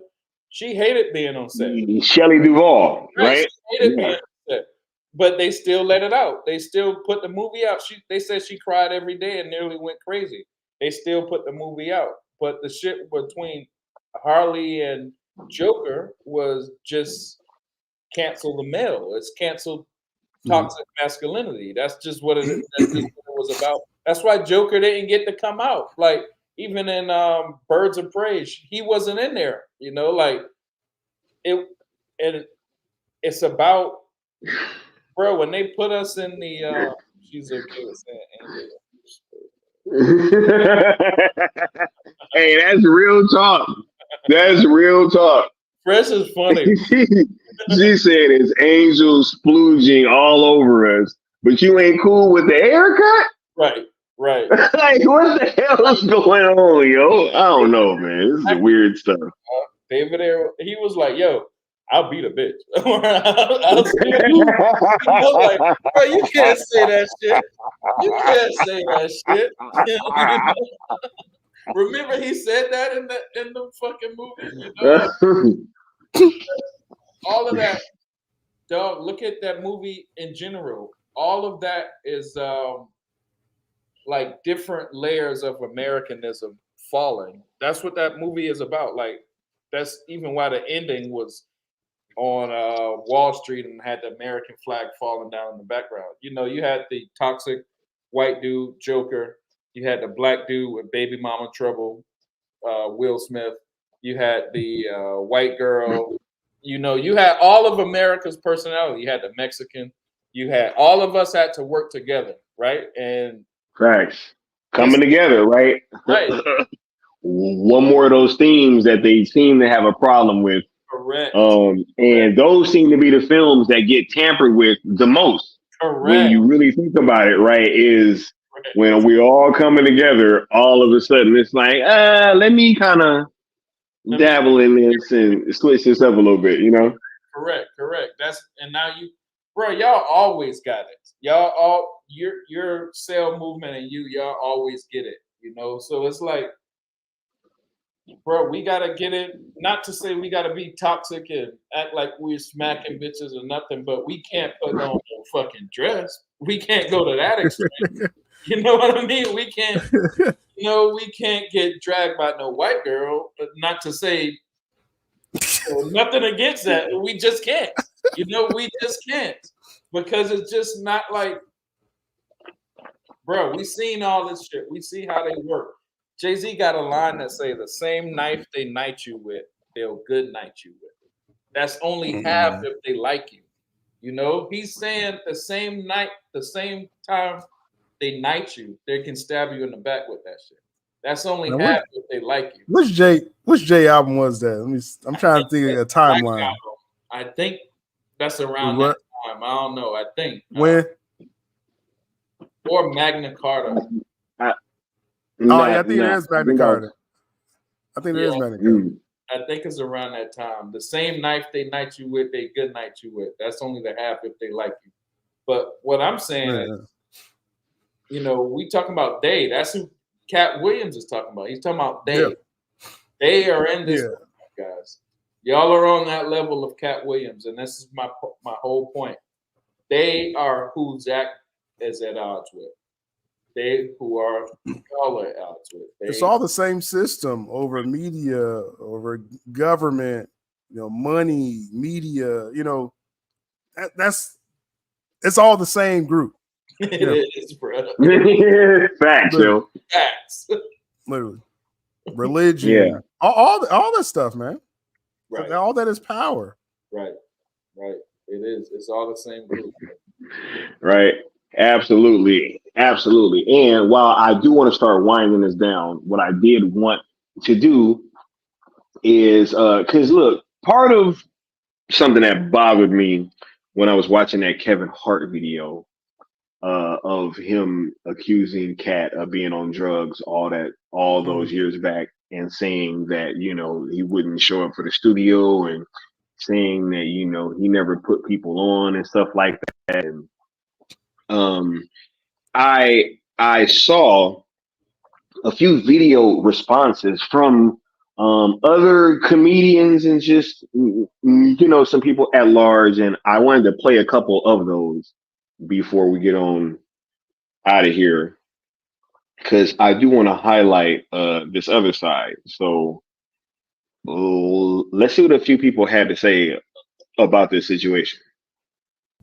She hated being on set. Shelley Duvall, right? She hated being on set. But they still let it out. They still put the movie out. They said she cried every day and nearly went crazy. They still put the movie out. But the shit between Harley and Joker was just cancel the male. It's canceled toxic masculinity. That's just what it is. That's just what it was about. That's why Joker didn't get to come out. Like even in Birds of Prey, he wasn't in there. You know, like it. And it's about, bro. When they put us in the, she's okay with saying. Hey, that's real talk. That's real talk. Fresh is funny. She said it's angels splooging all over us, but you ain't cool with the haircut? Right. Like, what the hell is going on, yo? I don't know, man. This is weird stuff. David Ayer, he was like, yo, I'll beat a bitch. I'll you know, like, bro, you can't say that shit. You can't say that shit. Remember he said that in the fucking movie? You know? All of that, dog, look at that movie in general. All of that is like different layers of Americanism falling. That's what that movie is about. Like, that's even why the ending was on Wall Street and had the American flag falling down in the background. You know, you had the toxic white dude, Joker. You had the black dude with baby mama trouble, Will Smith. You had the white girl. You know, you had all of America's personality. You had the Mexican. You had all of us had to work together, right? And facts coming together, right? Right. One more of those themes that they seem to have a problem with. Correct. And those seem to be the films that get tampered with the most. Correct. When you really think about it, right, is when we're all coming together, all of a sudden it's like, let me kind of dabble in this and switch this up a little bit, you know? Correct. And now bro, y'all always got it. Y'all all your cell movement and y'all always get it, you know? So it's like, bro, we gotta get it. Not to say we gotta be toxic and act like we're smacking bitches or nothing, but we can't put on no fucking dress. We can't go to that extreme. You know what I mean? We can't. You know, we can't get dragged by no white girl. But not to say nothing against that. We just can't. You know, we just can't because it's just not like, bro. We seen all this shit. We see how they work. Jay-Z got a line that say, the same knife they knight you with, they'll good night you with. That's only half if they like you. You know, he's saying the same night, the same time they knight you, they can stab you in the back with that shit. That's only half if they like you. Which J album was that? I'm trying to think of a timeline. I think that's around that time. I don't know. I think. When? Or Magna Carta. I think it is Magna Carta. I think it is Magna Carta. I think it's around that time. The same knife they knight you with, they good night you with. That's only the half if they like you. But what I'm saying is, you know, we talking about they. That's who Katt Williams is talking about. He's talking about they. Yeah. They are in this, guys. Y'all are on that level of Katt Williams, and this is my whole point. They are who Zach is at odds with. They who are y'all at odds with. It's all the same system over media, over government, you know, money, media. You know, it's all the same group. It is, bro. Facts, yo. Facts. Literally. Religion. All that stuff, man. Right. All that is power. Right. It is. It's all the same group. Right. Absolutely. And while I do want to start winding this down, what I did want to do is because look, part of something that bothered me when I was watching that Kevin Hart video of him accusing Katt of being on drugs all those years back, and saying that he wouldn't show up for the studio, and saying that he never put people on and stuff like that. And I saw a few video responses from other comedians and just some people at large, and I wanted to play a couple of those before we get on out of here, because I do want to highlight this other side. So let's see what a few people had to say about this situation.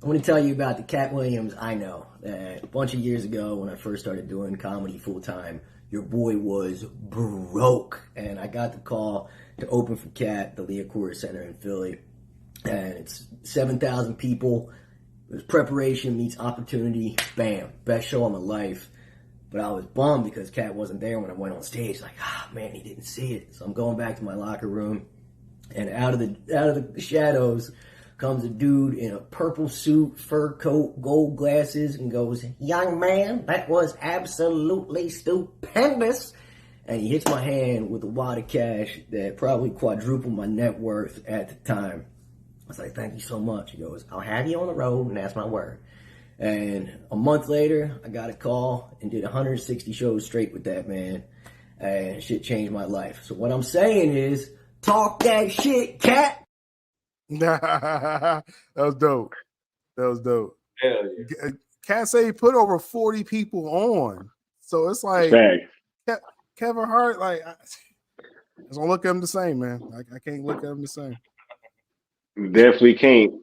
I want to tell you about the Katt Williams I know. A bunch of years ago, when I first started doing comedy full time, your boy was broke, and I got the call to open for Katt, the Liacouras Center in Philly, and it's 7,000 people. It was preparation meets opportunity. Bam, best show of my life. But I was bummed because Katt wasn't there when I went on stage. Like, man, he didn't see it. So I'm going back to my locker room, and out of the shadows comes a dude in a purple suit, fur coat, gold glasses, and goes, "Young man, that was absolutely stupendous." And he hits my hand with a wad of cash that probably quadrupled my net worth at the time. I was like, "Thank you so much." He goes, "I'll have you on the road," and that's my word. And a month later, I got a call and did 160 shows straight with that man. And shit changed my life. So what I'm saying is, talk that shit, Katt. That was dope. Hell yeah. Katt say he put over 40 people on. So it's like Kevin Hart, like, I just don't look at him the same, man. I can't look at him the same. Definitely can't.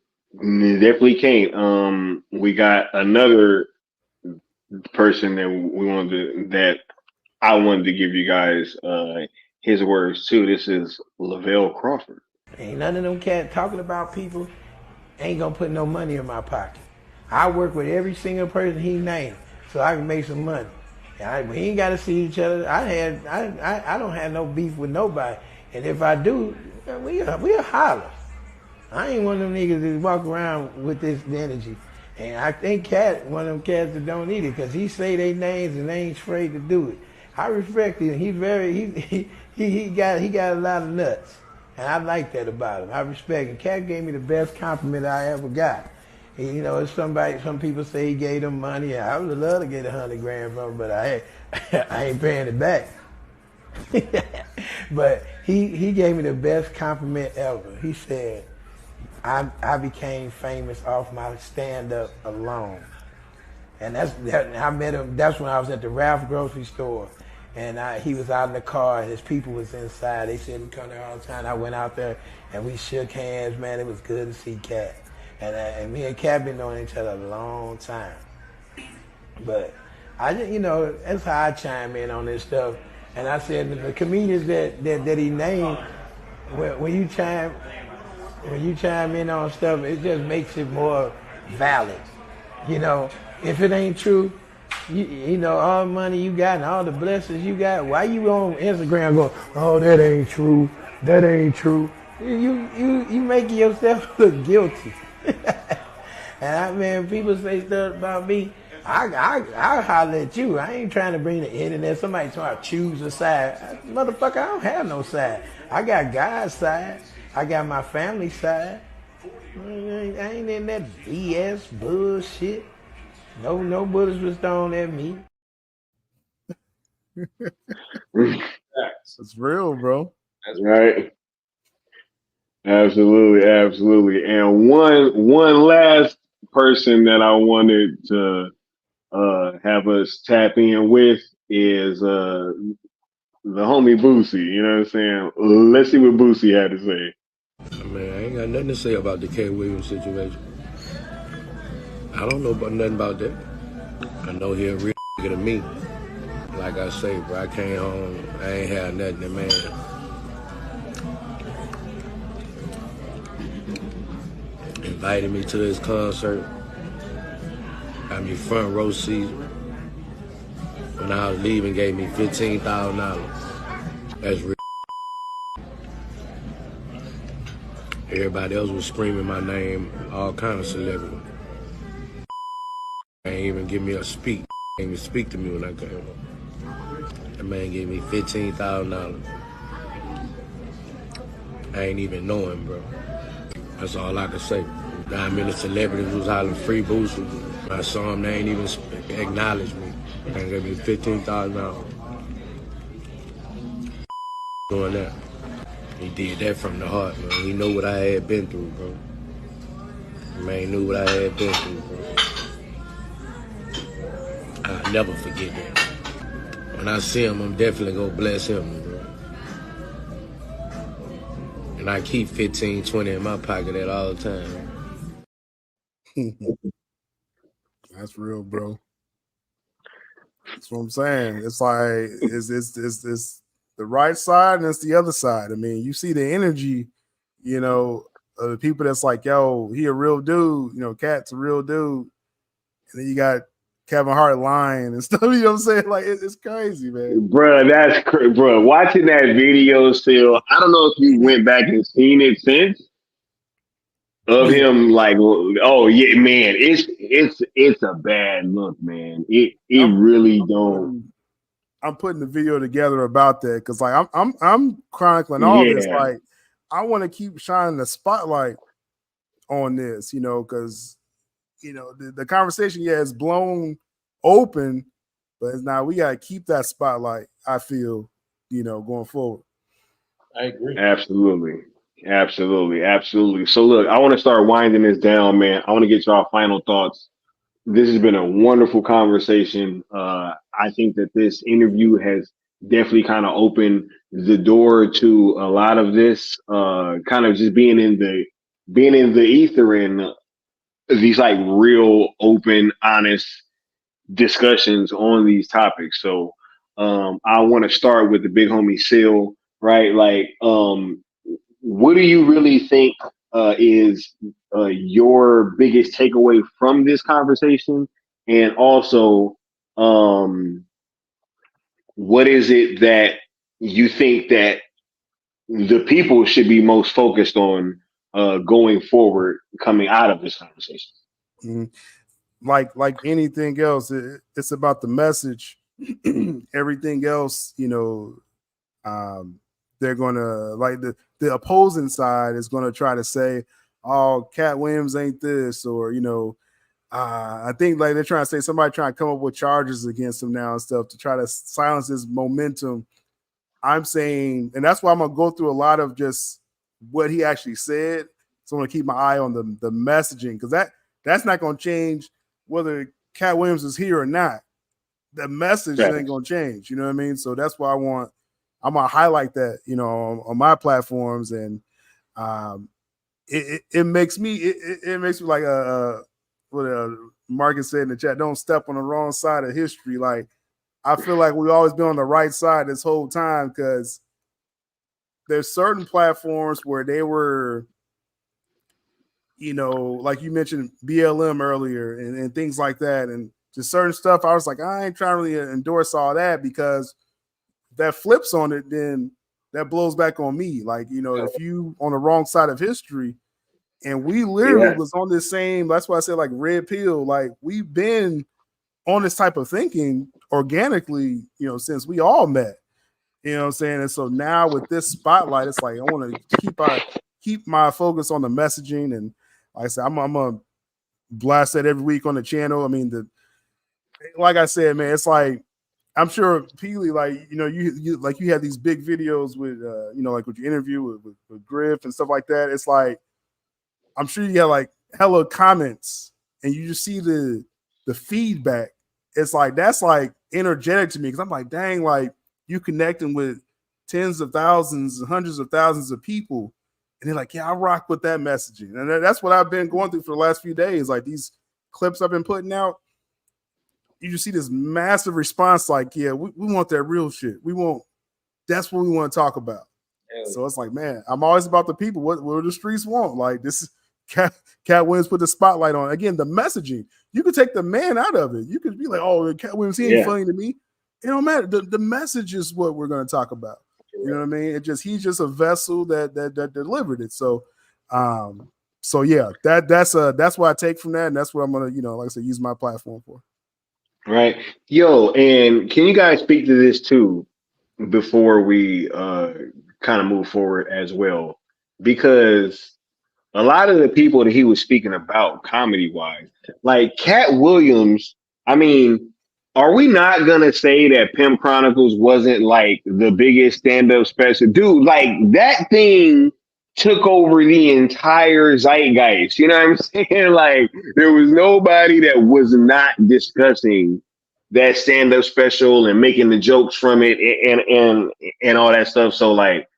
We got another person that I wanted to give you guys his words too. This is Lavelle Crawford. Ain't none of them cats talking about people ain't gonna put no money in my pocket. I work with every single person he named so I can make some money. We ain't gotta see each other. I don't have no beef with nobody. And if I do, we'll holler. I ain't one of them niggas that walk around with this energy. And I think Katt, one of them cats that don't need it, because he say their names and they ain't afraid to do it. I respect him. He got a lot of nuts. And I like that about him. I respect him. Katt gave me the best compliment I ever got. It's some people say he gave them money. I would love to get $100 grand from him, but I ain't paying it back. But he gave me the best compliment ever. He said, I became famous off my stand-up alone. And I met him, that's when I was at the Ralph grocery store. And he was out in the car, and his people was inside. They said he come there all the time. I went out there, and we shook hands, man. It was good to see Katt. And me and Katt been knowing each other a long time. But I just, that's how I chime in on this stuff. And I said, the comedians that he named, when you chime in on stuff, it just makes it more valid. If it ain't true, all the money you got and all the blessings you got, why you on Instagram going, "Oh, that ain't true, that ain't true"? You making yourself look guilty. And people say stuff about me, I holler at you. I ain't trying to bring the internet. Somebody trying to choose a side. Motherfucker, I don't have no side. I got God's side. I got my family side. I ain't in that BS bullshit. No bullets was thrown at me. It's real, bro. That's right. Absolutely. And one last person that I wanted to have us tap in with is the homie Boosie. You know what I'm saying? Let's see what Boosie had to say. Man, I ain't got nothing to say about the K. Williams situation. I don't know nothing about that. I know he a real nigga to me. Like I say, bro, I came home, I ain't had nothing, and man. Invited me to his concert. Got me front row seat. When I was leaving, gave me $15,000. That's real. Everybody else was screaming my name, all kind of celebrity. They ain't even give me a speak. They ain't even speak to me when I came home. That man gave me $15,000. I ain't even know him, bro. That's all I could say. How many celebrities was hollering free boosters? When I saw him, they ain't even acknowledge me. They gave me $15,000. Doing that. He did that from the heart, man. He knew what I had been through, bro. Man knew what I had been through, bro. I'll never forget that. When I see him, I'm definitely gonna bless him, bro. And I keep 15, 20 in my pocket at all times. That's real, bro. That's what I'm saying. It's like it's the right side and it's the other side. I mean, you see the energy, you know, of the people that's like, yo, he a real dude, you know, Katt's a real dude. And then you got Kevin Hart lying and stuff, you know what I'm saying? Like, it's crazy, man. Bro, that's crazy. Bro, watching that video still, I don't know if you went back and seen it since. Of him, like, oh yeah, man, it's a bad look, man. It really don't. I'm putting the video together about that because, like, I'm chronicling all this. Like, I want to keep shining the spotlight on this, you know, because you know the conversation, is blown open, but it's now we got to keep that spotlight. I feel, you know, going forward. I agree. Absolutely. So look, I want to start winding this down, man. I want to get y'all final thoughts. This has been a wonderful conversation. I think that this interview has definitely kind of opened the door to a lot of this, kind of just being in the ether and these like real open, honest discussions on these topics. So I want to start with the big homie Seal, right? Like, what do you really think is your biggest takeaway from this conversation? And also, what is it that you think that the people should be most focused on going forward, coming out of this conversation? Mm-hmm. Like anything else, it's about the message. Everything else, you know, they're gonna like the opposing side is gonna try to say, "Oh, Katt Williams ain't this," or you know, I think like they're trying to say somebody trying to come up with charges against him now and stuff to try to silence his momentum. I'm saying, and that's why I'm gonna go through a lot of just what he actually said. So I'm gonna keep my eye on the messaging because that's not gonna change whether Katt Williams is here or not. The message ain't gonna change. You know what I mean? So that's why I'm gonna highlight that, you know, on my platforms, and it makes me like what Marcus said in the chat. Don't step on the wrong side of history. Like I feel like we've always been on the right side this whole time because there's certain platforms where they were, you know, like you mentioned BLM earlier and things like that, and just certain stuff. I was like, I ain't trying to really endorse all that because that flips on it, then that blows back on me. Like, you know, if you on the wrong side of history, and we literally was on this same, that's why I said like red pill, like we've been on this type of thinking organically, you know, since we all met, you know what I'm saying? And so now with this spotlight, it's like, I want to keep my focus on the messaging. And like I said, I'm going to blast that every week on the channel. I mean, like I said, man, it's like, I'm sure Peely, like, you know, you like you had these big videos with, you know, like with your interview with Griff and stuff like that. It's like, I'm sure you got like hella comments and you just see the feedback. It's like, that's like energetic to me. Cause I'm like, dang, like you connecting with tens of thousands, hundreds of thousands of people. And they're like, yeah, I rock with that messaging. And that's what I've been going through for the last few days. Like these clips I've been putting out, you just see this massive response. Like, yeah, we want that real shit. That's what we want to talk about. Yeah. So it's like, man, I'm always about the people. What do the streets want? Like this is Katt Williams put the spotlight on. Again, the messaging. You could take the man out of it. You could be like, oh, Katt Williams, he ain't funny to me. It don't matter. The message is what we're going to talk about. You know what I mean? He's just a vessel that delivered it. So So yeah, that's what I take from that, and that's what I'm gonna, like I said, use my platform for. Right. Yo, and can you guys speak to this too before we kind of move forward as well? Because a lot of the people that he was speaking about comedy wise, like Katt Williams, I mean, are we not gonna say that Pimp Chronicles wasn't like the biggest stand-up special? Dude, like that thing took over the entire zeitgeist. You know what I'm saying? Like there was nobody that was not discussing that stand-up special and making the jokes from it and all that stuff. So like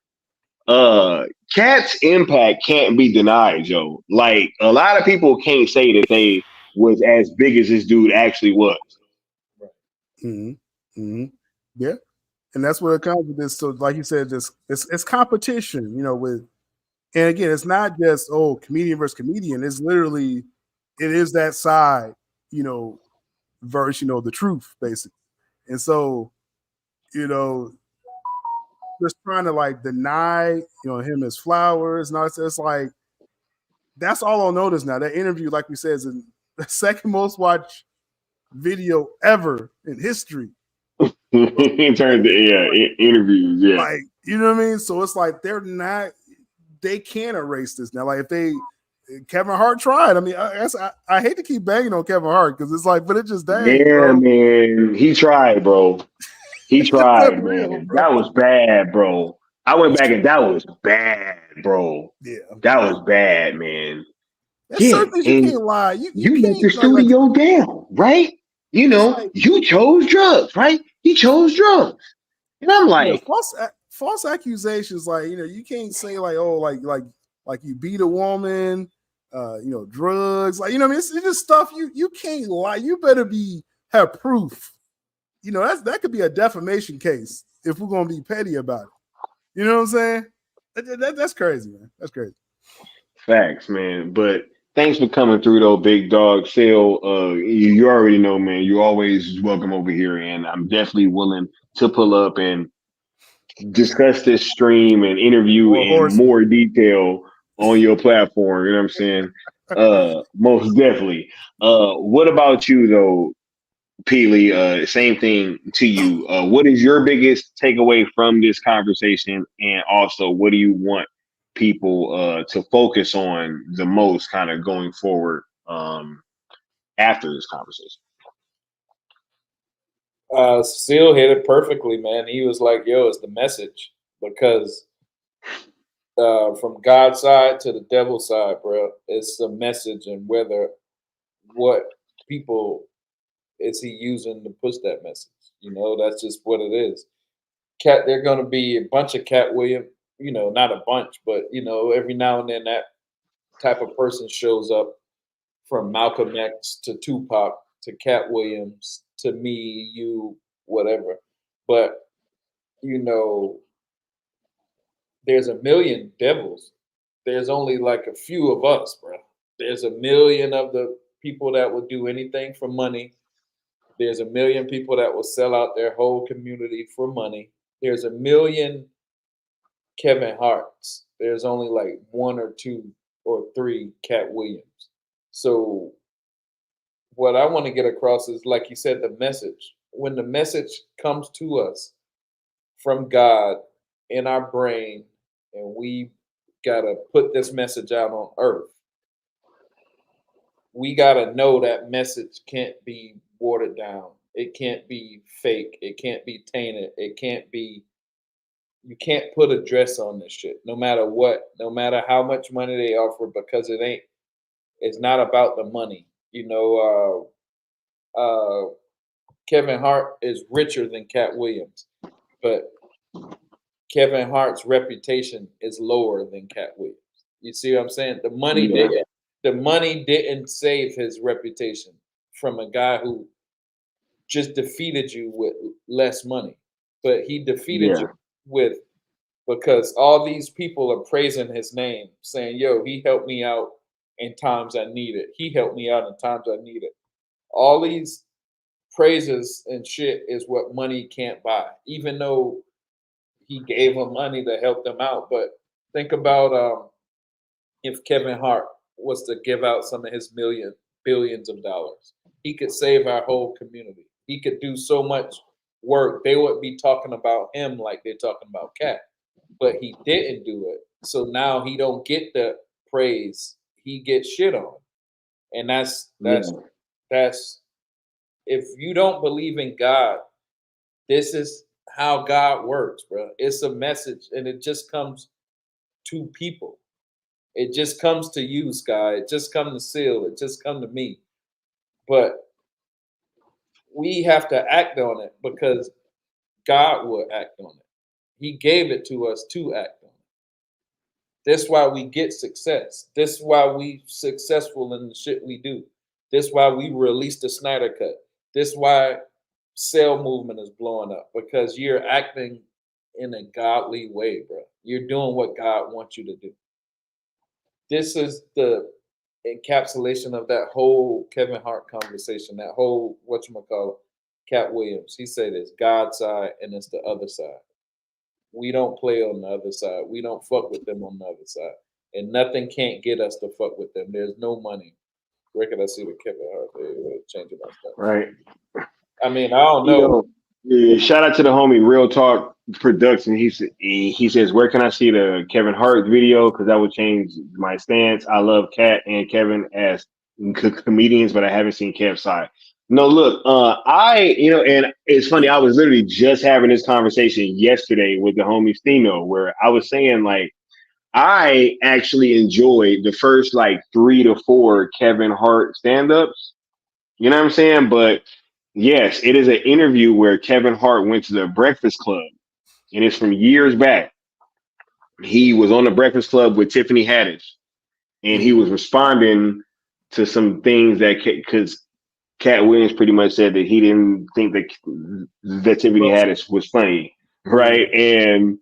Katt's impact can't be denied, Joe. Like a lot of people can't say that they was as big as this dude actually was. Mm-hmm. Mm-hmm. Yeah, and that's what it comes with this. So, like you said, it's competition, with, and again, it's not just comedian versus comedian. It's literally, it is that side, versus the truth, basically. And so, just trying to like deny, him his flowers. And all that, it's like that's all on notice now. That interview, like we said, is the second most watched video ever in history. In terms of interviews, yeah. Like, you know what I mean? So it's like they can't erase this now. Like if Kevin Hart tried. I mean, I hate to keep banging on Kevin Hart because it's like, but it just dang. Yeah, bro. man, he tried, bro. He tried, man. That was bad, bro. I went back and that was bad, bro. Yeah, that was bad, man. There's certain things you can't lie. You let the studio down, right? You chose drugs, right? He chose drugs, and I'm like, false accusations. Like you can't say like, oh, like you beat a woman, drugs. Like what I mean, it's just stuff you can't lie. You better have proof. That could be a defamation case if we're gonna be petty about it. You know what I'm saying? That's crazy, man. That's crazy. Facts, man. But thanks for coming through, though, big dog. Phil, you already know, man. You're always welcome over here, and I'm definitely willing to pull up and discuss this stream and interview in more detail on your platform. You know what I'm saying? Most definitely. What about you, though, Peely? Same thing to you. What is your biggest takeaway from this conversation, and also what do you want people to focus on the most, kind of going forward after this conversation? Seal hit it perfectly, man. He was like, "Yo, it's the message," because from God's side to the devil's side, bro, it's the message, and what people is he using to push that message? That's just what it is. They're going to be a bunch of Katt Williams, not a bunch, but every now and then that type of person shows up, from Malcolm X to Tupac to Katt Williams to me, you, whatever. But there's a million devils. There's only like a few of us, bro. There's a million of the people that will do anything for money. There's a million people that will sell out their whole community for money. There's a million Kevin Harts. There's only like one or two or three Katt Williams. So what I want to get across is, like you said, the message. When the message comes to us from God in our brain, and we got to put this message out on earth, we got to know that message can't be watered down. It can't be fake. It can't be tainted. You can't put a dress on this shit, no matter what, no matter how much money they offer, because it's not about the money. Kevin Hart is richer than Katt Williams, but Kevin Hart's reputation is lower than Katt Williams. You see what I'm saying? The money didn't save his reputation from a guy who just defeated you with less money, but he defeated you because all these people are praising his name, saying, "Yo, he helped me out in times I needed. He helped me out in times I needed." All these praises and shit is what money can't buy, even though he gave them money to help them out. But think about if Kevin Hart was to give out some of his billions of dollars. He could save our whole community. He could do so much work. They would be talking about him like they're talking about Katt, but he didn't do it. So now he don't get the praise. He gets shit on, and that's if you don't believe in God, this is how God works, bro. It's a message, and it just comes to people. It just comes to you, Sky. It just comes to Seal. It just comes to me. But we have to act on it because God will act on it. He gave it to us to act on it. That's why we get success. That's why we successful in the shit we do. That's why we released the Snyder Cut. That's why Cell Movement is blowing up, because you're acting in a godly way, bro. You're doing what God wants you to do. This is the encapsulation of that whole Kevin Hart conversation, that whole, whatchamacallit, Katt Williams. He said it's God's side and it's the other side. We don't play on the other side. We don't fuck with them on the other side. And nothing can't get us to fuck with them. There's no money. Where can I see the Kevin Hart? Changing my stuff. Right. I mean, I don't know. Yeah, shout out to the homie Real Talk Production. He says, where can I see the Kevin Hart video? Because that would change my stance. I love Katt and Kevin as comedians, but I haven't seen Kev's side. No, look, and it's funny. I was literally just having this conversation yesterday with the homie Stino, where I was saying, like, I actually enjoyed the first like 3 to 4 Kevin Hart stand-ups. You know what I'm saying? But yes, it is an interview where Kevin Hart went to the Breakfast Club, and it's from years back. He was on the Breakfast Club with Tiffany Haddish, and he was responding to some things because Katt Williams pretty much said that he didn't think that Tiffany Haddish was funny, right? And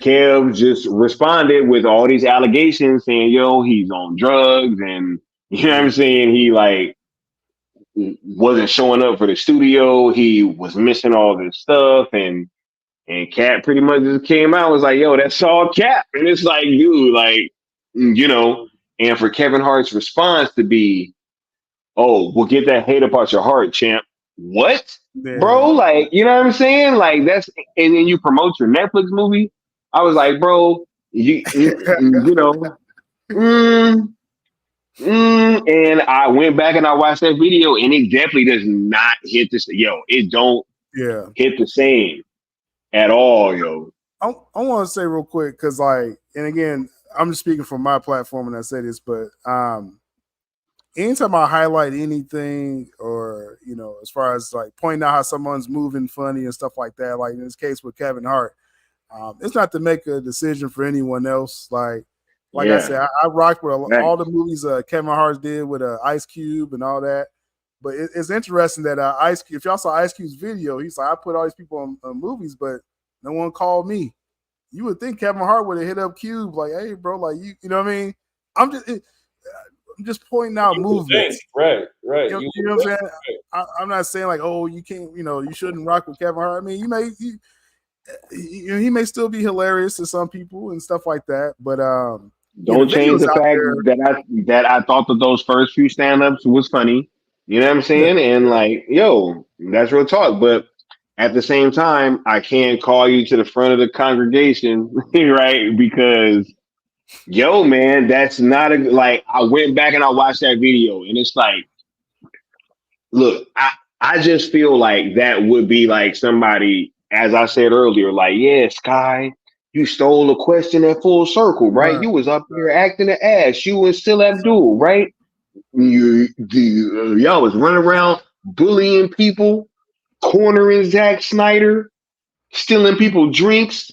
Kev just responded with all these allegations saying, yo, he's on drugs, and you know what I'm saying? He like wasn't showing up for the studio. He was missing all this stuff, and Katt pretty much just came out and was like, yo, that's all Katt. And it's like, dude, like, you know, and for Kevin Hart's response to be, oh, well, get that hate apart your heart, champ. What? Yeah. Bro, like, you know what I'm saying? Like, that's, and then you promote your Netflix movie. I was like, bro, you know, and I went back and I watched that video, and it definitely does not hit this. Yo, it don't hit the same at all, yo. I want to say real quick, because like, and again, I'm just speaking from my platform when I say this, but anytime I highlight anything, or, you know, as far as like pointing out how someone's moving funny and stuff like that, like in this case with Kevin Hart, it's not to make a decision for anyone else. Like I said, I rocked with all the movies Kevin Hart did with Ice Cube and all that. But it's interesting that Ice Cube, if y'all saw Ice Cube's video, he's like, I put all these people on movies, but no one called me. You would think Kevin Hart would have hit up Cube like, hey, bro, like, you know what I mean? I'm just pointing out movements. Right. You know what I'm saying? I'm not saying like, oh, you can't, you know, you shouldn't rock with Kevin Hart. I mean, he may still be hilarious to some people and stuff like that, but don't change the fact that I thought that those first few stand-ups was funny. You know what I'm saying? Yeah. And like, yo, that's real talk. But at the same time, I can't call you to the front of the congregation, right? Because, yo, man, that's not like, I went back and I watched that video, and it's like, look, I just feel like that would be like somebody, as I said earlier, like, yeah, Sky, you stole a question at Full Circle, right? You was up there acting an ass. You and Still Abdul, right? Y'all was running around bullying people, cornering Zack Snyder, stealing people drinks.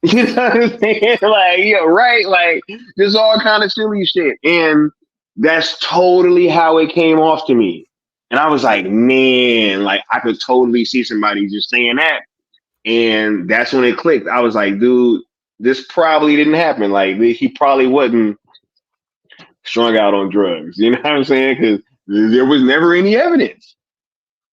You know what I'm saying? Like, yeah, right? Like, there's all kind of silly shit. And that's totally how it came off to me. And I was like, man, like, I could totally see somebody just saying that. And that's when it clicked. I was like, dude, this probably didn't happen. Like, he probably wasn't strung out on drugs. You know what I'm saying? Because there was never any evidence.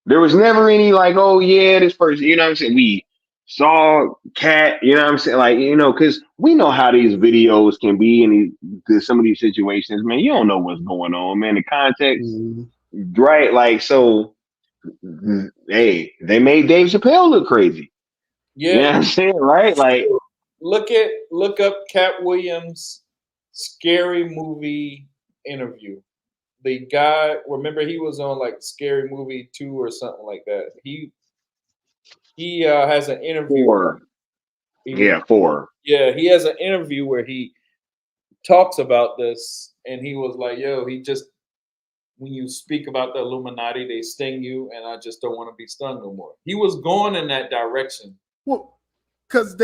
There was never any like, oh, yeah, this person, you know what I'm saying? We saw Katt, you know what I'm saying? Like, you know, because we know how these videos can be in some of these situations, man. You don't know what's going on, man. The context, right? Like, so, hey, they made Dave Chappelle look crazy. Yeah. You know what I'm saying? Right? Like, look up Katt Williams' Scary Movie interview. The guy, remember he was on like Scary Movie 2 or something like that. He has an interview. 4. Yeah, 4. Yeah, he has an interview where he talks about this, and he was like, "Yo, when you speak about the Illuminati, they sting you, and I just don't want to be stung no more." He was going in that direction. Well, because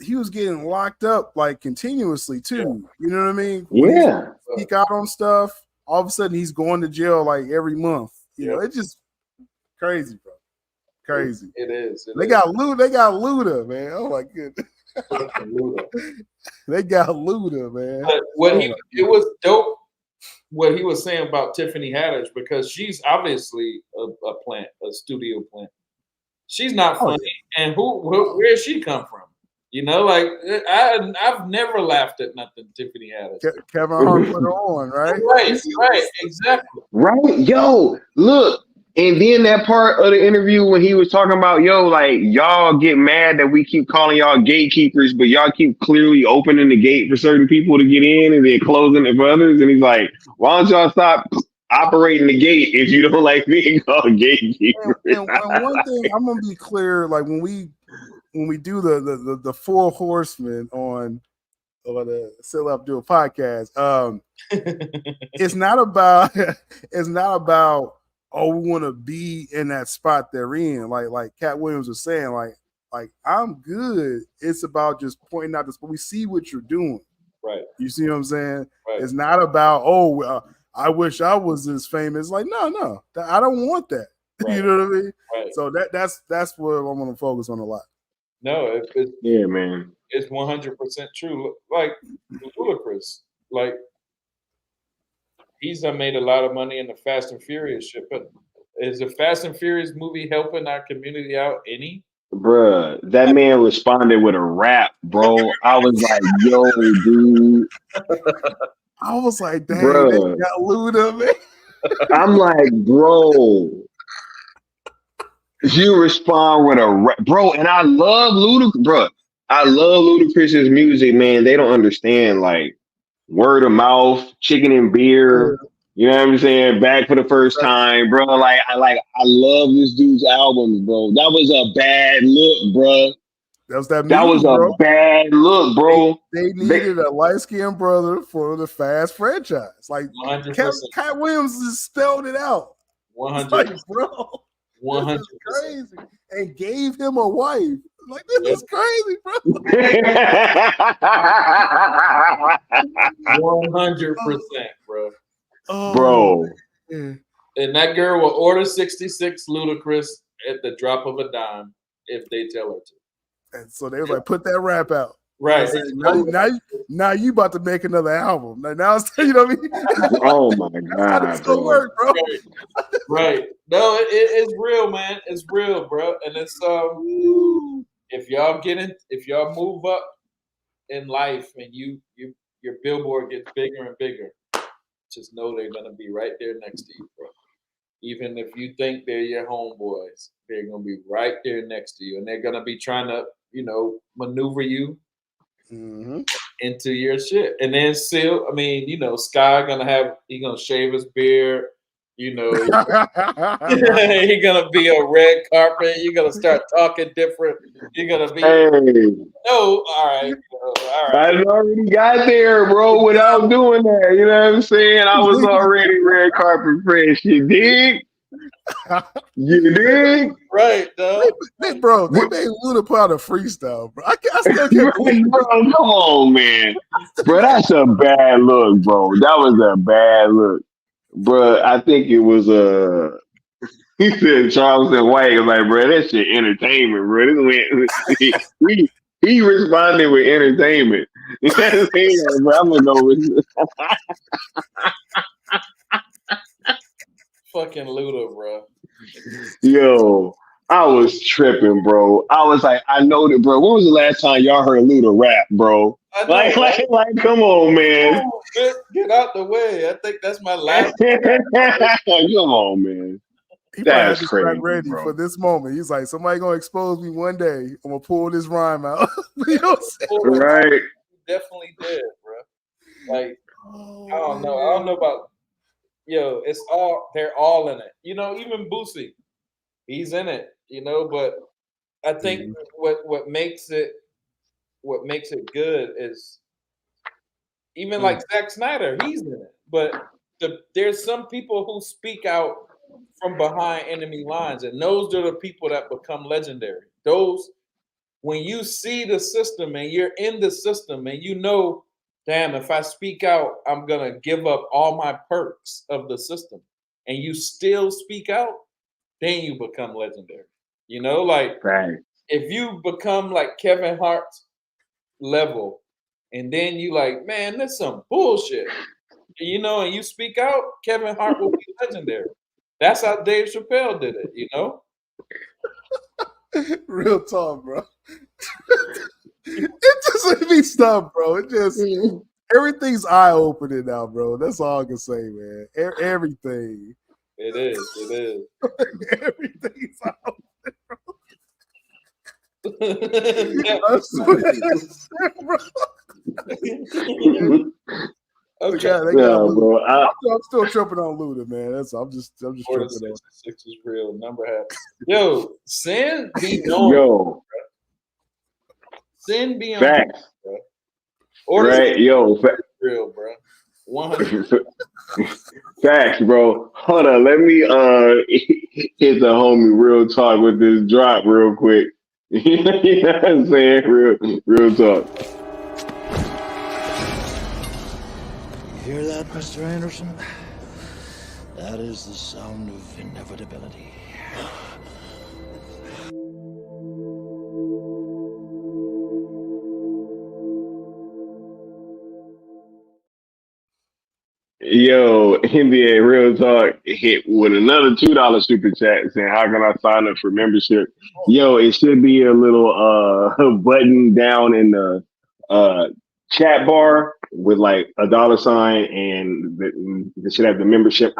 he was getting locked up like continuously too. Yeah. You know what I mean? Yeah. He got on stuff. All of a sudden, he's going to jail like every month. You know, it's just crazy, bro. Crazy. It is. They got Luda, man. Oh my goodness. They got Luda, man. But it was dope what he was saying about Tiffany Haddish, because she's obviously a studio plant. She's not funny, and where she come from? You know, like I've never laughed at nothing Tiffany Haddish. Kevin Hart put her on, right? Right, exactly. Right, yo, look, and then that part of the interview when he was talking about, yo, like y'all get mad that we keep calling y'all gatekeepers, but y'all keep clearly opening the gate for certain people to get in and then closing it for others, and he's like, why don't y'all stop operating the gate if you don't like being called gatekeepers? And one thing I'm gonna be clear, like when we do the 4 horsemen on the Still Up Do a podcast, it's not about oh, we want to be in that spot they're in. Like Katt Williams was saying, like I'm good. It's about just pointing out this, but we see what you're doing. Right. You see what I'm saying? Right. It's not about I wish I was as famous. Like no, I don't want that. Right. You know what I mean? Right. So that's what I'm gonna focus on a lot. No, yeah, man. It's 100% true. Like ludicrous. Like he's made a lot of money in the Fast and Furious shit, but is the Fast and Furious movie helping our community out any? Bruh, that man responded with a rap, bro. I was like, yo, dude. I was like, dang, they got Luda, man. I'm like, bro. You respond with a rap, bro, and I love Ludacris, bro. I love Ludacris's music, man. They don't understand, like, word of mouth, chicken and beer. You know what I'm saying? Back for the first time, bro. I love this dude's albums, bro. That was a bad look, bro. That was a bad look, bro. They needed a light-skinned brother for the Fast franchise. Like Katt Williams just spelled it out. 100%. Like, bro, 100%. This is crazy. And gave him a wife. Like, this is crazy, bro. 100%, bro. Bro. And that girl will order 66 Ludacris at the drop of a dime if they tell her to. And so they was like, put that rap out. Right. Now you about to make another album. Now it's, you know what I mean? Oh my God. It's gonna work, bro. Right. No, it's real, man. It's real, bro. And it's if y'all move up in life and your billboard gets bigger and bigger, just know they're gonna be right there next to you, bro. Even if you think they're your homeboys, they're gonna be right there next to you, and they're gonna be trying to, maneuver you into your shit. And then still, Sky he gonna shave his beard. He gonna be a red carpet. You're gonna start talking different. You're gonna be all right. I already got there, bro, without doing that. You know what I'm saying? I was already red carpet fresh. You dig? You dig? Right, dog. They made Luda part of freestyle, bro. I still can't believe, bro, come on, man. Bro, that's a bad look, bro. That was a bad look. Bro, I think it was he said Charleston White was like, bro, that shit entertainment, bro. He responded with entertainment. You know what I'm saying? Bro, I'm gonna go with fucking Luda, bro. Yo, I was tripping, bro. I was like, I know that, bro. When was the last time y'all heard Luda rap, bro? I know, right? Like, come on, man. Oh, get out the way. I think that's my last. Come on, man. He probably had That's this track crazy, ready bro. for this moment. He's like, somebody gonna expose me one day. I'm gonna pull this rhyme out. You know what I'm saying? Right. Definitely did, bro. Like, I don't know. I don't know about it's they're all in it. You know, even Boosie, he's in it, you know, but I think what makes it good is even like Zack Snyder, he's in it. But there's some people who speak out from behind enemy lines, and those are the people that become legendary. Those, when you see the system and you're in the system and you know, damn, if I speak out, I'm gonna give up all my perks of the system, and you still speak out, then you become legendary. You know, like if you become like Kevin Hart's level, and then you like, man, that's some bullshit. You know, and you speak out, Kevin Hart will be legendary. That's how Dave Chappelle did it, you know? Real talk, bro. It just let me stop, bro. It just everything's eye opening now, bro. That's all I can say, man. Everything. It is. Everything's eye opening, bro. Okay. Bro. I'm still tripping on Luda, man. I'm just tripping on. 6 is real. Number half. Yo, Sin be known. Sin be on. Facts. Bro. Right, yo. Real, bro. 100. Facts, bro. Hold on, let me hit the homie real talk with this drop real quick. You know what I'm saying? Real talk. You hear that, Mr. Anderson? That is the sound of inevitability. Yo, NBA Real Talk hit with another $2 super chat saying, how can I sign up for membership? Yo, it should be a little button down in the chat bar with like a $sign, and it should have the membership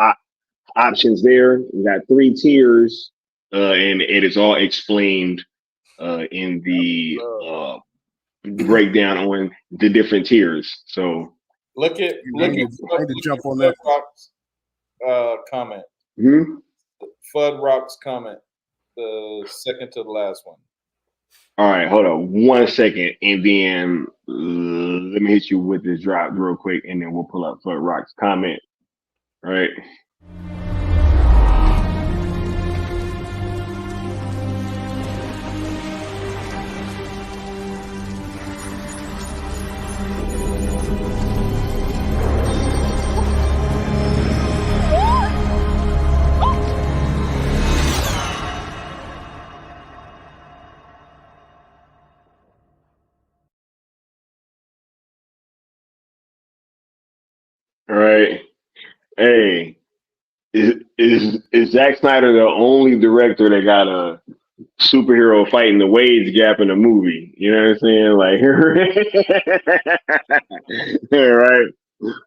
options there. We got 3 tiers, and it is all explained in the breakdown on the different tiers. So I need to jump on that. Comment. Mm-hmm. Fudd Rock's comment. The second to the last one. All right, hold on 1 second, and then let me hit you with this drop real quick, and then we'll pull up Fudd Rock's comment. All right. All right. Hey, is Zack Snyder the only director that got a superhero fighting the wage gap in a movie? You know what I'm saying? Like, right?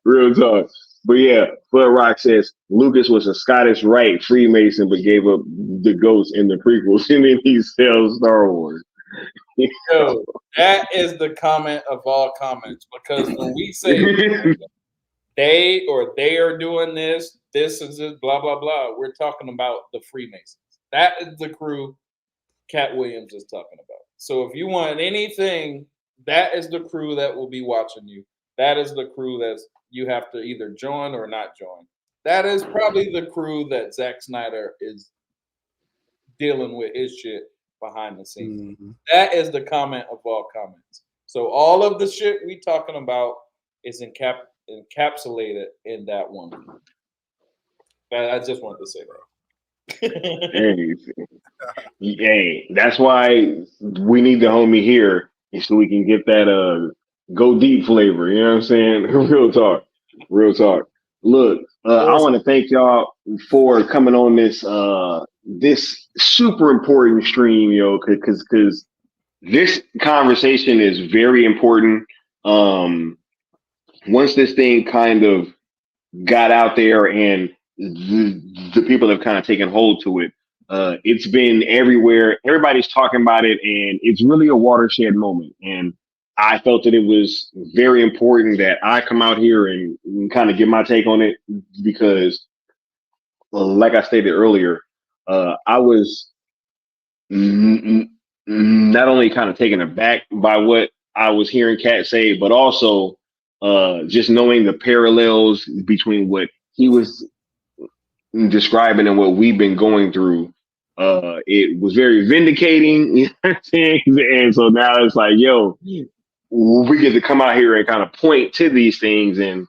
Real talk. But yeah, Fudd Rock says Lucas was a Scottish Rite Freemason, but gave up the ghost in the prequels, and then he sells Star Wars. Yo, that is the comment of all comments, because when we say they are doing this is it, blah, blah, blah, we're talking about the Freemasons. That is the crew Katt Williams is talking about. So if you want anything, that is the crew that will be watching you. That is the crew that you have to either join or not join. That is probably the crew that Zack Snyder is dealing with his shit behind the scenes. Mm-hmm. That is the comment of all comments. So all of the shit we talking about is encapsulated in that one. I just wanted to say that. Hey, that's why we need the homie here, so we can get that go deep flavor. You know what I'm saying? Real talk. Look, I want to thank y'all for coming on this this super important stream, yo, because this conversation is very important. Once this thing kind of got out there and the people have kind of taken hold to it, it's been everywhere. Everybody's talking about it, and it's really a watershed moment. And I felt that it was very important that I come out here and kind of give my take on it because, like I stated earlier, I was not only kind of taken aback by what I was hearing Katt say, but also just knowing the parallels between what he was describing and what we've been going through. It was very vindicating, you know what I'm saying? And so now it's like, yo, we get to come out here and kind of point to these things and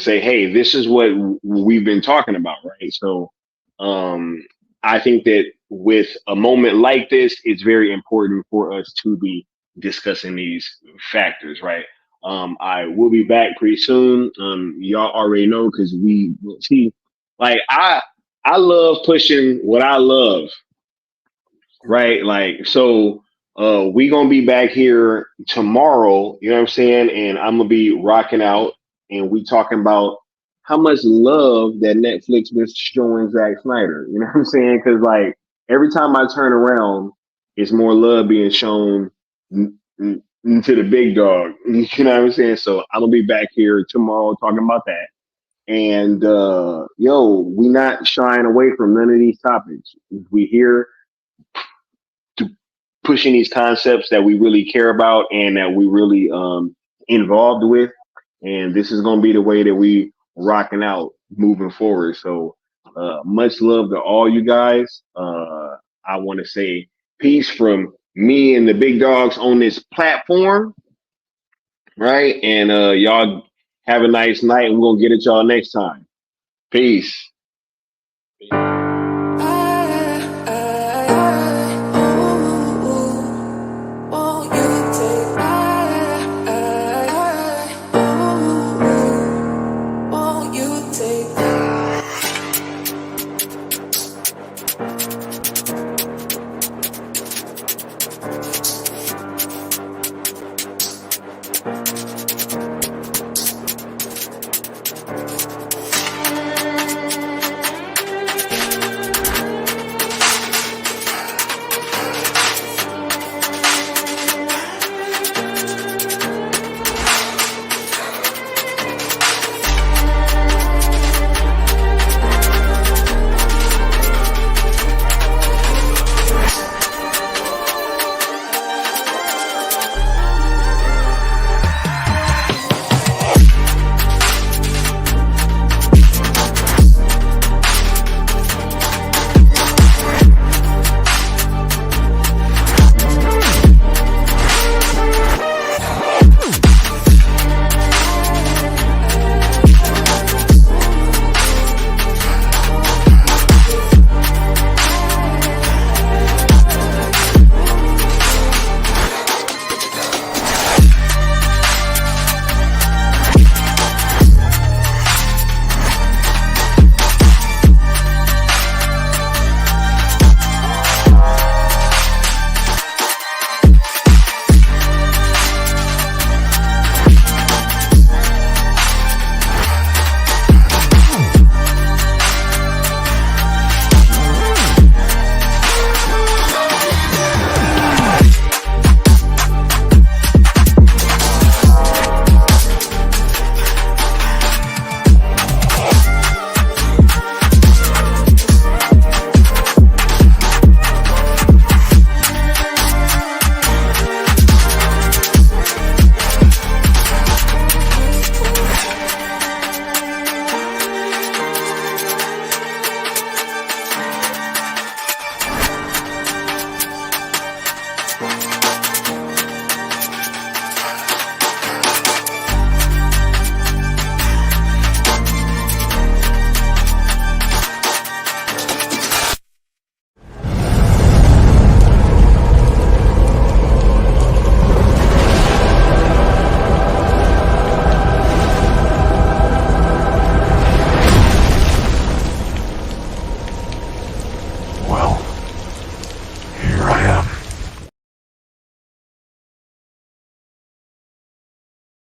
say, hey, this is what we've been talking about, right? So I think that with a moment like this, it's very important for us to be discussing these factors, right? I will be back pretty soon. Y'all already know because we see, like, I love pushing what I love, right? Like, so we gonna be back here tomorrow, you know what I'm saying? And I'm gonna be rocking out and we talking about how much love that Netflix was showing Zack Snyder, you know what I'm saying? Because like every time I turn around, it's more love being shown to the big dog, you know what I'm saying? So I'm gonna be back here tomorrow talking about that. And yo, we not shying away from none of these topics. We here to pushing these concepts that we really care about and that we really involved with. And this is gonna be the way that we rocking out moving forward. So much love to all you guys. I want to say peace from me and the big dogs on this platform, right? And y'all have a nice night. We're gonna get at y'all next time. Peace.